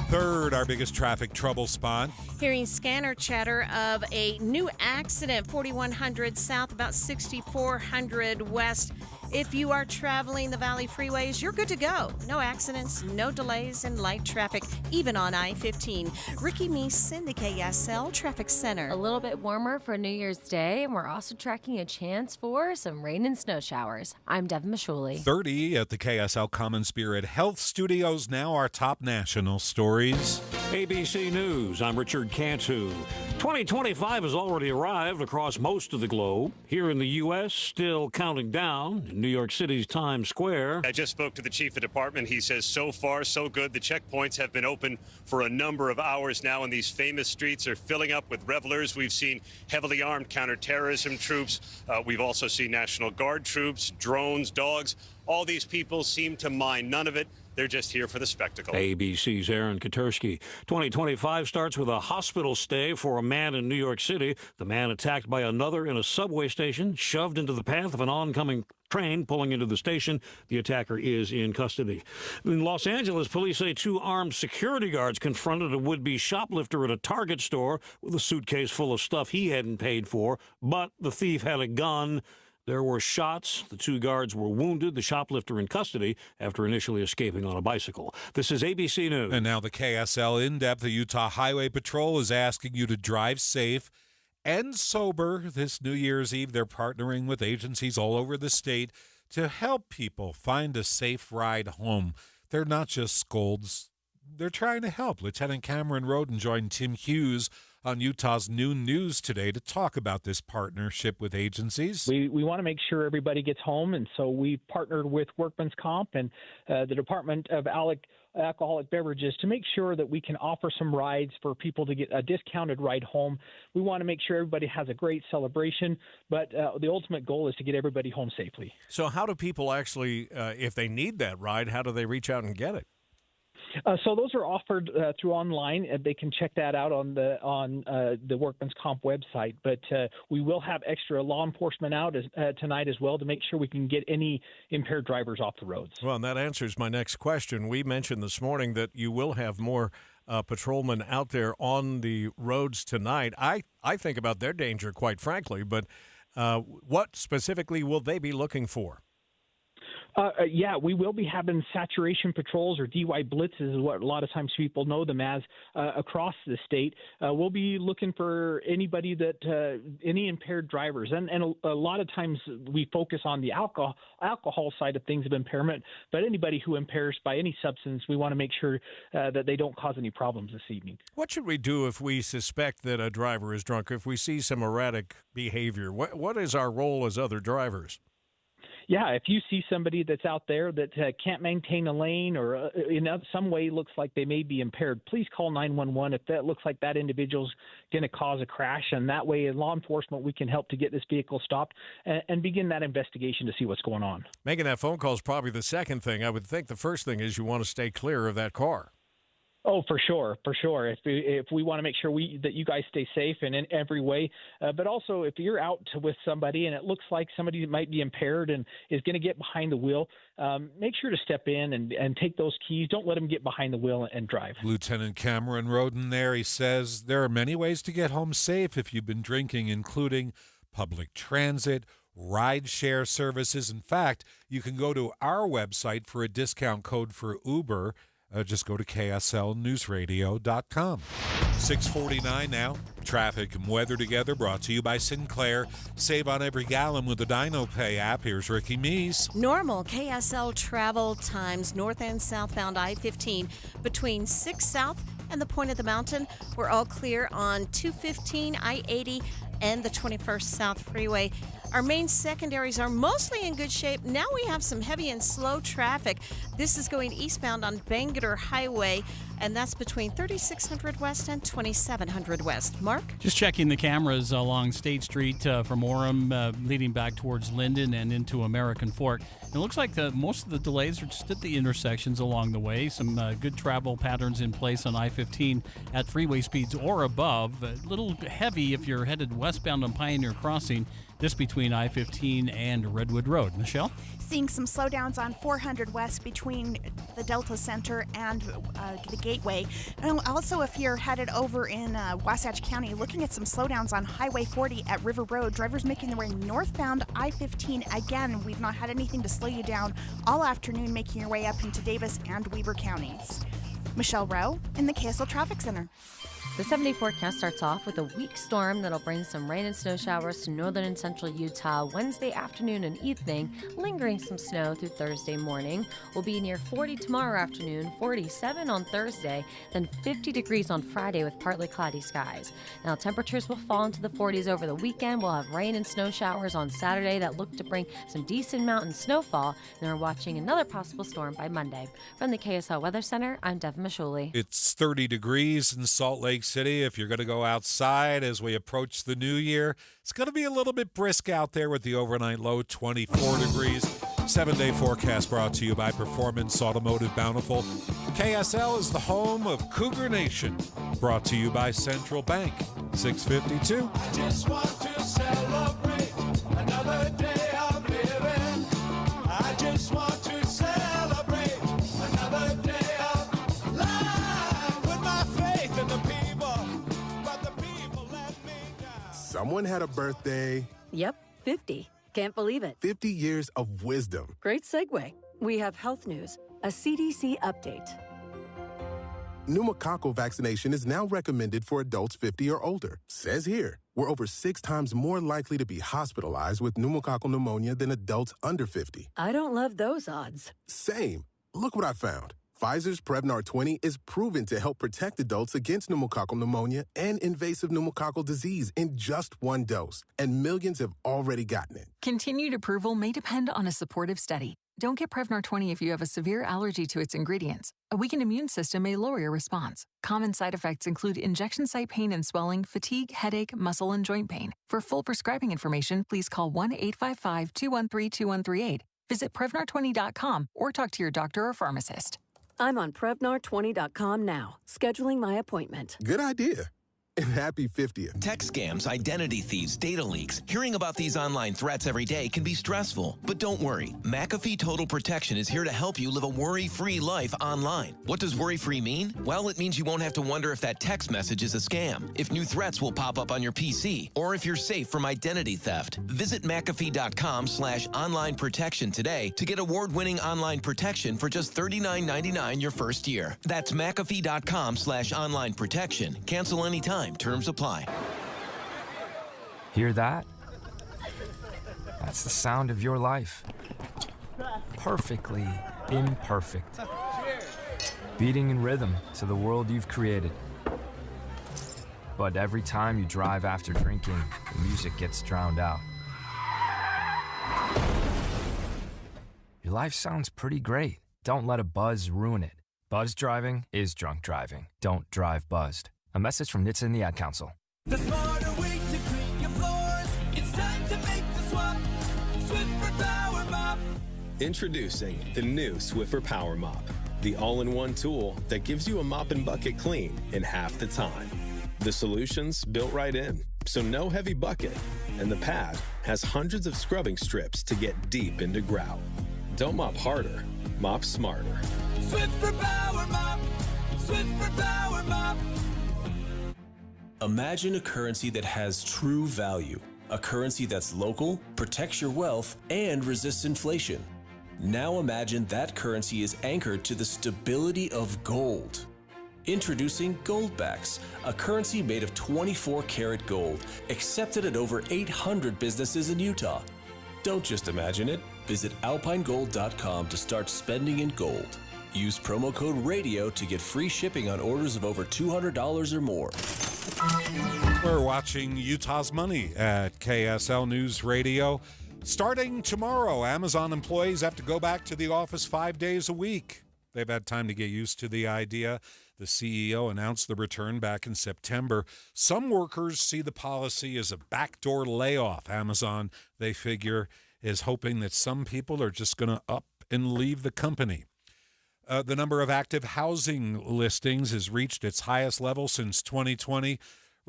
Third, our biggest traffic trouble spot. Hearing scanner chatter of a new accident, 4100 south, about 6400 west. If you are traveling the Valley freeways, you're good to go. No accidents, no delays, and light traffic, even on I-15. Ricky Meese in the KSL Traffic Center. A little bit warmer for New Year's Day, and we're also tracking a chance for some rain and snow showers. I'm Devin Mashuli. 30 at the KSL Common Spirit Health Studios. Now our top national stories. ABC News, I'm Richard Cantu. 2025 has already arrived across most of the globe. Here in the U.S., still counting down in New York City's Times Square. I just spoke to the chief of department. He says so far, so good. The checkpoints have been open for a number of hours now, and these famous streets are filling up with revelers. We've seen heavily armed counterterrorism troops. We've also seen National Guard troops, drones, dogs. All these people seem to mind none of it. They're just here for the spectacle. ABC's Aaron Katersky. 2025 starts with a hospital stay for a man in New York City. The man attacked by another in a subway station, shoved into the path of an oncoming train pulling into the station. The attacker is in custody. In Los Angeles, police say two armed security guards confronted a would-be shoplifter at a Target store with a suitcase full of stuff he hadn't paid for, but the thief had a gun. There were shots. The two guards were wounded. The shoplifter in custody after initially escaping on a bicycle. This is ABC News. And now the KSL In-Depth. The Utah Highway Patrol is asking you to drive safe and sober this New Year's Eve. They're partnering with agencies all over the state to help people find a safe ride home. They're not just scolds. They're trying to help. Lieutenant Cameron Roden joined Tim Hughes on Utah's Noon News today to talk about this partnership with agencies. We want to make sure everybody gets home, and so we partnered with Workman's Comp and the Department of Alcoholic Beverages to make sure that we can offer some rides for people to get a discounted ride home. We want to make sure everybody has a great celebration, but the ultimate goal is to get everybody home safely. So how do people actually, if they need that ride, how do they reach out and get it? So those are offered through online. They can check that out on the Workman's Comp website. But we will have extra law enforcement out tonight as well to make sure we can get any impaired drivers off the roads. Well, and that answers my next question. We mentioned this morning that you will have more patrolmen out there on the roads tonight. I think about their danger, quite frankly, but what specifically will they be looking for? Yeah, we will be having saturation patrols, or DUI blitzes is what a lot of times people know them as, across the state. We'll be looking for anybody any impaired drivers. And a lot of times we focus on the alcohol side of things of impairment, but anybody who impairs by any substance, we want to make sure that they don't cause any problems this evening. What should we do if we suspect that a driver is drunk, if we see some erratic behavior? What is our role as other drivers? Yeah, if you see somebody that's out there that can't maintain a lane or in some way looks like they may be impaired, please call 911 if that looks like that individual's going to cause a crash. And that way, in law enforcement, we can help to get this vehicle stopped and begin that investigation to see what's going on. Making that phone call is probably the second thing. I would think the first thing is you want to stay clear of that car. Oh, for sure. If we want to make sure that you guys stay safe in every way, but also if you're out with somebody and it looks like somebody that might be impaired and is going to get behind the wheel, make sure to step in and take those keys. Don't let them get behind the wheel and drive. Lieutenant Cameron Roden there, he says there are many ways to get home safe if you've been drinking, including public transit, ride-share services. In fact, you can go to our website for a discount code for Uber. Just go to kslnewsradio.com. 6:49 now. Traffic and weather together brought to you by Sinclair. Save on every gallon with the DinoPay app. Here's Ricky Meese. Normal KSL travel times north and southbound I-15 between 6 South and the point of the mountain. We're all clear on 215, I-80, and the 21st South Freeway. Our main secondaries are mostly in good shape. Now we have some heavy and slow traffic. This is going eastbound on Bangor Highway, and that's between 3600 West and 2700 West. Mark? Just checking the cameras along State Street from Orem, leading back towards Linden and into American Fork. It looks like most of the delays are just at the intersections along the way. Some good travel patterns in place on I-15 at freeway speeds or above. A little heavy if you're headed westbound on Pioneer Crossing. This between I-15 and Redwood Road. Michelle? Seeing some slowdowns on 400 West between the Delta Center and the Gateway. And also, if you're headed over in Wasatch County, looking at some slowdowns on Highway 40 at River Road. Drivers making their way northbound I-15. Again, we've not had anything to slow you down all afternoon, making your way up into Davis and Weber counties. Michelle Rowe in the KSL Traffic Center. The 7-day forecast starts off with a weak storm that'll bring some rain and snow showers to northern and central Utah Wednesday afternoon and evening, lingering some snow through Thursday morning. We'll be near 40 tomorrow afternoon, 47 on Thursday, then 50 degrees on Friday with partly cloudy skies. Now, temperatures will fall into the 40s over the weekend. We'll have rain and snow showers on Saturday that look to bring some decent mountain snowfall, and we're watching another possible storm by Monday. From the KSL Weather Center, I'm Devin Mashuli. It's 30 degrees in Salt Lake City. If you're going to go outside as we approach the new year, it's going to be a little bit brisk out there with the overnight low 24 degrees. 7-day forecast brought to you by Performance Automotive Bountiful. KSL is the home of Cougar Nation. Brought to you by Central Bank. 652. I just want to celebrate another day of living. I just want to celebrate another day of life with my faith in the people, but the people let me down. Someone had a birthday. Yep, 50. Can't believe it. 50 years of wisdom. Great segue. We have health news, a CDC update. Pneumococcal vaccination is now recommended for adults 50 or older. Says here, we're over 6 times more likely to be hospitalized with pneumococcal pneumonia than adults under 50. I don't love those odds. Same. Look what I found. Pfizer's Prevnar 20 is proven to help protect adults against pneumococcal pneumonia and invasive pneumococcal disease in just 1 dose, and millions have already gotten it. Continued approval may depend on a supportive study. Don't get Prevnar 20 if you have a severe allergy to its ingredients. A weakened immune system may lower your response. Common side effects include injection site pain and swelling, fatigue, headache, muscle, and joint pain. For full prescribing information, please call 1-855-213-2138. Visit Prevnar20.com or talk to your doctor or pharmacist. I'm on Prevnar20.com now, scheduling my appointment. Good idea. And happy 50th. Tech scams, identity thieves, data leaks. Hearing about these online threats every day can be stressful. But don't worry. McAfee Total Protection is here to help you live a worry-free life online. What does worry-free mean? Well, it means you won't have to wonder if that text message is a scam, if new threats will pop up on your PC, or if you're safe from identity theft. Visit McAfee.com/online protection today to get award-winning online protection for just $39.99 your first year. That's McAfee.com/online protection. Cancel anytime. Terms apply. Hear that? That's the sound of your life. Perfectly imperfect. Beating in rhythm to the world you've created. But every time you drive after drinking, the music gets drowned out. Your life sounds pretty great. Don't let a buzz ruin it. Buzz driving is drunk driving. Don't drive buzzed. A message from NHTSA and the Ad Council. The smarter way to clean your floors. It's time to make the swap. Swiffer Power Mop. Introducing the new Swiffer Power Mop. the all-in-one tool that gives you a mop and bucket clean in half the time. The solution's built right in, so no heavy bucket, and the pad has hundreds of scrubbing strips to get deep into grout. Don't mop harder, mop smarter. Swift for Power Mop! Swift for Power Mop! Imagine a currency that has true value. A currency that's local, protects your wealth, and resists inflation. Now imagine that currency is anchored to the stability of gold. Introducing Goldbacks, a currency made of 24-karat gold, accepted at over 800 businesses in Utah. Don't just imagine it. Visit alpinegold.com to start spending in gold. Use promo code RADIO to get free shipping on orders of over $200 or more. We're watching Utah's Money at KSL News Radio. Starting tomorrow, Amazon employees have to go back to the office 5 days a week. They've had time to get used to the idea. The CEO announced the return back in September. Some workers see the policy as a backdoor layoff. Amazon, they figure, is hoping that some people are just going to up and leave the company. The number of active housing listings has reached its highest level since 2020.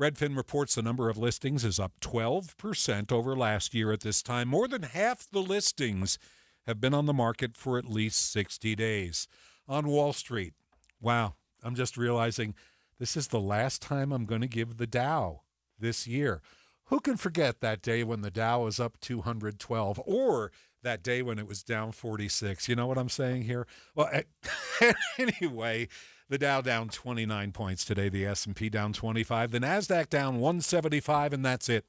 Redfin reports the number of listings is up 12% over last year at this time. More than half the listings have been on the market for at least 60 days. On Wall Street, wow, I'm just realizing this is the last time I'm going to give the Dow this year. Who can forget that day when the Dow was up 212 or that day when it was down 46? You know what I'm saying here? Well, anyway, the Dow down 29 points today, the S&P down 25, the NASDAQ down 175, and that's it.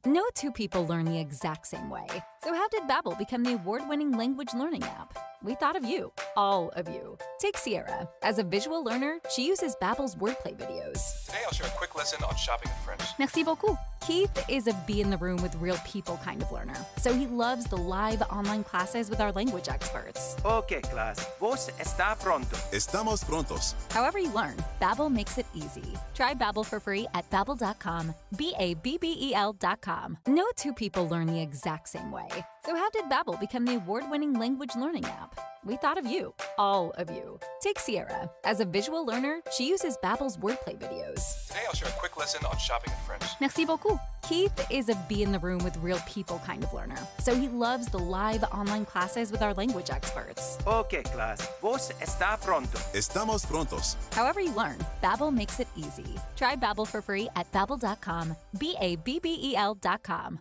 No two people learn the exact same way. So how did Babbel become the award-winning language learning app? We thought of you, all of you. Take Sierra. As a visual learner, she uses Babbel's wordplay videos. Today I'll share a quick lesson on shopping in French. Merci beaucoup. Keith is a be-in-the-room with real people kind of learner, so he loves the live online classes with our language experts. Okay, class. Vos está pronto. Estamos prontos. However you learn, Babbel makes it easy. Try Babbel for free at Babbel.com, Babbel.com. No two people learn the exact same way. So how did Babbel become the award-winning language learning app? We thought of you, all of you. Take Sierra. As a visual learner, she uses Babbel's wordplay videos. Today I'll share a quick lesson on shopping in French. Merci beaucoup. Keith is a be-in-the-room with real people kind of learner, so he loves the live online classes with our language experts. Okay, class. Vos está pronto. Estamos prontos. However you learn, Babbel makes it easy. Try Babbel for free at Babbel.com, Babbel.com.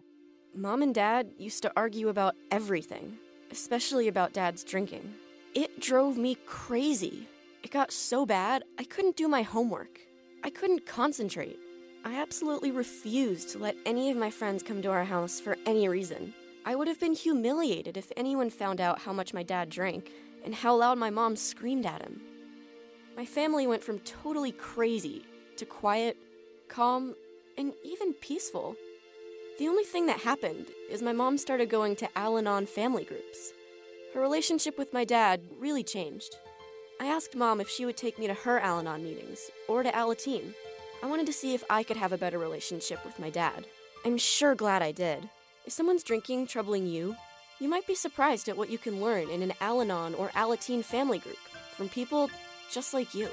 Mom and Dad used to argue about everything, especially about Dad's drinking. It drove me crazy. It got so bad, I couldn't do my homework. I couldn't concentrate. I absolutely refused to let any of my friends come to our house for any reason. I would have been humiliated if anyone found out how much my dad drank and how loud my mom screamed at him. My family went from totally crazy to quiet, calm, and even peaceful. The only thing that happened is my mom started going to Al-Anon family groups. Her relationship with my dad really changed. I asked Mom if she would take me to her Al-Anon meetings or to Alateen. I wanted to see if I could have a better relationship with my dad. I'm sure glad I did. If someone's drinking troubling you, you might be surprised at what you can learn in an Al-Anon or Alateen family group from people just like you.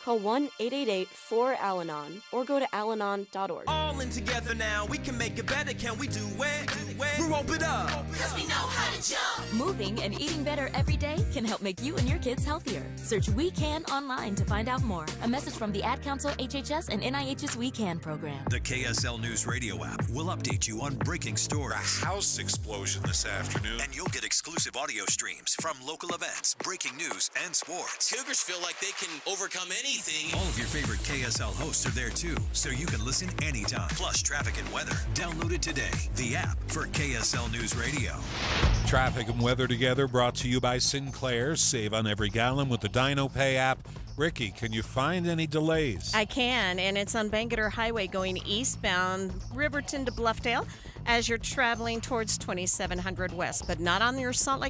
Call 1-888-4-ALANON or go to alanon.org. All in together now, we can make it better. Can we do it? We're open up. Cause we know how to jump. Moving and eating better every day can help make you and your kids healthier. Search We Can online to find out more. A message from the Ad Council, HHS, and NIH's We Can program. The KSL News Radio app will update you on breaking stories. A house explosion this afternoon. And you'll get exclusive audio streams from local events, breaking news, and sports. Cougars feel like they can overcome anything. All of your favorite KSL hosts are there too, so you can listen anytime. Plus traffic and weather. Download it today. The app for KSL News Radio. Traffic and weather together brought to you by Sinclair. Save on every gallon with the DinoPay app. Ricky, can you find any delays? I can, and it's on Bangerter Highway going eastbound, Riverton to Bluffdale, as you're traveling towards 2700 West, but not on your Salt Lake